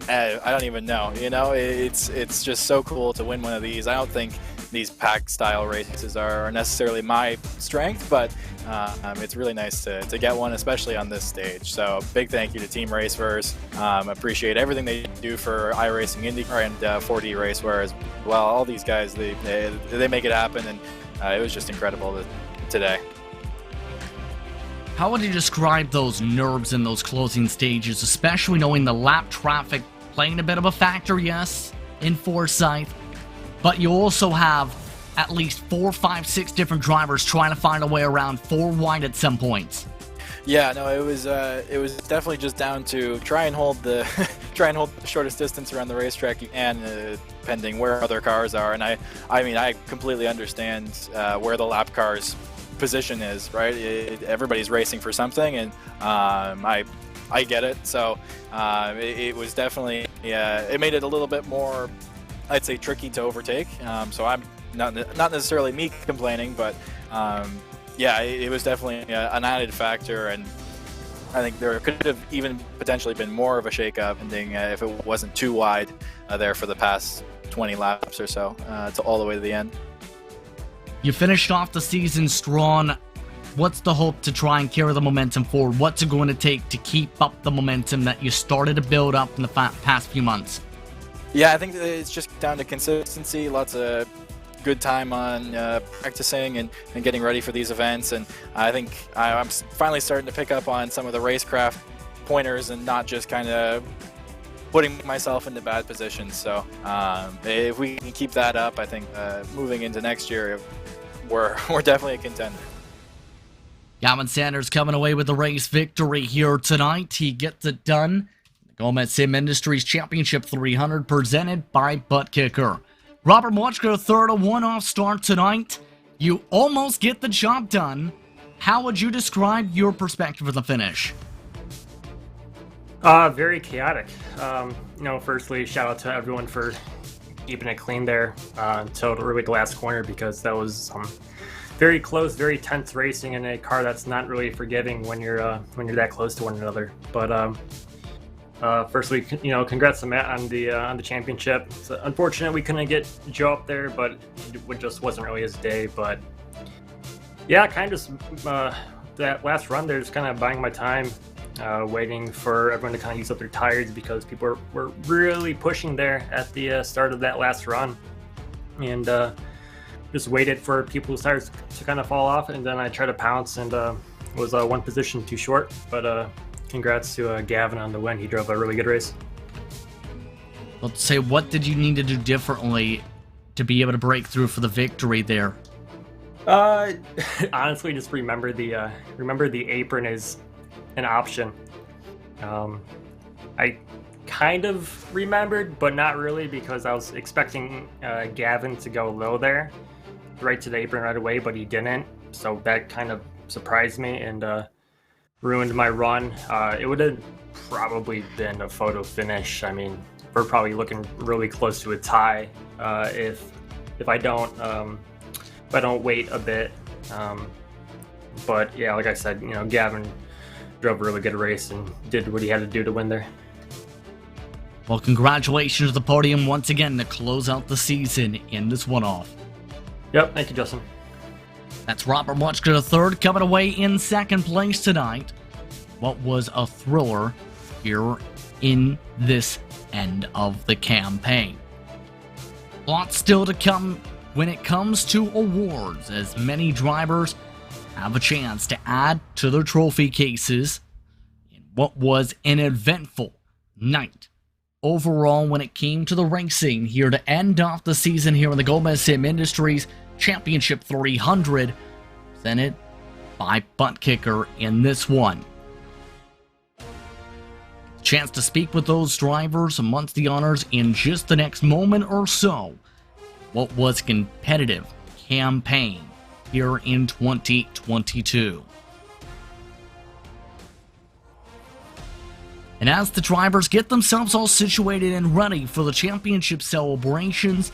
I don't even know. You know, it's just so cool to win one of these. I don't think these pack style races are necessarily my strength, but it's really nice to get one, especially on this stage. So big thank you to Team Raceverse. Appreciate everything they do for iRacing IndyCar and 4D Raceware as well. All these guys, they make it happen, and it was just incredible today.
How would you describe those nerves in those closing stages, especially knowing the lap traffic playing a bit of a factor, yes, in Forsyth, but you also have at least 4, 5, 6 different drivers trying to find a way around 4 wide at some points?
Yeah, no, it was definitely just down to try and hold the shortest distance around the racetrack you can, pending where other cars are. And I mean, I completely understand where the lap cars position is, right? Everybody's racing for something, and I get it. So it was definitely, it made it a little bit more, I'd say, tricky to overtake. So I'm not necessarily me complaining, but yeah, it was definitely an added factor, and I think there could have even potentially been more of a shake-up ending if it wasn't too wide there for the past 20 laps or so, to all the way to the end.
You finished off the season strong. What's the hope to try and carry the momentum forward? What's it going to take to keep up the momentum that you started to build up in the past few months?
Yeah, I think it's just down to consistency, lots of good time on practicing and getting ready for these events, and I think I'm finally starting to pick up on some of the racecraft pointers and not just kind of putting myself into bad positions. So if we can keep that up, I think moving into next year, we're definitely a contender.
Gavin Sanders coming away with the race victory here tonight. He gets it done. The Gomez Sim Industries Championship 300 presented by ButtKicker. Robert Mochko, third, a one-off start tonight. You almost get the job done. How would you describe your perspective of the finish?
Very chaotic. Firstly, shout out to everyone for keeping it clean there until really the last corner, because that was very close, very tense racing in a car that's not really forgiving when you're that close to one another. But firstly, congrats to Matt on the championship. It's unfortunate we couldn't get Joe up there, but it just wasn't really his day. But yeah, kind of that last run there, just kind of buying my time, waiting for everyone to kind of use up their tires, because people were really pushing there at the start of that last run, and just waited for people's tires to kind of fall off, and then I tried to pounce and was one position too short. But congrats to Gavin on the win. He drove a really good race.
Let's say, what did you need to do differently to be able to break through for the victory there?
Honestly, just remember the apron is an option. I kind of remembered, but not really, because I was expecting Gavin to go low there, right to the apron right away, but he didn't. So that kind of surprised me and ruined my run. It would have probably been a photo finish. I mean, we're probably looking really close to a tie if I don't wait a bit. But yeah, like I said, Gavin drove a really good race and did what he had to do to win there.
Well, congratulations to the podium once again to close out the season in this one-off.
Yep, thank you, Justin.
That's Robert Mochko III coming away in second place tonight. What was a thriller here in this end of the campaign. Lots still to come when it comes to awards, as many drivers have a chance to add to their trophy cases in what was an eventful night overall when it came to the racing here to end off the season here in the Gomez Sim Industries Championship 300, presented by ButtKicker in this one. Chance to speak with those drivers amongst the honors in just the next moment or so. What was a competitive campaign here in 2022. And as the drivers get themselves all situated and ready for the championship celebrations,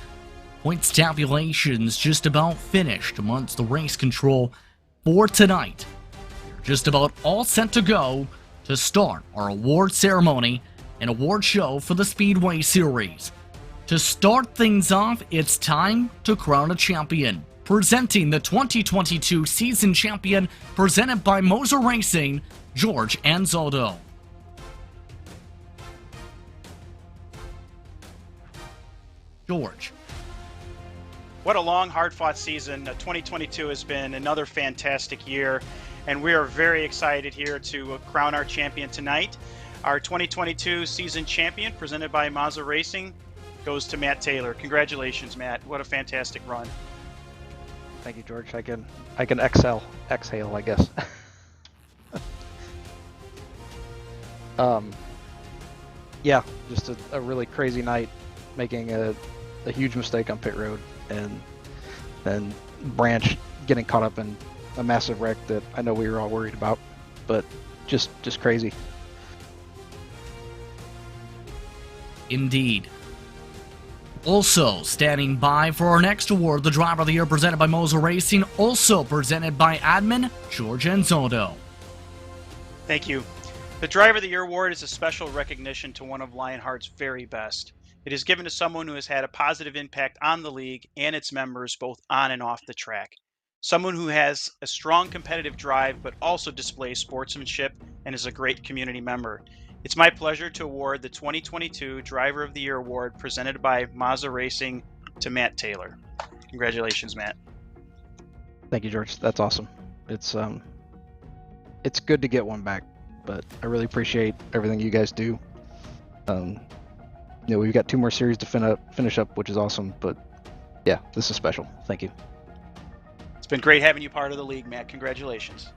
points tabulations just about finished amongst the race control for tonight. We're just about all set to go to start our award ceremony and award show for the Speedway Series. To start things off, it's time to crown a champion. Presenting the 2022 season champion, presented by Moser Racing, George Anzaldo. George.
What a long, hard-fought season. 2022 has been another fantastic year, and we are very excited here to crown our champion tonight. Our 2022 season champion, presented by Moser Racing, goes to Matt Taylor. Congratulations, Matt. What a fantastic run.
Thank you, George. I can exhale, I guess. Yeah, just a really crazy night, making a huge mistake on pit road, and then Branch getting caught up in a massive wreck that I know we were all worried about, but just crazy.
Indeed. Also standing by for our next award, the Driver of the Year, presented by Moser Racing, also presented by admin George Anzaldo.
Thank you. The Driver of the Year award is a special recognition to one of Lionheart's very best. It is given to someone who has had a positive impact on the league and its members both on and off the track. Someone who has a strong competitive drive but also displays sportsmanship and is a great community member. It's my pleasure to award the 2022 Driver of the Year award presented by Moser Racing to Matt Taylor. Congratulations, Matt.
Thank you, George. That's awesome. It's good to get one back, but I really appreciate everything you guys do. you know, we've got 2 more series to finish up, which is awesome. But yeah, this is special. Thank you.
It's been great having you part of the league, Matt. Congratulations.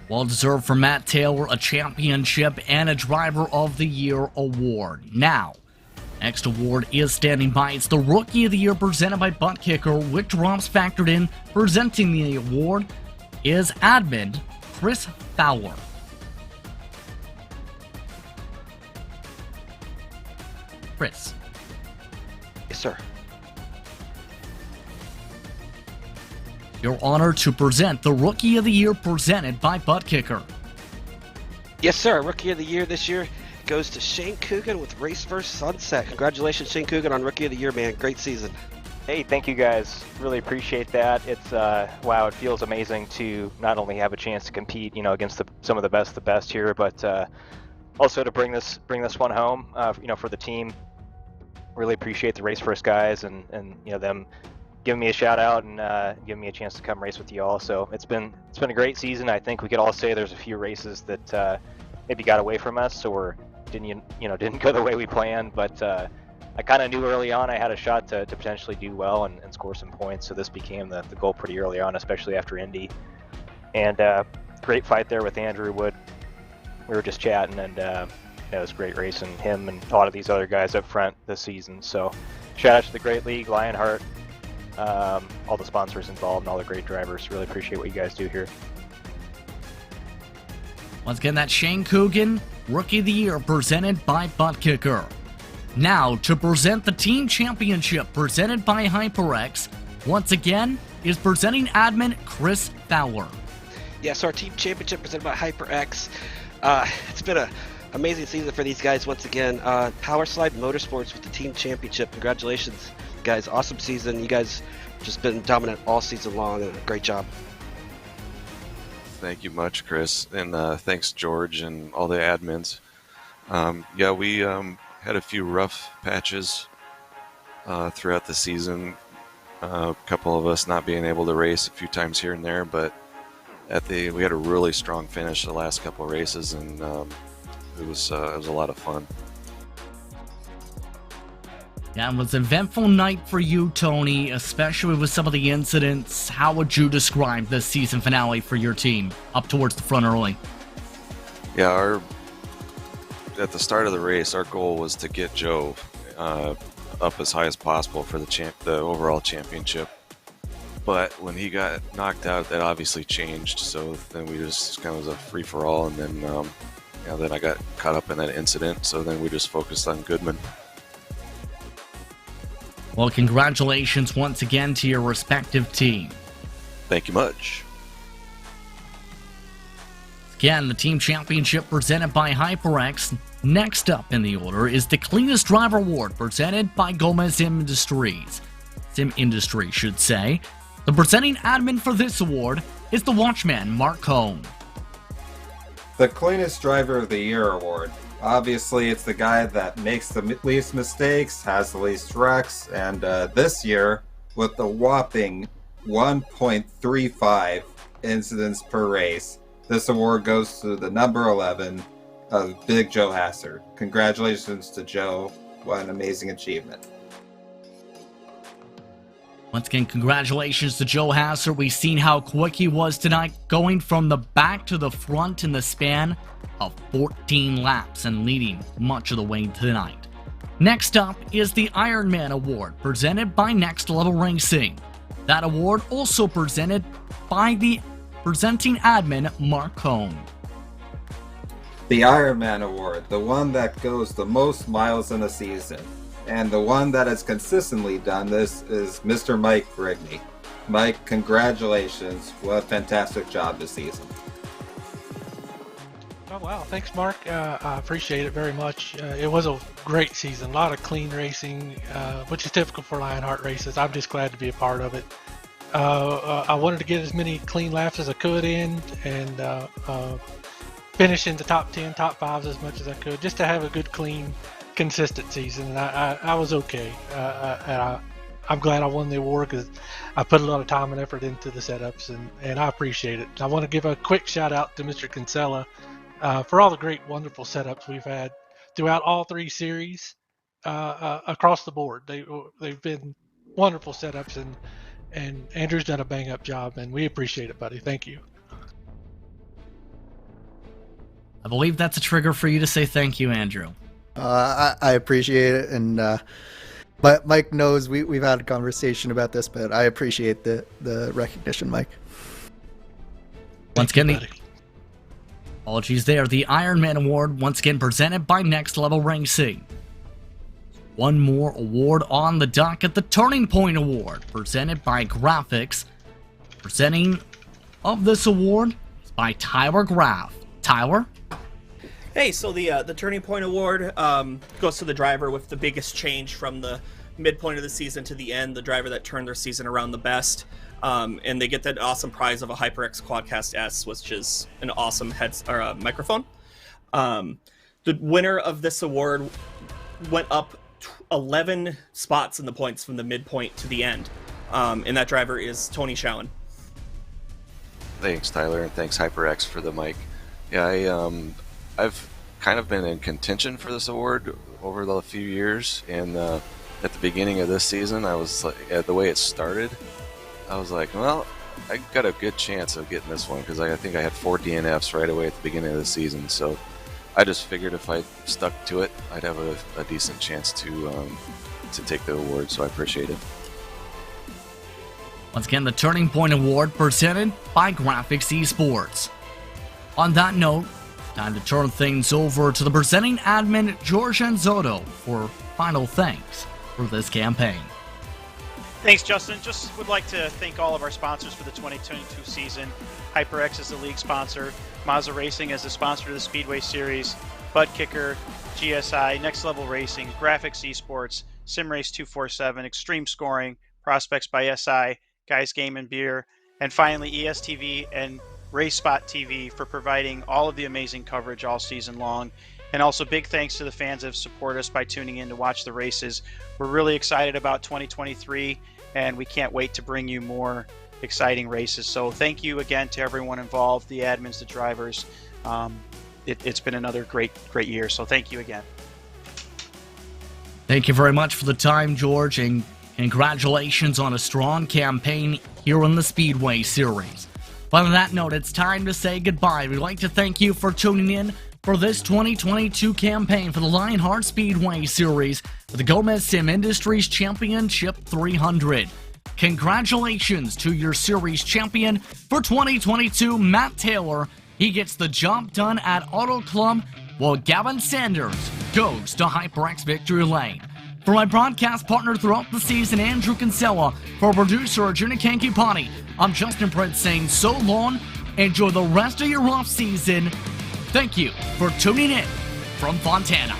Well deserved for Matt Taylor, a championship and a Driver of the Year award. Now, next award is standing by. It's the Rookie of the Year presented by ButtKicker, with drops factored in. Presenting the award is admin Chris Fowler. Chris.
Yes, sir.
Your honor to present the Rookie of the Year presented by ButtKicker.
Yes, sir. Rookie of the Year this year goes to Shane Coogan with Race vs. Sunset. Congratulations, Shane Coogan, on Rookie of the Year, man. Great season.
Hey, thank you guys. Really appreciate that. It's wow, it feels amazing to not only have a chance to compete, you know, against some of the best here, but also to bring this one home, you know, for the team. Really appreciate the Race First guys and you know, them giving me a shout out and giving me a chance to come race with you all. So it's been a great season. I think we could all say there's a few races that maybe got away from us, or didn't go the way we planned. But I kind of knew early on I had a shot to potentially do well and score some points. So this became the goal pretty early on, especially after Indy. And great fight there with Andrew Wood. We were just chatting, and it was great racing him and a lot of these other guys up front this season. So shout out to the great league, Lionheart, all the sponsors involved, and all the great drivers. Really appreciate what you guys do here.
Once again, that's Shane Coogan, Rookie of the Year, presented by ButtKicker. Now, to present the Team Championship, presented by HyperX, once again, is presenting admin Chris Fowler.
Yes, our Team Championship presented by HyperX. It's been an amazing season for these guys once again. Powerslide Motorsports with the Team Championship. Congratulations, guys. Awesome season. You guys just been dominant all season long, and great job.
Thank you much, Chris, and thanks, George, and all the admins. Yeah, we had a few rough patches throughout the season. A couple of us not being able to race a few times here and there, but we had a really strong finish the last couple of races, and it was a lot of fun.
Yeah, it was an eventful night for you, Tony, especially with some of the incidents. How would you describe the season finale for your team up towards the front early?
Yeah, at the start of the race, our goal was to get Joe up as high as possible for the overall championship. But when he got knocked out, that obviously changed. So then we just kind of was a free-for-all, and then then I got caught up in that incident. So then we just focused on Goodman.
Well, congratulations once again to your respective team.
Thank you much.
Again, the Team Championship presented by HyperX. Next up in the order is the Cleanest Driver Award presented by Gomez Sim Industry, should say. The presenting admin for this award is the Watchman, Mark Cohn.
The Cleanest Driver of the Year award. Obviously, it's the guy that makes the least mistakes, has the least wrecks, and this year, with a whopping 1.35 incidents per race, this award goes to the number 11 of Big Joe Hasser. Congratulations to Joe. What an amazing achievement.
Once again, congratulations to Joe Hasser. We've seen how quick he was tonight, going from the back to the front in the span of 14 laps and leading much of the way tonight. Next up is the Ironman Award, presented by Next Level Racing. That award also presented by the presenting admin, Mark Cohn.
The Ironman Award, the one that goes the most miles in a season. And the one that has consistently done this is Mr. Mike Rigney. Mike, congratulations. What a fantastic job this season.
Oh, wow. Thanks, Mark. I appreciate it very much. It was a great season. A lot of clean racing, which is typical for Lionheart races. I'm just glad to be a part of it. I wanted to get as many clean laps as I could in and finish in the top 10, top 5s as much as I could, just to have a good, clean, consistent season. And I was okay. And I'm glad I won the award because I put a lot of time and effort into the setups, and I appreciate it. I want to give a quick shout out to Mr. Kinsella for all the great, wonderful setups we've had throughout all 3 series across the board. They've been wonderful setups, and Andrew's done a bang-up job, and we appreciate it, buddy. Thank you.
I believe that's a trigger for you to say thank you, Andrew.
I appreciate it, and but Mike knows we've had a conversation about this, but I appreciate the recognition, Mike.
Once again, apologies there. The Ironman Award, once again presented by Next Level Racing. One more award on the docket, the Turning Point Award, presented by Graphics. Presenting of this award is by Tyler Graff. Tyler?
Hey, so the Turning Point Award goes to the driver with the biggest change from the midpoint of the season to the end, the driver that turned their season around the best. And they get that awesome prize of a HyperX Quadcast S, which is an awesome microphone. The winner of this award went up 11 spots in the points from the midpoint to the end. And that driver is Tony Schowen.
Thanks, Tyler, and thanks, HyperX, for the mic. Yeah, I've kind of been in contention for this award over the few years, and at the beginning of this season, I was like, the way it started, I was like, well, I got a good chance of getting this one because I think I had 4 DNFs right away at the beginning of the season. So I just figured if I stuck to it, I'd have a decent chance to take the award. So I appreciate it.
Once again, the Turning Point Award presented by Graphics Esports. On that note, time to turn things over to the presenting admin, George Anzotto, for final thanks for this campaign.
Thanks, Justin. Just would like to thank all of our sponsors for the 2022 season. HyperX is the league sponsor, Mazda Racing as the sponsor of the Speedway Series, ButtKicker, GSI, Next Level Racing, Graphics Esports, SimRace 247, Extreme Scoring, Prospects by SI, Guys Game and Beer, and finally ESTV and RaceSpottv for providing all of the amazing coverage all season long. And also big thanks to the fans that have supported us by tuning in to watch the races. We're really excited about 2023, and we can't wait to bring you more exciting races. So thank you again to everyone involved, the admins, the drivers. It's been another great year, so thank you again.
Thank you very much for the time, George, and congratulations on a strong campaign here in the Speedway Series. But on that note, it's time to say goodbye. We'd like to thank you for tuning in for this 2022 campaign for the Lionheart Speedway Series for the Gomez Sim Industries Championship 300. Congratulations to your series champion for 2022, Matt Taylor. He gets the job done at Auto Club, while Gavin Sanders goes to HyperX Victory Lane. For my broadcast partner throughout the season, Andrew Kinsella, for producer Jenna Kankipani, I'm Justin Prince saying so long. Enjoy the rest of your off season. Thank you for tuning in from Fontana.